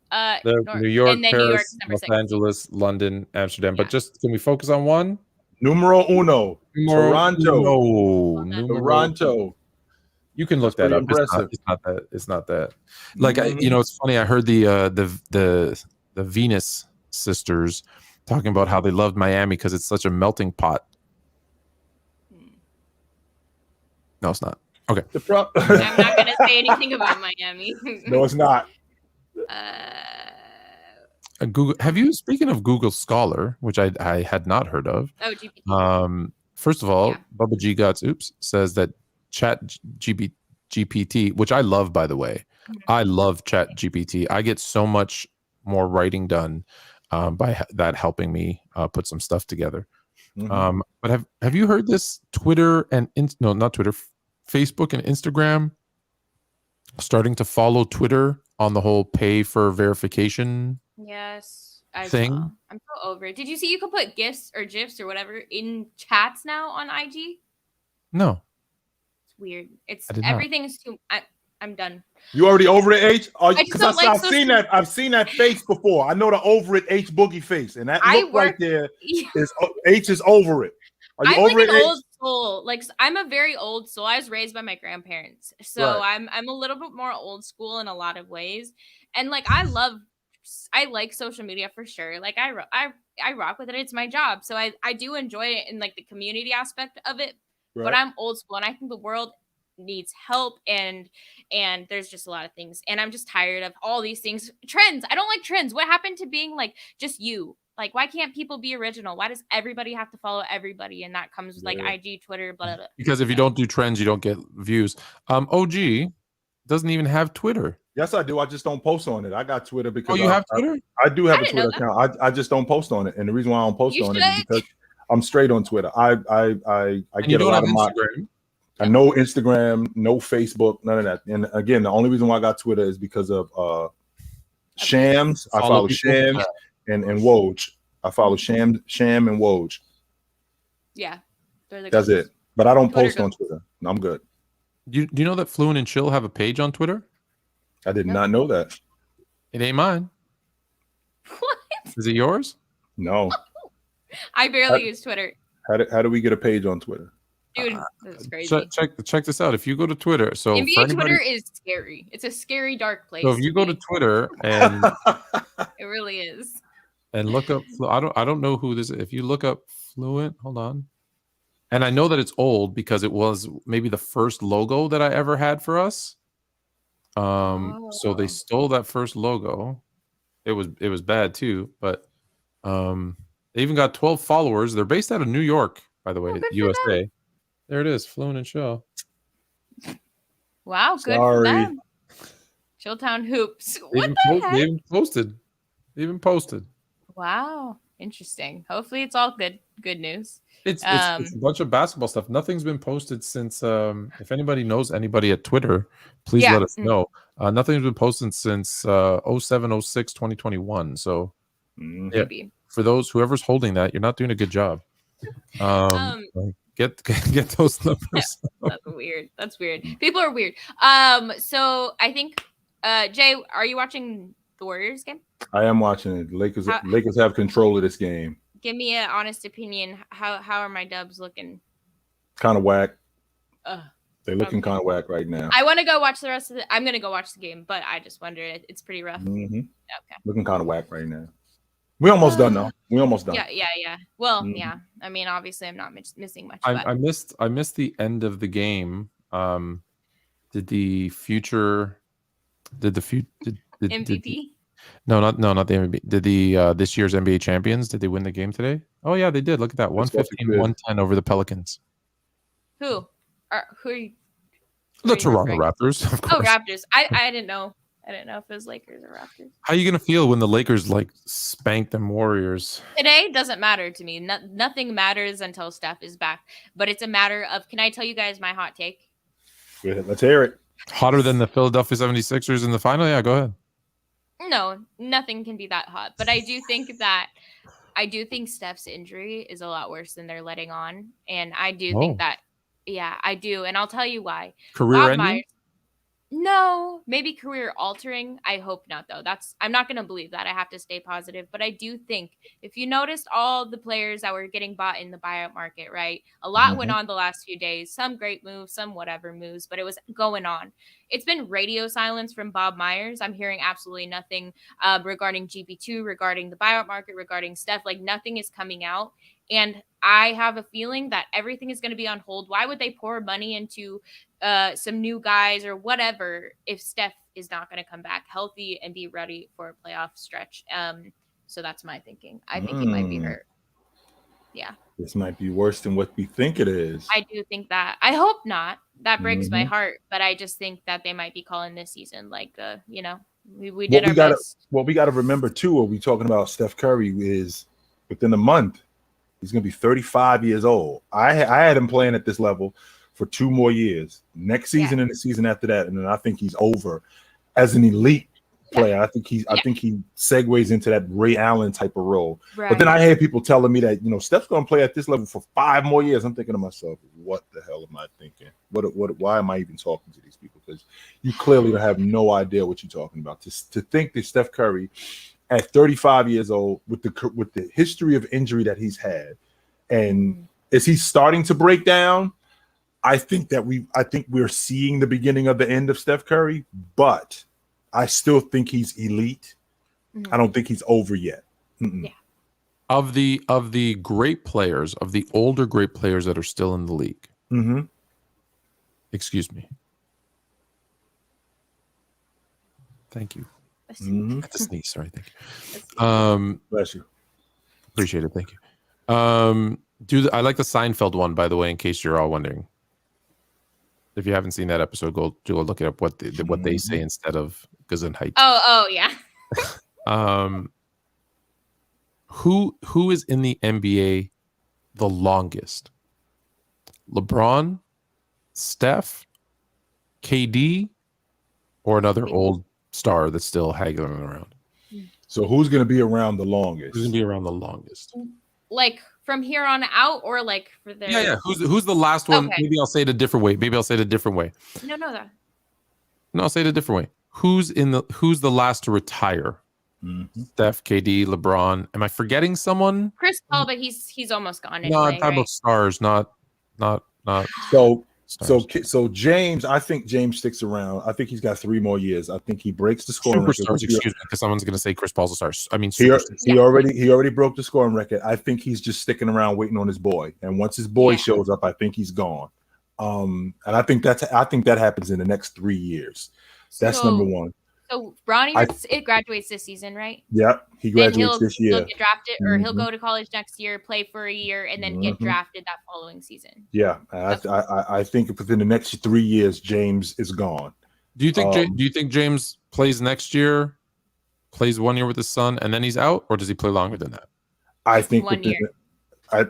New York, and then New York, Paris, number Los 6. Angeles, London, Amsterdam. Yeah. But just can we focus on one? Numero uno. Toronto. Numero. Toronto. You can look that pretty up. impressive. It's not that. Like it's funny. I heard the Venus sisters talking about how they loved Miami because it's such a melting pot. No, it's not. Okay. I'm not gonna say anything about Miami. No, it's not. Google. Have you? Speaking of Google Scholar, which I had not heard of. Oh, GPT. First of all, Bubba G Gots says that Chat GPT, which I love, by the way. I love Chat GPT. I get so much more writing done by that helping me put some stuff together. But have you heard this? Twitter and not Twitter, Facebook and Instagram starting to follow Twitter on the whole pay for verification. Yes, thing. I'm so over it. Did you see you could put GIFs or GIFs or whatever in chats now on IG? No. It's weird. It's everything's too. I'm done. You already over it, H? I've seen that. I've seen that face before. I know the over it H boogie face, and that look right there is H is over it. Are you over like it, an H? old soul. Like I'm a very old soul. I was raised by my grandparents, so I'm a little bit more old school in a lot of ways. And like I like social media for sure. Like I rock with it. It's my job, so I do enjoy it in like the community aspect of it. Right. But I'm old school, and I think the world needs help, and there's just a lot of things, and I'm just tired of all these things. Trends. I don't like trends. What happened to being like just you? Like, why can't people be original? Why does everybody have to follow everybody? And that comes with like IG, Twitter, blah, blah, blah. Because if you don't do trends, you don't get views. OG doesn't even have Twitter. Yes, I do. I just don't post on it. I got Twitter because you have Twitter? I do have a Twitter account. I just don't post on it. And the reason why I don't post on it is because I'm straight on Twitter. I get a lot of Instagram. I know Instagram, no Facebook, none of that. And again, the only reason why I got Twitter is because of Shams. I follow Shams and Woj. I follow Sham and Woj. Yeah. That's it. But I don't post on Twitter. No, I'm good. Do you know that Fluent and Chill have a page on Twitter? I did not know that. It ain't mine. What? Is it yours? No. I barely use Twitter. How do we get a page on Twitter? Dude, that's crazy. Check this out. If you go to Twitter, so NBA Twitter is scary. It's a scary, dark place. So if you go to Twitter and it really is, and look up, I don't know who this is. If you look up Fluent, hold on, and I know that it's old because it was maybe the first logo that I ever had for us. So they stole that first logo. It was bad too, but they even got 12 followers. They're based out of New York, by the way, USA. There it is, Fluent and Chill. Wow, good for them. Chilltown Hoops. What the heck? They even posted. Wow, interesting. Hopefully, it's all good news. It's a bunch of basketball stuff. Nothing's been posted since. If anybody knows anybody at Twitter, please let us know. Nothing's been posted since 07/06 2021. So, for whoever's holding that, you're not doing a good job. Get those numbers. That's weird. People are weird. So I think Jay, are you watching the Warriors game? I am watching it. Lakers have control of this game. Give me an honest opinion. How are my Dubs looking? Kind of whack. They're looking kind of whack right now. I want to go watch the rest of I'm going to go watch the game, but I just wonder. It's pretty rough. Mm-hmm. Okay. Looking kind of whack right now. We almost done though. We almost done. Yeah. Well, yeah. I mean, obviously, I'm not missing much. I missed the end of the game. Did the MVP? No, not the MVP. Did the this year's NBA champions? Did they win the game today? Oh yeah, they did. Look at that, 115-110 over the Pelicans. Who are you? The Toronto Raptors. Of course. Oh, Raptors. I didn't know. I didn't know if it was Lakers or Raptors. How are you gonna feel when the Lakers like spank them Warriors? Today doesn't matter to me. Nothing matters until Steph is back. But it's a matter of. Can I tell you guys my hot take? Let's hear it. Hotter than the Philadelphia 76ers in the final? Yeah, go ahead. No, nothing can be that hot. But I do think Steph's injury is a lot worse than they're letting on, and I do think that. Yeah, I do, and I'll tell you why. Career ending? No, maybe career altering. I hope not, though. I'm not going to believe that. I have to stay positive. But I do think if you noticed all the players that were getting bought in the buyout market, right? A lot went on the last few days. Some great moves, some whatever moves, but it was going on. It's been radio silence from Bob Myers. I'm hearing absolutely nothing regarding GP2, regarding the buyout market, regarding Steph. Like nothing is coming out. And I have a feeling that everything is going to be on hold. Why would they pour money into some new guys or whatever if Steph is not going to come back healthy and be ready for a playoff stretch? So that's my thinking. I think he might be hurt. Yeah. This might be worse than what we think it is. I do think that. I hope not. That breaks my heart. But I just think that they might be calling this season like, we did our best. What we got to remember, too, when we talking about Steph Curry is within a month, he's going to be 35 years old. I had him playing at this level for 2 more years. Next season and the season after that, and then I think he's over as an elite player. I think he segues into that Ray Allen type of role. Right. But then I hear people telling me that Steph's going to play at this level for 5 more years. I'm thinking to myself, what the hell am I thinking? Why am I even talking to these people? Because you clearly have no idea what you're talking about. To think that Steph Curry at 35 years old with the history of injury that he's had, and is he starting to break down? I think we're seeing the beginning of the end of Steph Curry, but I still think he's elite. I don't think he's over yet. Yeah. Of the great players, of the older great players that are still in the league. Excuse me. Thank you. I had to sneeze. Sorry. Thank you. Bless you. Appreciate it. Thank you. I like the Seinfeld one, by the way, in case you're all wondering. If you haven't seen that episode, go look it up. What they say instead of Gesundheit. Oh yeah. Who is in the NBA the longest? LeBron, Steph, KD, or another old star that's still haggling around? So who's going to be around the longest? Who's going to be around the longest? Like from here on out, or like for the Who's the last one? Okay. Maybe I'll say it a different way. No, I'll say it a different way. Who's the last to retire? Steph, KD, LeBron. Am I forgetting someone? Chris Paul, but he's almost gone anyway. No, I'm talking about stars, not. So James, I think James sticks around. I think he's got 3 more years. I think he breaks the scoring record. Excuse me, because someone's going to say Chris Paul's a star. I mean, he already broke the scoring record. I think he's just sticking around waiting on his boy. And once his boy shows up, I think he's gone. And I think that happens in the next 3 years. That's number one. So Bronny graduates this season, right? Yep, he graduates this year. He'll get drafted, or he'll go to college next year, play for a year, and then get drafted that following season. Yeah, I think within the next 3 years, James is gone. Do you think James plays next year, plays 1 year with his son, and then he's out, or does he play longer than that? I think 1 year.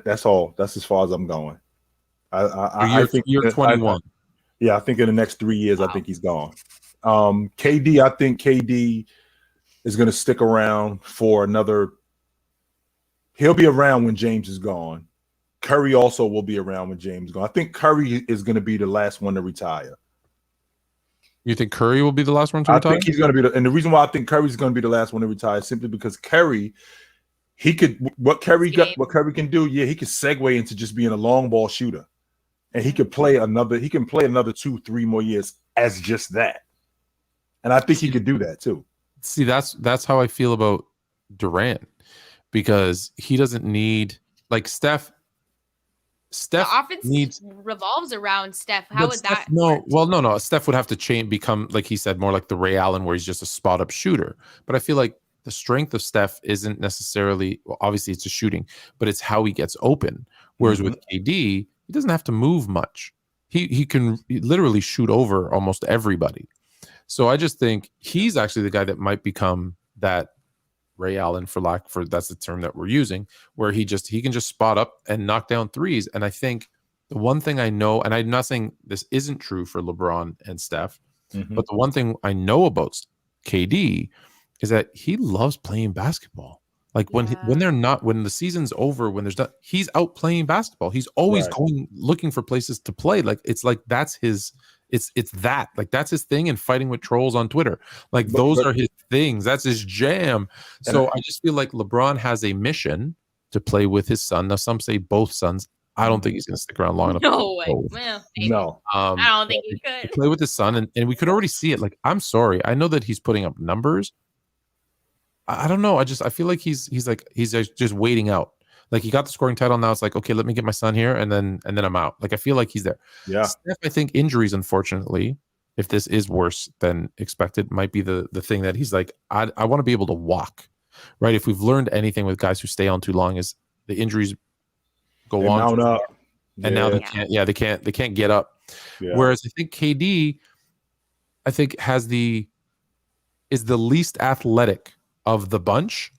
That's all. That's as far as I'm going. I think you're 21. I think in the next 3 years, I think he's gone. KD, I think KD is going to stick around for another. He'll be around when James is gone. Curry also will be around when James is gone. I think Curry is going to be the last one to retire. You think Curry will be the last one to retire? I think he's going to be and the reason why I think Curry's going to be the last one to retire is simply because Curry, what Curry can do, he could segue into just being a long ball shooter. And he can play another 2-3 more years as just that. And I think he could do that too. See, that's how I feel about Durant, because he doesn't need, like, Steph. The offense revolves around Steph. How would that work? No. Steph would have to become, like he said, more like the Ray Allen, where he's just a spot up shooter. But I feel like the strength of Steph isn't necessarily, obviously it's a shooting, but it's how he gets open. Whereas with KD, he doesn't have to move much. He can literally shoot over almost everybody. So I just think he's actually the guy that might become that Ray Allen, that's the term that we're using, where he can just spot up and knock down threes. And I think the one thing I know, and I'm not saying this isn't true for LeBron and Steph, but the one thing I know about KD is that he loves playing basketball. Like when they're not, when the season's over, when there's not, he's out playing basketball. He's always going looking for places to play. Like that's his. It's that, like, that's his thing, and fighting with trolls on Twitter. Like those are his things. That's his jam. So I just feel like LeBron has a mission to play with his son. Now some say both sons. I don't think he's going to stick around long enough. No way. Well, no. I don't think he could play with his son, and we could already see it. Like, I'm sorry, I know that he's putting up numbers. I don't know. I feel like he's just waiting out. Like, he got the scoring title. Now it's like, okay, let me get my son here, and then I'm out. Like, I feel like he's there. Yeah. Steph, I think injuries, unfortunately, if this is worse than expected, might be the thing that he's like, I want to be able to walk, right? If we've learned anything with guys who stay on too long, is the injuries go on up. And now they can't. Yeah, they can't get up. Yeah. Whereas I think KD, I think is the least athletic of the bunch,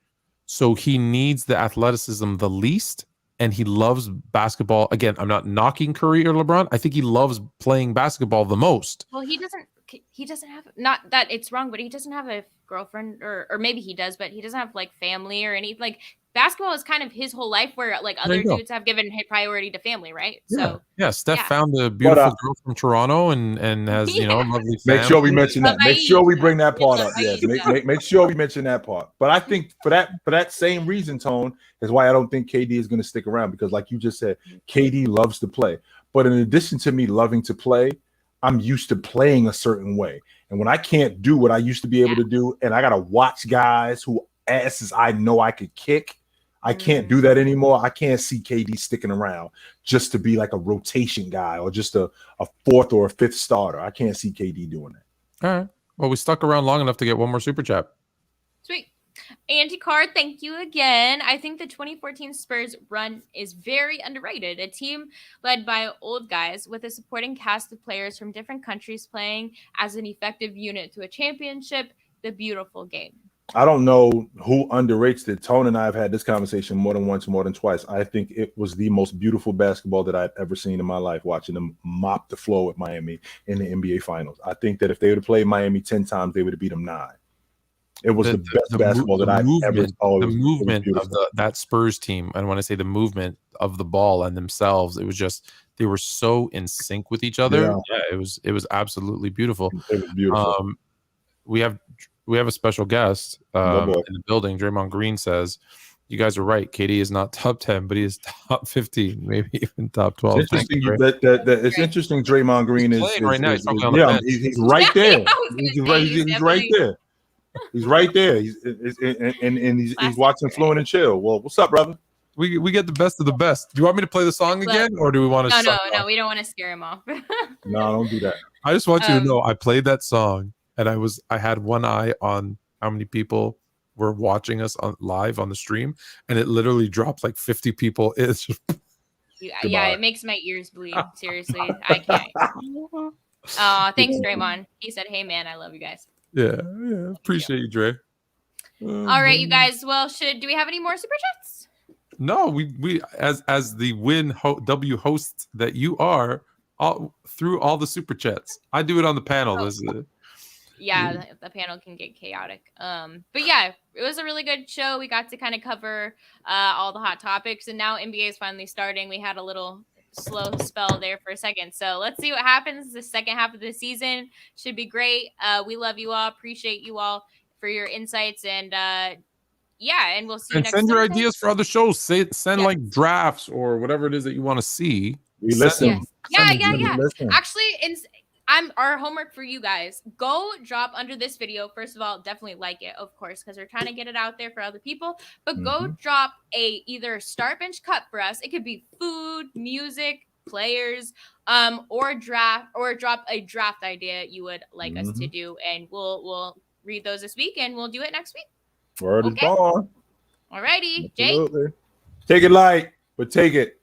so he needs the athleticism the least, and he loves basketball. Again, I'm not knocking Curry or LeBron. I think he loves playing basketball the most. Well, he doesn't have, not that it's wrong, but he doesn't have a girlfriend, or maybe he does, but he doesn't have like family or any, like, basketball is kind of his whole life, where like other dudes have given priority to family, right? Yeah. So Steph found a beautiful girl from Toronto and has lovely family. Make sure we mention that. Make sure we bring that part up. Yes, make sure we mention that part. But I think for that same reason, Tone, is why I don't think KD is going to stick around, because like you just said, KD loves to play. But in addition to me loving to play, I'm used to playing a certain way, and when I can't do what I used to be able to do, and I got to watch guys who asses I know I could kick, I can't do that anymore. I can't see KD sticking around just to be like a rotation guy or just a fourth or a fifth starter. I can't see KD doing that. All right. Well, we stuck around long enough to get one more super chat. Sweet. Andy Card, thank you again. I think the 2014 Spurs run is very underrated. A team led by old guys with a supporting cast of players from different countries playing as an effective unit to a championship, the beautiful game. I don't know who underrates it. Tone and I have had this conversation more than once, more than twice. I think it was the most beautiful basketball that I've ever seen in my life, watching them mop the floor with Miami in the NBA Finals. I think that if they would have played Miami 10 times, they would have beat them 9. It was the best basketball that I've ever saw. The movement of that Spurs team, and when I say the movement of the ball and themselves, it was just, they were so in sync with each other. Yeah, it was absolutely beautiful. It was beautiful. We have a special guest in the building. Draymond Green says, "You guys are right. KD is not top 10, but he is top 15, maybe even top 12." It's interesting it's interesting. Draymond Green is right now. He's right there. He's right there. He's right there. He's watching Fluent and Chill. Well, what's up, brother? We get the best of the best. Do you want me to play the song again, or do we want to? No. We don't want to scare him off. No, don't do that. I just want you to know I played that song. And I had one eye on how many people were watching us live on the stream, and it literally dropped like 50 people. It's just, it makes my ears bleed. Seriously, I can't. Thanks, Draymond. He said, "Hey, man, I love you guys." Yeah, appreciate you, Dre. All right, you guys. Well, do we have any more super chats? No, we as the W hosts that you are, through all the super chats. I do it on the panel. Yeah, the panel can get chaotic. But yeah, it was a really good show. We got to kind of cover all the hot topics, and now NBA is finally starting. We had a little slow spell there for a second. So let's see what happens. The second half of the season should be great. We love you all. Appreciate you all for your insights, and and we'll see you next send Thursday. your ideas for other shows. Send like drafts or whatever it is that you want to see. We listen. Yes. Yeah. Actually, our homework for you guys, go drop under this video. First of all, definitely like it, of course, because we're trying to get it out there for other people. But go drop either start bench cut for us. It could be food, music, players, or drop a draft idea you would like us to do, and we'll read those this week, and we'll do it next week. Word is born. Alrighty, Jake. Take it light, but take it.